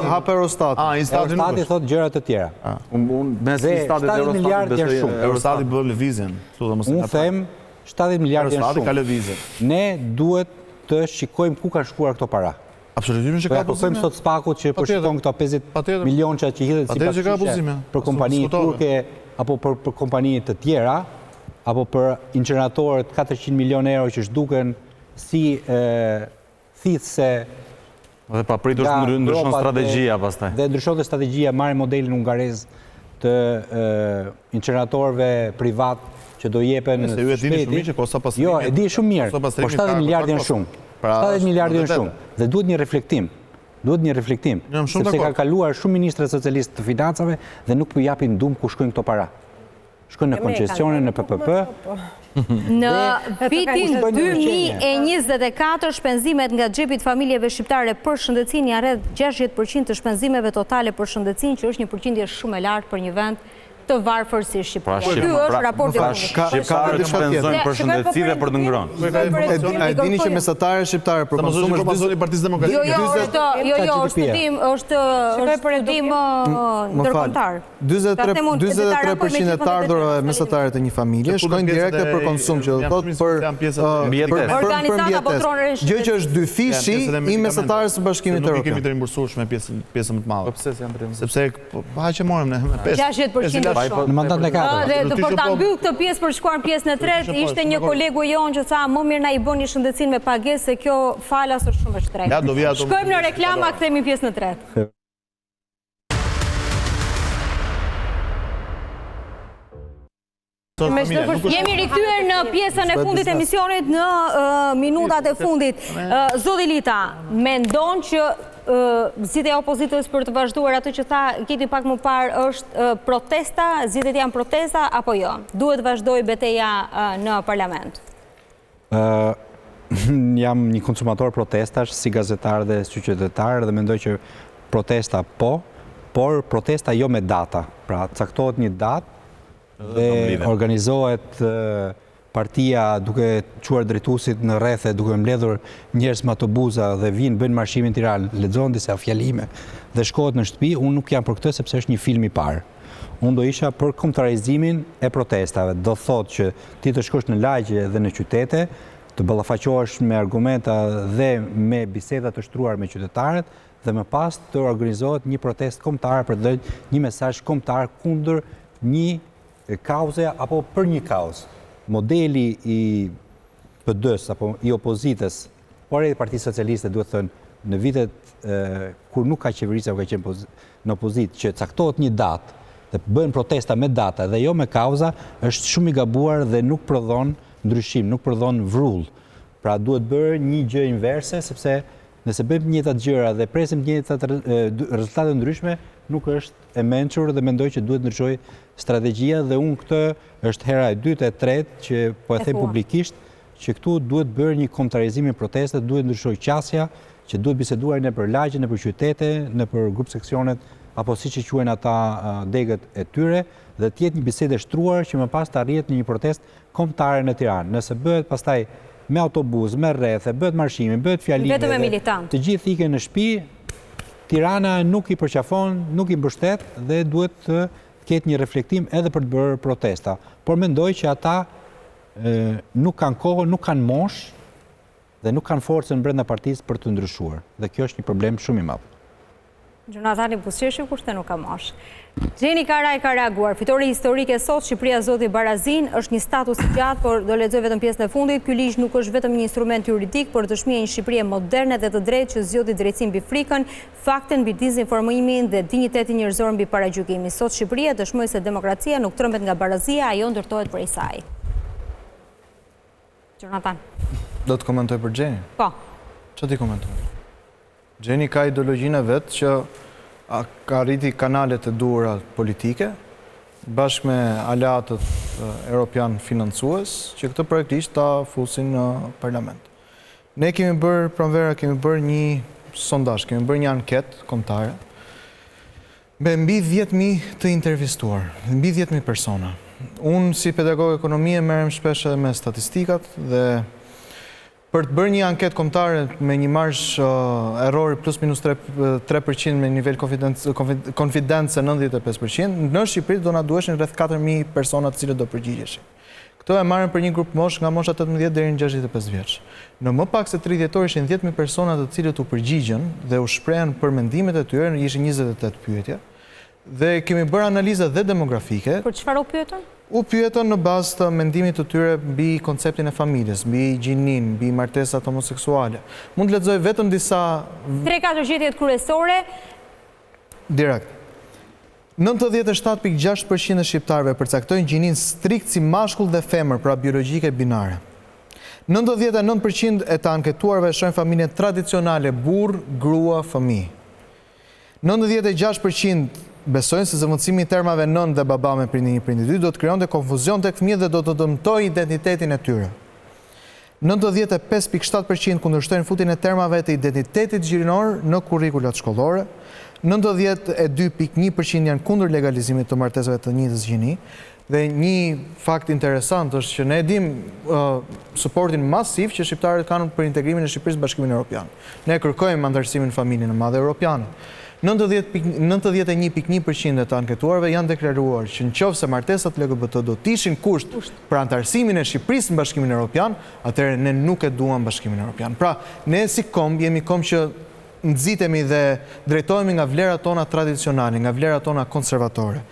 Hap Eurostat.
Eurostati thotë gjëra të tjera.
Mes Instatit dhe Eurostatit
janë shumë.
Eurostati bën lëvizjen.
Unë them 70 miliardë janë shumë.
Ka lëvizje.
Ne duhet të shikojmë ku kanë shkuar këto para.
Absolutisht që ka
pozime. Sot Spakut që përshkon këto 50 milionça që hidhet sipas për kompani turke apo për kompani të tjera, apo për incineratorët 400 milion euro që shduken si thithse.
Dhe papritur ndryshon strategjia pastaj.
Dhe ndryshon dhe strategjia, marrin modelin ungarez të incineratorëve privat që do jepen
shpejti.
Jo, e di shumë mirë, po 70 miliardë janë shumë. 70 miliardë janë shumë. Dhe duhet një reflektim. Sepse ka kaluar shumë ministra socialistë të financave dhe nuk po japin dum ku shkojnë këto para. Shkojnë në koncesione, në PPP.
Në vitin 2024, shpenzimet nga xhepit familjeve shqiptare për shëndetësinë janë rreth 60% të shpenzimeve totale për shëndetësinë, që është një përqindje shumë e lartë për një vend të varfër si Shqipëria. Ky është raporti i
shqiptarët shpenzojnë për shëndetësi dhe për të ngrënë.
A e dini që mesatarët shqiptarë për konsum është
pasoni Partisë Demokratike?
Jo, është studim ndërkombëtar.
43% e të ardhurave mesatare të një familje shkojnë direkte për konsum, që do thotë për mbijetesë. Gjë që është dyfishi i mesatarës së Bashkimit Evropian.
Nuk kemi të rimbursuar me pjesën më të madhe.
Pse janë të rimbursuar?
Sepse haqe morëm ne me
60%
në mandat në 4.
Dhe për ta mbyllur këtë pjesë për shkuar në pjesën e tretë, ishte një kolegu jonë që tha më mirë na i bëni shëndetësinë me pagesë se kjo falas është shumë e shtrenjtë. Shkojmë në reklama, kthehemi në pjesën e tretë. Jemi rikthyer në pjesën e fundit të emisionit, në minutat e fundit. Zoti Lita, mendon që zgjidhja e opozitës për të vazhduar atë që tha Kiti pak më parë është protesta, zgjidhjet janë protesta apo jo? Duhet vazhdoj betejë në parlament?
Jam një konsumator protestash si gazetar dhe si qytetar dhe mendoj që protesta po, por protesta jo me data. Pra caktohet një datë dhe organizohet partia duke quar drejtuesit në rrethe, duke mbledhur njerëz me autobusa dhe vinë bëjnë marshimin në Tiranë, lexojnë disa fjalime dhe shkohet në shtëpi. Unë nuk jam për këtë sepse është një film i parë. Unë do isha për kontarizimin e protestave. Do thotë që ti të shkosh në lagje dhe në qytete, të ballafaqohesh me argumenta dhe me biseda të shtruar me qytetarët dhe më pas të organizohet një protestë kombëtare për të dhënë një mesazh kombëtar kundër një kauze apo për një kauzë. Modeli i PD-s apo i opozitës, por edhe Partisë Socialiste duhet thënë në vitet kur nuk ka qeverisja apo ka qenë në opozitë që caktohet një datë dhe bëhen protesta me data dhe jo me kauza, është shumë i gabuar dhe nuk prodhon ndryshim, nuk prodhon vrull. Pra duhet bërë një gjë inverse, sepse nëse bëjmë të njëjtat gjëra dhe presim të njëjtat rezultate ndryshme, nuk është e mençur dhe mendoj që duhet ndryshoj strategjia dhe unë këtë është hera e dytë e tretë që po e them publikisht që këtu duhet bërë një kontrizim i protestet, duhet ndryshoj qasja, që duhet biseduar në për lagje, në për qytete, në për grup seksionet, apo si që quajnë ata degët e tyre, dhe tjetë një bisede shtruar që më pas të arrijet një protest kombëtare në Tiranë. Nëse bëhet pastaj me autobus, me rrethe, bëhet marshimi, bëhet fjalime, të gjithë iken në shtëpi, Tirana nuk i përqafon, nuk i mbështet dhe duhet të ketë një reflektim edhe për të bërë protesta. Por mendoj që ata nuk kanë kohë, nuk kanë mosh dhe nuk kanë forcën brenda partisë për të ndryshuar. Dhe kjo është një problem shumë i madh.
Gjonathani Buzqeshi kurse nuk ka mosh. Gjeni Karaj ka reaguar. Fitore historike sot, Shqipëria zoti barazin, është një status i gjatë, por do lexoj vetëm pjesën e fundit. Ky ligj nuk është vetëm një instrument juridik, por dëshmi e një Shqipërie moderne dhe të drejtë që zgjodhi drejtësinë mbi frikën, faktin mbi dezinformimin dhe dinjitetin njerëzor mbi paragjykimin. Sot Shqipëria dëshmoi se demokracia nuk trembet nga barazia, ajo ndërtohet prej saj. Jonathan.
Do të komentoj për Gjeni?
Po.
Çfarë ti komentoj? Gjeni ka ideologjinë e vetë që ka rriti kanalet e duhura politike, bashkë me aleatët europian financues, që këtë projektisht ta fusin në parlament. Ne kemi bërë, pranvera, kemi bërë një sondazh, kemi bërë një anket kombëtare, me mbi 10.000 të intervistuar, mbi 10.000 persona. Unë si pedagog ekonomie merrem shpesh edhe me statistikat dhe për të bërë një anket kombëtare me një marsh errori plus minus 3% me nivel konfidencë 95%, në Shqipëri do na duheshin rreth 4.000 persona të cilët do përgjigjeshin. Këto e marrin për një grup mosh nga mosha 18 deri në 65 vjeç. Në më pak se 3 dhjetor ishin 10.000 persona të cilët u përgjigjen dhe u shprehen për mendimet e tyre, ishin 28 pyetje. Dhe kemi bërë analiza dhe demografike.
Për çfarë u pyetën?
U pyetën në bazë të mendimit të tyre mbi konceptin e familjes, mbi gjinin, mbi martesat homoseksuale. Mund të lexoj vetëm disa
3-4 gjetje kryesore.
Direkt. 97.6% e shqiptarëve përcaktojnë gjinin strikt si mashkull dhe femër, pra biologjike binare. 99% e të anketuarve shohin familjen tradicionale, burr, grua, fëmijë. 96% besojnë se zëvendësimi i termave nën dhe baba me prindi 1, prindi 2 do të krijonte konfuzion tek fëmijët dhe do të dëmtojë identitetin e tyre. 95.7% kundërshtojnë futjen e termave të identitetit gjinor në kurrikulat shkollore. 92.1% janë kundër legalizimit të martesave të njëjtës gjini. Dhe një fakt interesant është që ne dim suportin masiv që shqiptarët kanë për integrimin e Shqipërisë në Bashkimin Evropian. Ne kërkojmë antarësimin në familjen e madhe europiane. 91.1% e të anketuarve janë deklaruar që nëse martesat LGBT do të ishin kusht për antarësimin e Shqipërisë në Bashkimin Evropian, atëherë ne nuk e duam Bashkimin Evropian. Pra, ne si komb jemi komb që nxitemi dhe drejtohemi nga vlerat tona tradicionale, nga vlerat tona konservatore.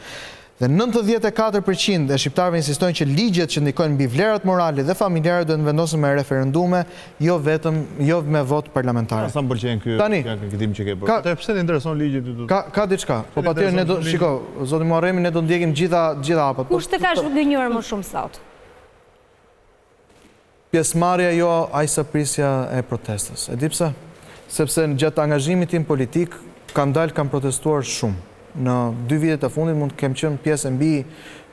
Dhe 94% e shqiptarëve insistojnë që ligjet që ndikojnë mbi vlerat morale dhe familjare duhet vendosen me referendume, jo me vot parlamentare.
Sa më pëlqen ky këtim që ke bërë. Atë pse të intereson ligji ty?
Ka diçka. Po patjetër ne do zoti Muharremi ne do ndjekim gjitha hapat.
Kush të ka zgjënjur më shumë sot?
Pjesëmarrja jo aq sa prisja e protestës. E di pse? Sepse gjatë angazhimit tim politik kam protestuar shumë. Në 2 vitet e fundit mund të kem qenë pjesë mbi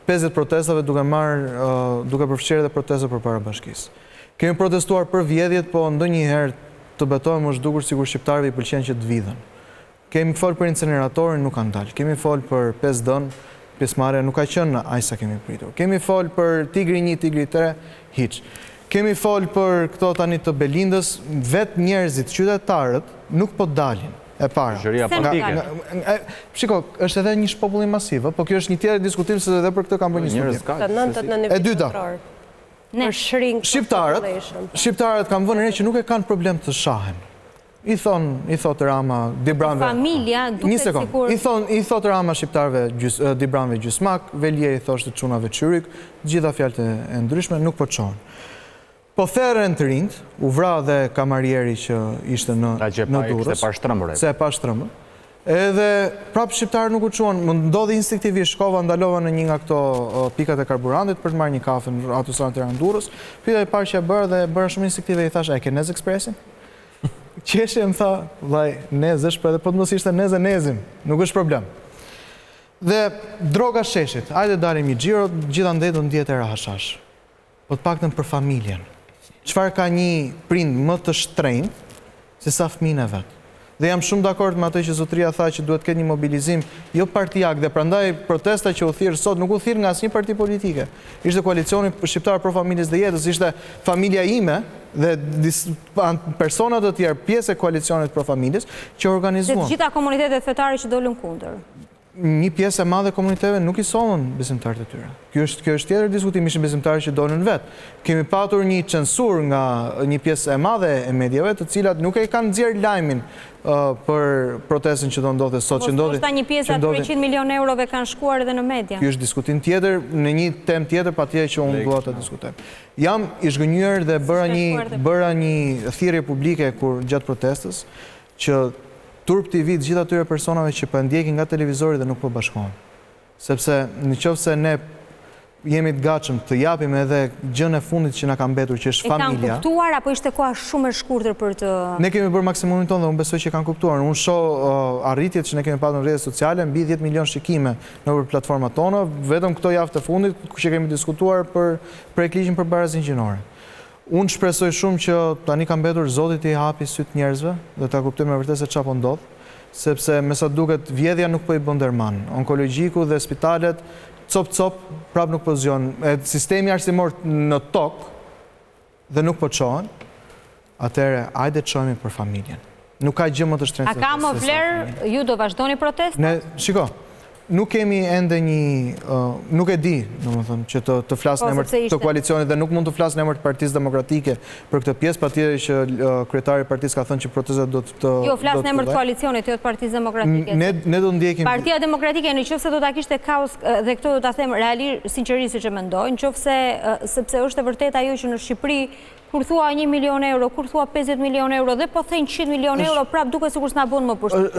50 protestave duke përfshirë edhe protesta përpara bashkisë. Kemi protestuar për vjedhjet, po ndonjëherë të betohem është dukur sikur shqiptarëve i pëlqen që të vidhen. Kemi folë për inceneratorin, nuk kanë dalë. Kemi folë për 5D, pjesëmarrja nuk ka qenë aq sa kemi pritur. Kemi folë për Tigri 1, Tigri 3, hiç. Kemi folë për këto tani të Belindës, vetë njerëzit, qytetarët nuk po dalin. E para.
Zhëria politike.
Shiko, është edhe një shpopullim masiv, po kjo është një tjetër diskutim se edhe për këtë kam bërë një studim. E dyta. Shqiptarët kanë vënë re që nuk e kanë problem të shahen. I thot Rama Dibranve...
Familja, duke sikur...
I thot Rama shqiptarve Dibranve gjysmak, Velje i thoshtë çunave çyryk, gjitha fjalët e ndryshme nuk po çohen. Po therën të rinjt, u vra dhe kamarieri që ishte në Durrës. Se pa shtrëmbër. Edhe prapë shqiptarë nuk u çuan, më ndodhi instinktivisht, shkova ndalova në një nga këto pikat e karburantit për të marrë një kafe në autostradën Tiranë Durrës. Pyetja e parë që e bëra dhe bëra shumë instinktive i thash, "A ke Nez Expressin?" Qeshje më tha, "Vllai, Nez është, edhe po të mos ishte Nez e Nezim, nuk është problem." Dhe droga sheshit, hajde dalim një xhiro, gjithandej do ndihet era hashash. Po të paktën për familjen. Çfarë ka një prind më të shtrenjtë se sa fëmijën e vet? Dhe jam shumë dakord me atë që zotëria tha që duhet ketë një mobilizim jo partijak dhe prandaj protesta që u thirr sot nuk u thirr nga asnjë parti politike. Ishte koalicioni shqiptar pro familjes dhe jetës, ishte familja ime dhe persona të tjerë pjesë e koalicionit pro familjes që organizuan.
Dhe të gjitha komunitetet fetare që dolën kundër.
Një pjesë e madhe komuniteteve nuk i sollën besimtarët e tyre. Kjo është tjetër diskutim, ishin besimtarë që dolën vetë. Kemi patur një censur nga një pjesë e madhe e medjave, të cilat nuk e kanë nxjerrë lajmin për protestën që do ndodhte sot.
Po thoshta një pjesë e 300 milionë eurove kanë shkuar edhe në media.
Ky është diskutim tjetër, në një temë tjetër patjetër që unë dua ta diskutoj. Jam i zgënjur dhe bëra një thirrje publike gjatë protestës që Turp TV të gjitha atyre personave që po ndjekin nga televizori dhe nuk po bashkohen. Sepse nëse ne jemi të gatshëm të japim edhe gjën e fundit që na ka mbetur, që është familja.
E kanë kuptuar apo ishte koha shumë e shkurtër për të...
Ne kemi bërë maksimumin tonë dhe unë besoj që kanë kuptuar. Unë shoh arritjet që ne kemi patur në rrjetet sociale, mbi 10 milion shikime nëpër platformat tona, vetëm këto javë të fundit që kemi diskutuar për projektligjin për barazinë gjinore. Unë shpresoj shumë që tani ka mbetur Zoti të i hapi syt njerëzve dhe ta kuptojmë me vërtetë se çfarë po ndodh, sepse me sa duket vjedhja nuk po i bën derman. Onkologjiku dhe spitalet cop prap nuk po zgjon. Sistemi arsimor në tokë dhe nuk po çohen. Atëherë hajde të çohemi për familjen. Nuk ka gjë më të shtrenjtë.
A ka më vlerë ju do vazhdoni protestën?
Ne, shiko, nuk kemi ende nuk e di, domethënë, që të flas në emër të koalicionit dhe nuk mund të flas në emër të Partisë Demokratike për këtë pjesë, patjetër që kryetari i partisë ka thënë që protestat do të
Jo, flas në emër të koalicionit, jo të Partisë Demokratike.
Ne do ndjekim
Partia Demokratike, nëse do ta kishte kaos dhe këto do ta them realisht sinqerisht siç e mendoj, nëse sepse është e vërtetë ajo që në Shqipëri kur thua 1 milion euro, kur thua 50 milion euro dhe po thënë 100 milion euro, prap duke sikur s'na bën më pushtet.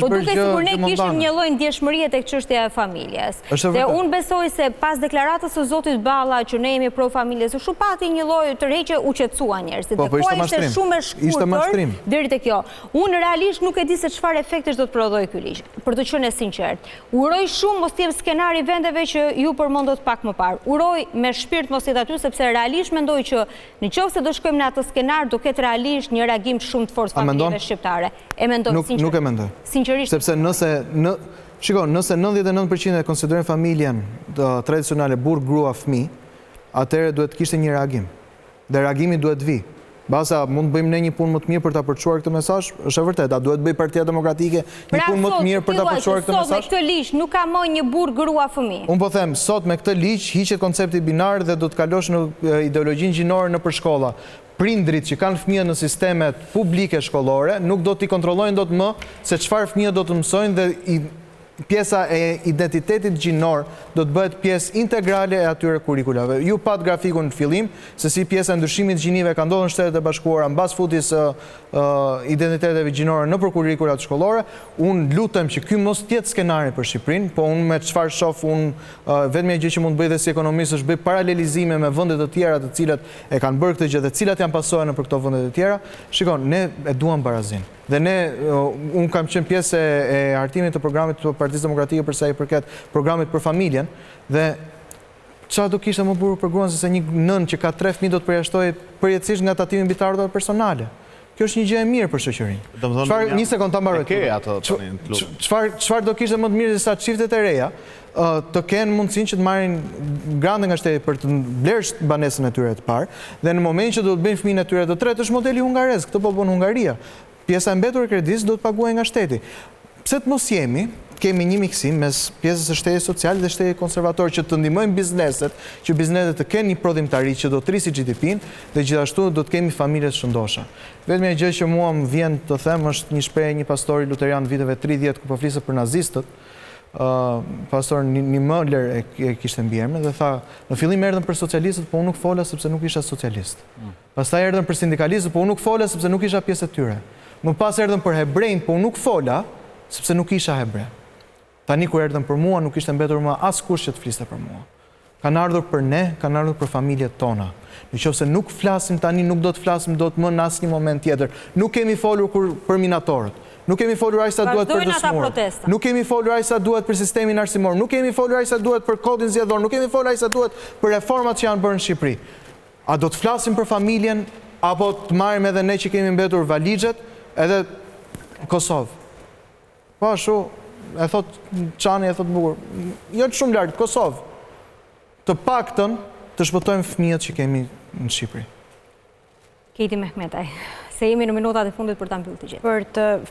Po duke sikur ne kishim një lloj ndjeshmërie tek çështja e familjes. Dhe unë besoj se pas deklaratës së Zotit Balla që ne jemi pro familjes, u pati një lloj tërheqje, u qetësua njerëzit.
Po ishte shumë e shkurtër
deri te kjo. Unë realisht nuk e di se çfarë efektesh do të prodhoj ky ligj, për të qenë sinqert. Uroj shumë mos të jem skenari vendeve që ju përmendët pak më parë. Uroj me shpirt mos jetë aty sepse realisht mendoj që se do shkojmë në atë skenar, do ketë realisht një reagim shumë të fortë familjeve shqiptare. E mendoj sinqerisht.
Nuk e mendoj.
Sinqerisht.
Sepse nëse 99% e konsiderojnë familjen tradicionale burr, grua, fëmijë, atëherë duhet të kishte një reagim. Dhe reagimi duhet të vijë. Basa mund të bëjmë ne një punë më të mirë për ta përçuar këtë mesazh, është e vërtetë, a duhet bëj Partia Demokratike një punë më të mirë për ta përçuar këtë mesazh?
Sot me këtë ligj nuk ka më një burr, grua, fëmijë.
Unë po them, sot me këtë ligj hiqet koncepti binar dhe do të kalosh në ideologjinë gjinore nëpër shkolla. Prindrit që kanë fëmijë në sistemet publike shkollore nuk do t'i kontrollojnë dot më se çfarë fëmijë do të mësojnë dhe pjesa e identitetit gjinor do të bëhet pjesë integrale e atyre kurikulave. Ju pat grafikun në fillim, se si pjesa e ndryshimit gjinive ka ndodhur në Shtetet e Bashkuara mbas futjes së identiteteve gjinore nëpër kurrikulat shkollore. Unë lutem që ky mos të jetë skenari për Shqipërinë, po unë me çfarë shoh vetëm gjë që mund të bëj dhe si ekonomist është bëj paralelizime me vende të tjera të cilat e kanë bërë këtë gjë dhe cilat janë pasojë nëpër këto vende të tjera. Shikon, ne e duam barazinë. Dhe unë kam qenë pjesë e hartimit të programit të Partisë Demokratike për sa i përket programit për familjen dhe çfarë do kishte më burr për gruan se një nën që ka 3 fëmijë do të përjashtojë përjetësisht nga tatimi mbi të ardhurat personale. Kjo është një gjë e mirë për shoqërinë. Çfarë një sekond ta mbaroj. Çfarë do kishte më të mirë se sa çiftet e reja të kenë mundësinë që të marrin grante nga shteti për të blerë banesën e tyre të parë dhe në momentin që do të bëjnë fëmijën e tyre të tretë është modeli hungarez, këtë po bën Hungaria. Pjesa e mbetur e kredisë do të paguajë nga shteti. Pse të mos jemi kemi një miksim mes pjesës së shtetit social dhe shtetit konservator që të ndihmojmë bizneset, që bizneset të kenë një prodhimtari që do të rrisi GDP-n dhe gjithashtu do të kemi familje të shëndosha. Vetëm një gjë që mua më vjen të them është një shprehje një pastori luterian viteve 30 ku po flisë për nazistët. Pastor Niemöller e kishte mbiemrin dhe tha, në fillim erdhën për socialistët, po unë nuk fola sepse nuk isha socialist. Pastaj erdhën për sindikalistët, po unë nuk fola sepse nuk isha pjesë e tyre. Më pas erdhën për hebrejnë, po unë nuk fola sepse nuk isha hebre. Tani kur erdhën për mua, nuk ishte mbetur më askush që të fliste për mua. Kanë ardhur për ne, kanë ardhur për familjet tona. Nëse nuk flasim tani, nuk do të flasim dot më në asnjë moment tjetër. Nuk kemi folur për minatorët. Nuk kemi folur aq sa duhet për dëshmorët. Nuk kemi folur aq sa duhet për sistemin arsimor. Nuk kemi folur aq sa duhet për kodin zgjedhor. Nuk kemi folur aq sa duhet për reformat që janë bërë në Shqipëri. A do të flasim për familjen apo të marrim edhe ne që kemi mbetur valixhet edhe Kosovë? Po ashtu, e thot Çani, e thot bukur. Jo të shumë lart, Kosovë. Të paktën të shpëtojmë fëmijët që kemi në Shqipëri.
Keti Mehmetaj, se jemi në minutat e fundit për ta mbyllur të gjithë.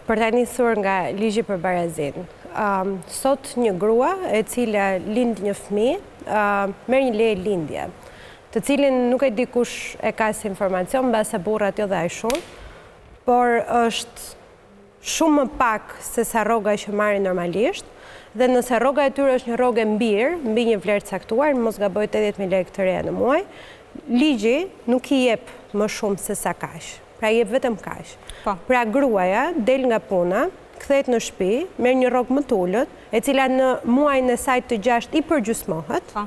Për ta nisur nga ligji për barazin. Sot një grua e cila lind një fëmijë merr një leje lindje, të cilin nuk e di kush e ka si informacion, mbase burrat jo dhe ai shumë, por është shumë më pak se sa rroga që marrin normalisht, dhe nëse rroga e tyre është një rrogë mbirë, mbi një vlerë caktuar, mos gaboj 80.000 lekë të reja në muaj, ligji nuk i jep më shumë se sa kaq. Pra i jep vetëm kaq. Pra gruaja del nga puna, kthehet në shtëpi, merr një rrogë më të ulët, e cila në muajin e saj të 6 i përgjysmohet,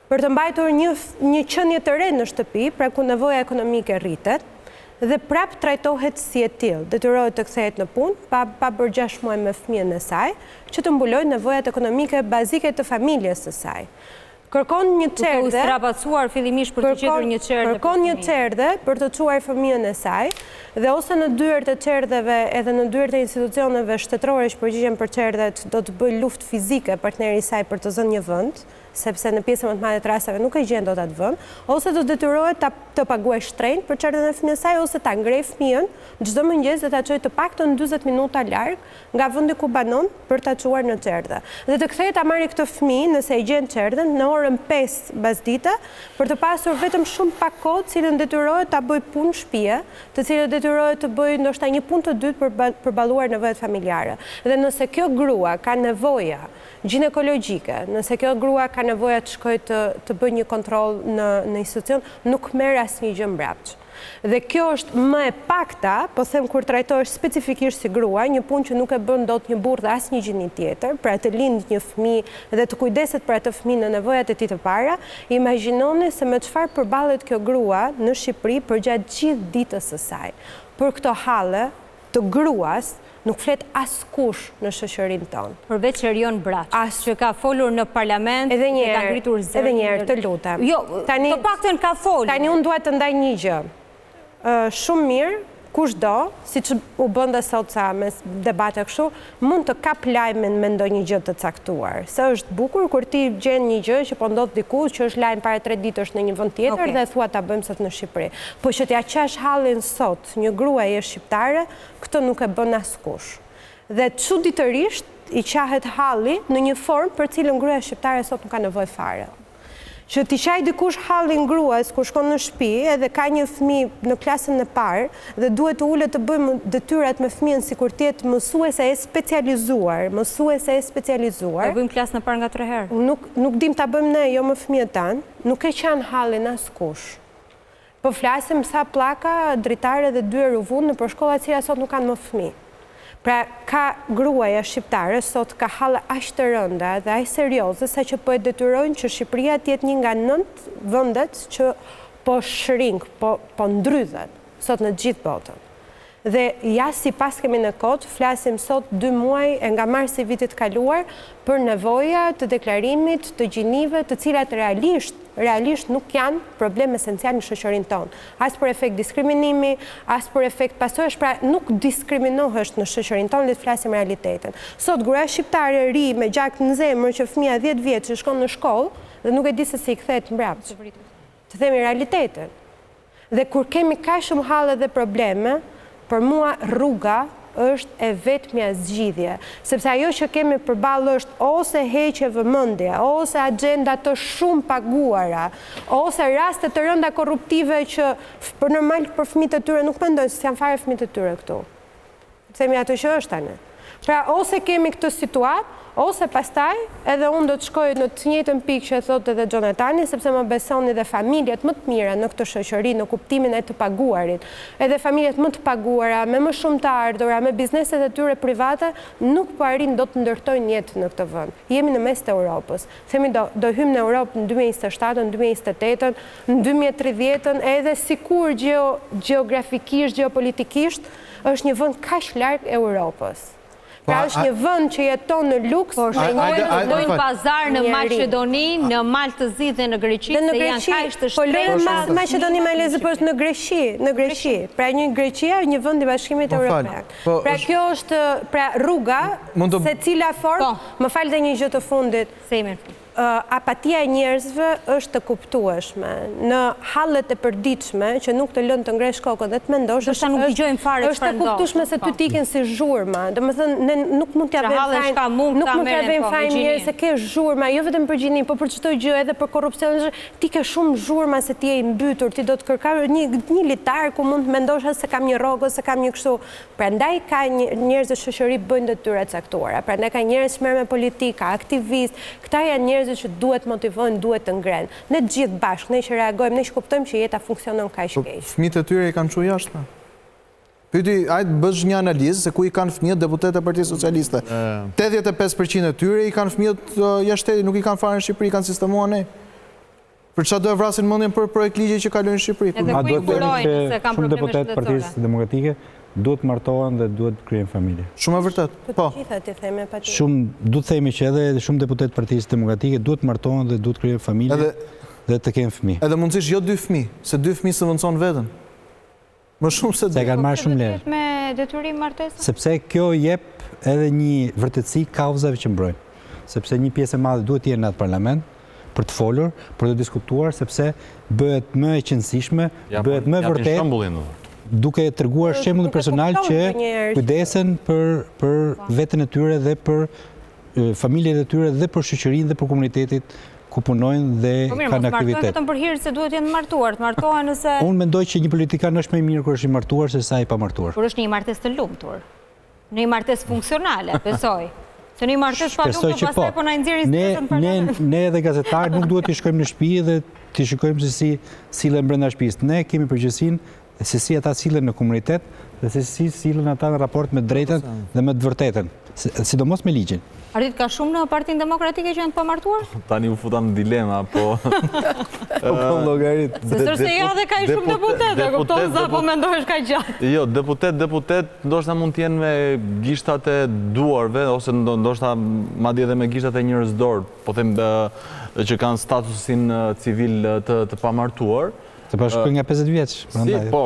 për të mbajtur një qenie të re në shtëpi, pra ku nevoja ekonomike rritet, dhe prap trajtohet si e tillë, detyrohet të kthehet në punë, pa bërë 6 muaj me fëmijën e saj, që të mbulojë nevojat ekonomike bazike të familjes së saj. Kërkon një çerdhe,
duke u strapacuar fillimisht për të gjetur një çerdhe.
Kërkon një çerdhe për të çuar fëmijën e saj, dhe ose në dyert e çerdheve edhe në dyert e institucioneve shtetërore që përgjigjen për çerdhet do të bëjë luftë fizike partneri i saj për të zënë një vend, sepse në pjesën më të madhe të rasteve nuk e gjen dot atë vend, ose do detyrohet të paguajë shtrenjtë për çerdhen e fëmijës saj, ose ta ngrejë fëmijën çdo mëngjes dhe ta çojë të paktën 40 minuta larg nga vendi ku banon për ta çuar në çerdhe. Dhe të kthehet ta marrë këtë fëmijë nëse e gjen çerdhen në orën 5 basdite për të pasur vetëm shumë pak kohë, cilën detyrohet ta bëjë punë shtëpie, të cilën detyrohet të bëjë ndoshta një punë të dytë për përballuar nevojat familjare. Dhe nëse kjo grua ka nevoja ginekologjike, nëse kjo grua ka nevoja të shkojë të bëjë një kontroll në institucion, nuk merr asnjë gjë mbrapsht. Dhe kjo është më e pakta, po them kur trajtohesh specifikisht si grua, një punë që nuk e bën dot një burrë dhe asnjë gjini tjetër, pra të lind një fëmijë dhe të kujdeset për atë fëmijë në nevojat e tij të para, imagjinoni se me çfarë përballet kjo grua në Shqipëri përgjatë gjithë ditës së saj. Për këto halle të gruas nuk flet askush në shoqërinë tonë.
Përveç Erion Braç, që ka folur në parlament,
edhe një
ka ngritur zërin.
Edhe një herë, të lutem.
Jo, të paktën ka folur.
Tani unë dua të ndaj një gjë. Shumë mirë, kushdo, siç u bën dhe sot sa me debate kështu, mund të kap lajmin me ndonjë gjë të caktuar. Se është bukur kur ti gjen një gjë që po ndodh diku, që është lajm para 3 ditësh në një vend tjetër dhe thua ta bëjmë sot në Shqipëri. Po që t'ja qash hallin sot një gruaje shqiptare, këtë nuk e bën askush. Dhe çuditërisht i qahet halli në një formë për cilën gruaja shqiptare sot nuk ka nevojë fare. Që t'i qaj dikush hallin gruas kur shkon në shtëpi edhe ka një fëmijë në klasën e parë dhe duhet të ulet të bëjmë detyrat me fëmijën sikur të jetë mësuese e specializuar,
E bëjmë klasën e parë nga 3 herë.
Nuk dim ta bëjmë ne, jo me fëmijët tanë, nuk e qanë hallin askush. Po flasim sa pllaka dritare dhe 2 ruvun në përshkolla të cilat sot nuk kanë më fëmijë. Pra, ka gruaja shqiptare sot ka halle aq të rënda dhe aq serioze sa që po e detyrojnë që Shqipëria të jetë një nga 9 vendet që po shrink, po ndrydhet sot në gjithë botën. Dhe ja sipas kemi në kod, flasim sot 2 muaj e nga marsi i vitit kaluar për nevoja të deklarimit të gjinive të cilat realisht nuk janë problem esencial në shoqërinë tonë. As për efekt diskriminimi, as për efekt pasojësh, pra nuk diskriminohesh në shoqërinë tonë, le të flasim realitetin. Sot gruaja shqiptare ri me gjak në zemër që fëmia 10 vjeç që shkon në shkollë dhe nuk e di se si i kthehet mbrapsht. Të themi realitetin. Dhe kur kemi kaq shumë halle dhe probleme, për mua rruga është e vetmja zgjidhje, sepse ajo që kemi përballë është ose heqje vëmendje, ose agenda të shumë paguara, ose raste të rënda korruptive që për normal për fëmijët e tyre nuk mendojnë se janë fare fëmijët e tyre këtu. Themi ato që është tani. Pra ose kemi këtë situatë, ose pastaj edhe unë do të shkoj në të njëjtën pikë që thotë edhe Gjonatani, sepse më besoni dhe familjet më të mira në këtë shoqëri, në kuptimin e të paguarit, edhe familjet më të paguara, me më shumë të ardhura, me bizneset e tyre private, nuk po arrin do të ndërtojnë jetë në këtë vend. Jemi në mes të Europës. Themi do hymë në Europë në 2027, në 2028, në 2030, edhe sikur gjeografikisht, geopolitikisht, është një vend kaq larg Europës. Pra është një vend që jeton në luks,
dojnë pazar në Maqedoni, në Maltëzi dhe në Greqi, se janë kaq të
shtrenjtë. Maqedoni Malezi po është në Greqi. Pra Greqia është një vend i Bashkimit Evropian. Pra kjo është rruga se cila formë, më fal dhe një gjë të fundit. Apatia e njerëzve është të kuptueshme. Në hallet e përditshme, që nuk të lënë të ngresh kokën dhe të mendosh, është të kuptueshme se ty t'iken si zhurma. Domethënë, ne nuk mund t'ja vëmë fajin njerëz se ke zhurma, jo vetëm për gjinin, por për çdo gjë, edhe për korrupsion, ti ke shumë zhurma se ti je i mbytur, ti do të kërkosh një litar ku mund të mendosh se kam një rrogë, se kam një kështu. Prandaj ka njerëz të shoqëri bëjnë detyra të caktuara. Prandaj ka njerëz që merren me politikë, aktivistë, këta janë njerëz që duhet motivojnë, duhet të ngrenë. Ne gjithë bashkë, ne që reagojmë, ne që kuptojmë që jeta funksionon kaq keq.
Fëmijët e tyre i kanë çuar jashtë. Pyeti, hajde bësh një analizë se ku i kanë fëmijët deputetë e Partisë Socialiste. 85% e tyre i kanë fëmijët jashtë, nuk i kanë fare në Shqipëri, kanë sistemuar ne. Për çfarë do e vrasin mendjen për projekt ligje që kalojnë në Shqipëri?
Edhe ku i burojnë se kanë
shumë
probleme
deputetë Partisë Demokratike duhet martohen dhe duhet krijojnë familje.
Shumë e vërtet.
Po. Gjithë ti themi patjetër.
Shumë duhet themi që edhe shumë deputetë Partisë Demokratike duhet martohen dhe duhet krijojnë familje dhe të kenë fëmijë.
Edhe mundësisht jo 2 fëmijë, se 2 fëmijë së vëndson veten. Më shumë se 2.
Se kanë marrë shumë lehtë.
Me detyrim martesë?
Sepse kjo jep edhe një vërtetësi kauzave që mbrojnë. Sepse një pjesë e madhe duhet të jenë në atë parlament për të folur, për të diskutuar, sepse bëhet më e qëndësishme, bëhet më vërtet. Duke treguar shembull personal që kujdesen për veten e tyre dhe për familjet e tyre dhe për shoqërinë dhe për komunitetit ku punojnë dhe kanë aktivitet.
Vetëm për hir se duhet jenë martuar, të martohen nëse
Unë mendoj që një politikan është më i mirë kur është i martuar se sa i pamartuar.
Por është një martesë të lumtur. Në një martesë funksionale, besoj. Se një martesë pa lumtur pastaj po na nxjerrin stresën për
ne edhe gazetarë nuk duhet të shkojmë në shtëpi dhe të shikojmë se si sillen brenda shtëpisë. Ne kemi përgjegjësinë se si ata sillen në komunitet dhe se si sillen ata në raport me drejtën dhe me të vërtetën, sidomos me ligjin.
Ardit ka shumë në Partinë Demokratike që janë të pamartuar?
Tani u futa në dilema, po...
llogarit.
Se sërse ja dhe ka i shumë deputet, e kupton sa po mendohesh ka gjatë.
Jo, deputet, ndoshta mund t'jenë me gishtat e duarve, ose ndoshta madje edhe me gishtat e njerëz dorë, po them që kanë statusin civil të pamartuar.
Se pa shkoj nga 50 vjeç.
Si, po,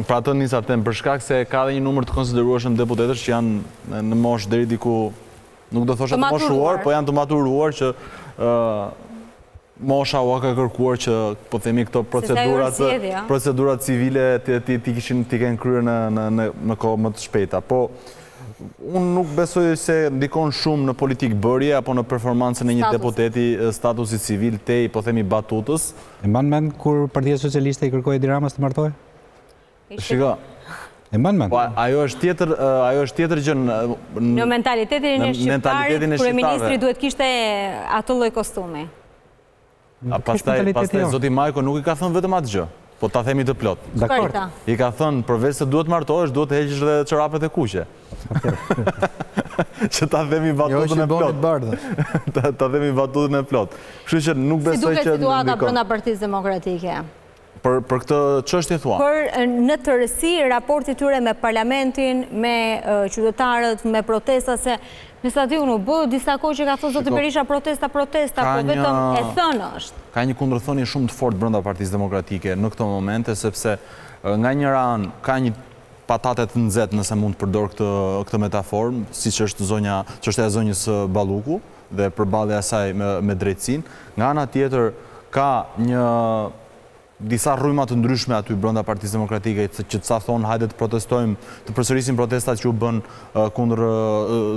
pra të nisa të them, për shkak se ka dhe një numër të konsiderueshëm deputetësh që janë në moshë deri diku, nuk do thosha të moshuar, po janë të maturuar që mosha u ka kërkuar që, po themi, këto procedurat civile ti kenë kryer në kohë më të shpejta. Po, unë nuk besoj se ndikon shumë në politikë bërje apo në performancën e një deputeti statusi civil tej, po themi, batutës.
E mban mend kur Partia Socialiste i kërkoi Edi Ramës të martohej?
Shiko.
E mban mend.
Po ajo është tjetër gjë
në mentalitetin e shqiptar, kryeministri duhet kishte atë lloj kostumi.
Pastaj zoti Majko nuk i ka thënë vetëm atë gjë. Po ta themi të plot.
Dakor.
I ka thënë, përveç se duhet martohesh, duhet të heqësh dhe çorapet e kuqe. Që ta themi batutën e plot. Ta themi batutën e plot. Kështu që nuk besoj që...
Si duket situata brenda Partisë Demokratike?
Për këtë çështje thua?
Për në tërësi raporti tyre me parlamentin, me qytetarët, me protesta, se në stadion u bë disa kohë që ka thënë zoti Berisha protesta, po vetëm e thënë është.
Ka një kundërthënie shumë të fortë brenda Partisë Demokratike në këto momente, sepse nga njëra anë ka një patate të nxehtë, nëse mund të përdor këtë metaforë, siç është çështja e zonjës Balluku dhe përballja e saj me drejtësinë. Nga ana tjetër ka një disa rryma të ndryshme aty brenda Partisë Demokratike, që ca thonë hajde të protestojmë, të përsërisim protestat që u bën kundër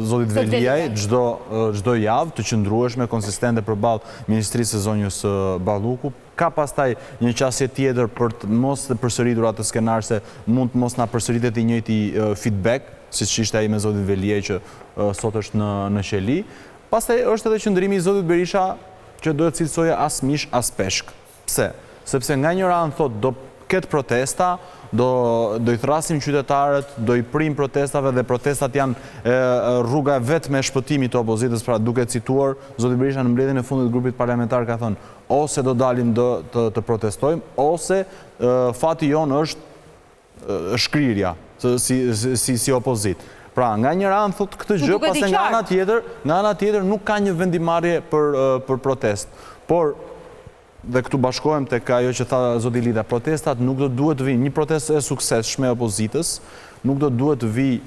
zotit Veliaj çdo javë, të qëndrueshme, konsistente përballë Ministrisë së Zonjës Balluku. Ka pastaj një qasje tjetër për të mos të përsëritur atë skenar se mund të mos na përsëritet i njëjti feedback, siç ishte ai me zotin Veliaj që sot është në qeli. Pastaj është edhe qëndrimi i zotit Berisha që do të cilësojë as mish as peshk. Pse? Sepse nga një ranë thot do ketë protesta, do i thrasim qytetarët, do i prim protestave dhe protestat janë rruga vetme e shpëtimit të opozitës, pra duke cituar zoti Berisha në mbledhjen e fundit të grupit parlamentar ka thënë ose do dalim të protestojmë, ose fati jonë është shkrirja si opozit. Pra, nga një ranë thot këtë gjë, pastaj nga ana tjetër nuk ka një vendimarrje për protest. Por dhe këtu bashkohem tek ajo që tha zoti Lida, protestat nuk do duhet të vinë, një protestë e suksesshme e opozitës, nuk do duhet të vijë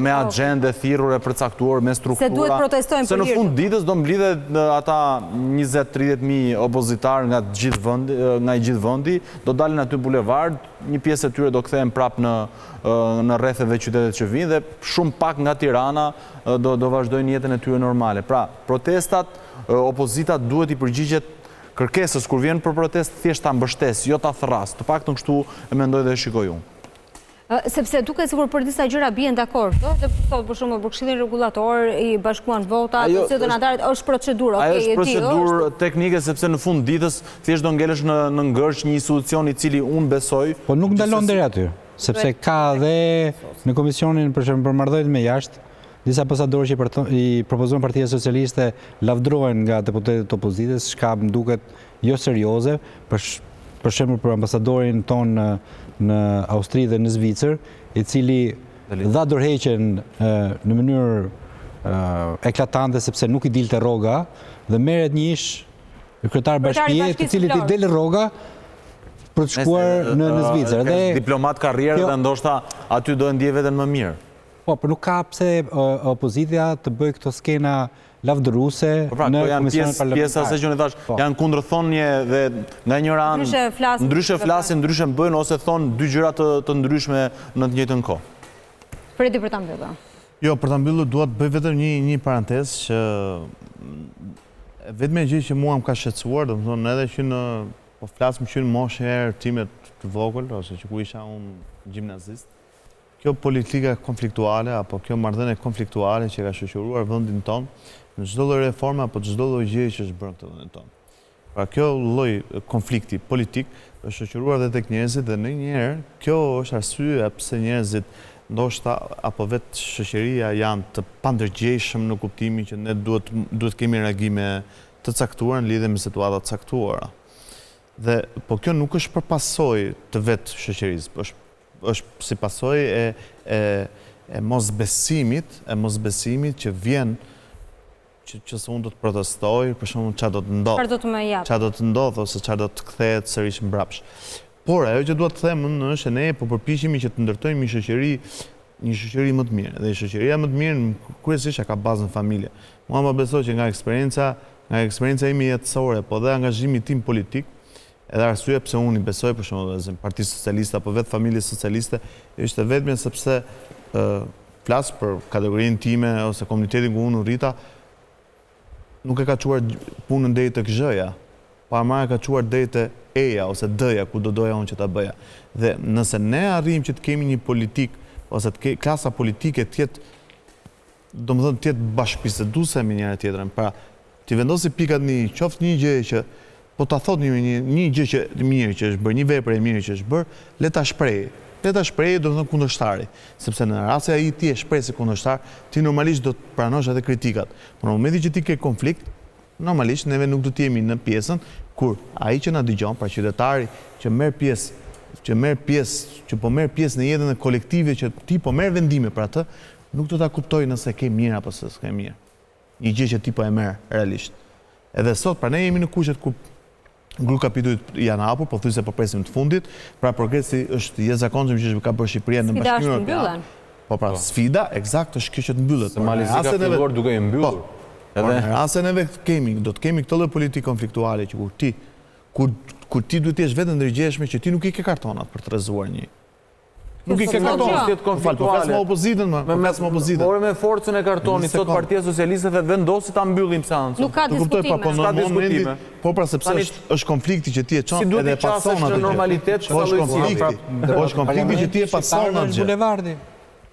me agjende thirrur e përcaktuar me struktura.
Se duhet protestojmë për
se në fund ditës do mbledhet ata 20-30 mijë opozitar nga i gjithë vendi, do dalin aty bulevard, një pjesë e tyre do kthehen prapë në rrethet dhe qytetet që vinë dhe shumë pak nga Tirana do vazhdojnë jetën e tyre normale. Pra, protestat opozita duhet i përgjigjet kërkesës kur vjen për protest thjesht ta mbështes, jo ta thras. Të paktën kështu e mendoj dhe e shikoj unë.
Sepse duket sikur për disa gjëra bien dakord, dhe thotë për shembull për Këshillin Rregullator i bashkuan votat, ose donatarët është procedurë,
okay, është procedurë teknike sepse në fund ditës thjesht do ngelesh në ngërç një institucion i cili unë besoj.
Po nuk ndalon deri aty, sepse ka dhe në komisionin për shembull për marrëdhëniet me jashtë disa posadorë që i propozuan Partia Socialiste lavdrohen nga deputetët të opozitës, shka më duket jo serioze, për shembull për ambasadorin ton në Austri dhe në Zvicër, i cili dha dorëheqjen në mënyrë eklatante sepse nuk i dilte rroga dhe merret një ish kryetar bashkie, të cilit i del rroga për të shkuar në Zvicër.
Dhe diplomat karrierë dhe ndoshta aty do e ndjej veten më mirë.
Po, për nuk ka pse opozitja të bëj këto skena lavdëruse në komisionin parlamentar.
Pjesa se që në thash, janë kundërthonje dhe nga një ranë ndryshe flasin, ndryshe bëjnë ose thonë dy gjëra të ndryshme në të njëjtën kohë.
Fredi për ta mbyllur.
Jo, për ta mbyllur dua të bëj vetëm një parantezë që vetëm gjë që mua më ka shqetësuar, domethënë edhe që po flasim që në moshë time të vogël ose që ku isha unë gjimnazist. Kjo politika konfliktuale, apo kjo marrëdhënie konfliktuale që ka shoqëruar vendin tonë, në çdo lloj reforme apo çdo lloj gjëje që është bërë këtë vendin tonë. Pra kjo lloj konflikti politik është shoqëruar edhe tek njerëzit dhe ndonjëherë kjo është arsyeja pse njerëzit ndoshta apo vetë shoqëria janë të pandërgjeshëm në kuptimin që ne duhet kemi reagime të caktuara në lidhje me situata të caktuara. Dhe po kjo nuk është për pasojë të vetë shoqërisë, është si pasojë e mosbesimit që vjen që se unë do të protestoj, për shembull çfarë do të ndodhë. Çfarë do të ndodhë ose çfarë do të kthehet sërish mbrapsh. Por ajo që dua të them është se ne po përpiqemi që të ndërtojmë një shoqëri më të mirë. Dhe shoqëria më të mirë kryesisht ka bazën familje. Mua më besoj që nga eksperienca ime jetësore, po dhe angazhimi tim politik, edhe arsye pse unë i besoj për shembull Partisë Socialiste apo vetë familjes socialiste, është vetëm sepse flas për kategorinë time ose komunitetin ku unë rrita, nuk e ka çuar punën deri tek Z-ja, pa ka çuar deri te E-ja ose D-ja ku do doja unë që ta bëja. Dhe nëse ne arrijmë që të kemi një politik ose klasa politike të jetë bashkëbiseduese me njëra tjetrën, pra ti vendosi pikat qoftë një gjë që po ta thot një gjë që mirë që është bërë, një vepër e mirë që është bërë, le ta shprehë. Le ta shprehë do të thonë kundërshtari, sepse në rast se ai ti e shpreh si kundërshtar, ti normalisht do të pranosh edhe kritikat. Por në momentin që ti ke konflikt, normalisht neve nuk do të jemi në pjesën kur ai që na dëgjon, pra qytetari që po merr pjesë në jetën e kolektive që ti po merr vendime për atë, nuk do ta kuptojë nëse ke mirë apo s'ke mirë. Një gjë që ti po e merr realisht. Edhe sot pra ne jemi në kushtet ku grup kapitullit janë hapur, po thjesht po presim të fundit, pra progresi është jashtëzakonshëm që ka bërë Shqipëria në Bashkimin Evropian. Po pra sfida eksakt është kjo që të mbyllet.
Malizia ka filluar duke i mbyllur.
Edhe në rastin e do të kemi këtë lloj politikë konfliktuale që kur kur ti duhet të jesh vetë ndërgjegjshme që ti nuk i ke kartonat për të rrezuar një. Nuk i ke kartonat. Po flas me opozitën,
Por me forcën e kartonit, sot Partia Socialiste vendosi ta mbyllim seancën.
Nuk ka diskutime.
Në momentin, po pra sepse është konflikti që ti e çon edhe pasonat.
Normalitet
Po është konflikti që ti e pason atë
bulevardi.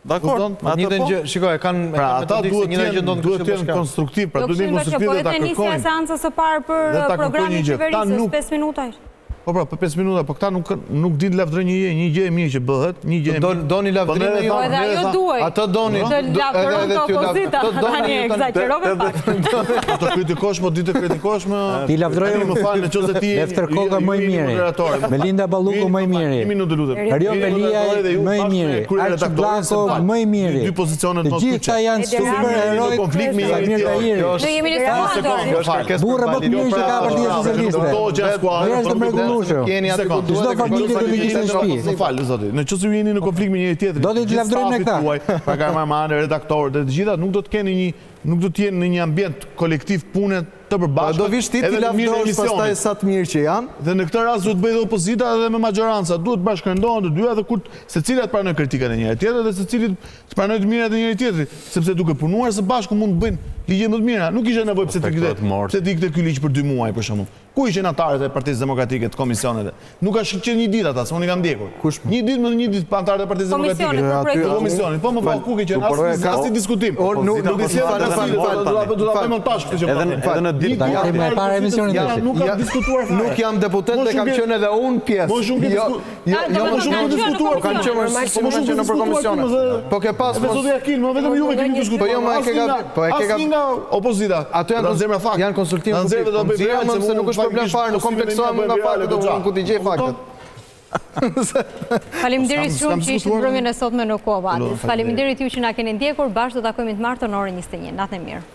Dakor,
njëjtën gjë, shikoj,
pra ata duhet të jenë konstruktiv, pra duhet të jenë konstruktiv dhe ta kërkojnë.
Po e seancës së parë për programin qeverisës 5 minutaj.
Po pra, për 5 minuta, po këta nuk din të lavdërojnë një gjë e mirë që bëhet, një gjë e mirë.
Doni lavdërime
jo. Po edhe ajo duhet.
Ato doni.
Të lavdëron të opozita. Tani egzagjerove pak.
Po të kritikosh, po ditë të kritikosh më...
Ti lavdërojnë
më falë në qëse ti...
Lefter Koka më i miri. Melinda Balluku më i miri.
Një minutë lutem.
Arion Beliaj më i miri. Arçi Blanco më i miri.
Dy pozicionet
të gjitha janë superheroj.
Konflikt me
Ne jemi në skuadër.
Burra më të mirë që ka Partia Socialiste. Çdo familje do të ishte në shtëpi.
Më fal, zoti. Në çështë jeni në konflikt me njëri tjetrin.
Do të lavdërojmë ne këta.
Pa kameraman, redaktorë, të gjitha nuk do të keni nuk do të jenë në një ambient kolektiv pune të përbashkët.
Do vish ti të lavdërosh pastaj sa të mirë që janë.
Dhe në këtë rast duhet bëjë dhe opozita edhe me majoranca, duhet bashkëndohen të dyja dhe kur secilat pranojnë kritikat e njëri tjetrit dhe secilit të pranojnë të mirat e njëri tjetrit, sepse duke punuar së bashku mund të bëjnë ligje më të mira. Nuk ishte nevojë pse të ikte ky ligj për 2 muaj për shembull. Ku ishin anëtarët e Partisë Demokratike të komisioneve? Nuk ka shqyrë një ditë ata, se unë i kam ndjekur. Një ditë më një ditë pa anëtarët e Partisë Demokratike. Komisionin, po më fal, ku ke qenë? As diskutim. Do ta bëjmë montazh këtë gjë.
Edhe në ditë
para emisionit tash.
Nuk kam diskutuar.
Nuk jam deputet dhe kam qenë edhe unë pjesë.
Më shumë diskutuar.
Kam qenë në komision. Po ke pas
me zoti Akil, më vetëm juve keni diskutuar. Po e ke nga opozita.
Ato janë konsultime. Se nuk është problem fare, nuk kompleksohem nga faktet, do ku t'i gjej faktet.
Faleminderit shumë që ishit mbrëmjen e sotme në Kova. Faleminderit ju që na keni ndjekur, bashkë do takojmë të martën në orën 21. Natën e mirë.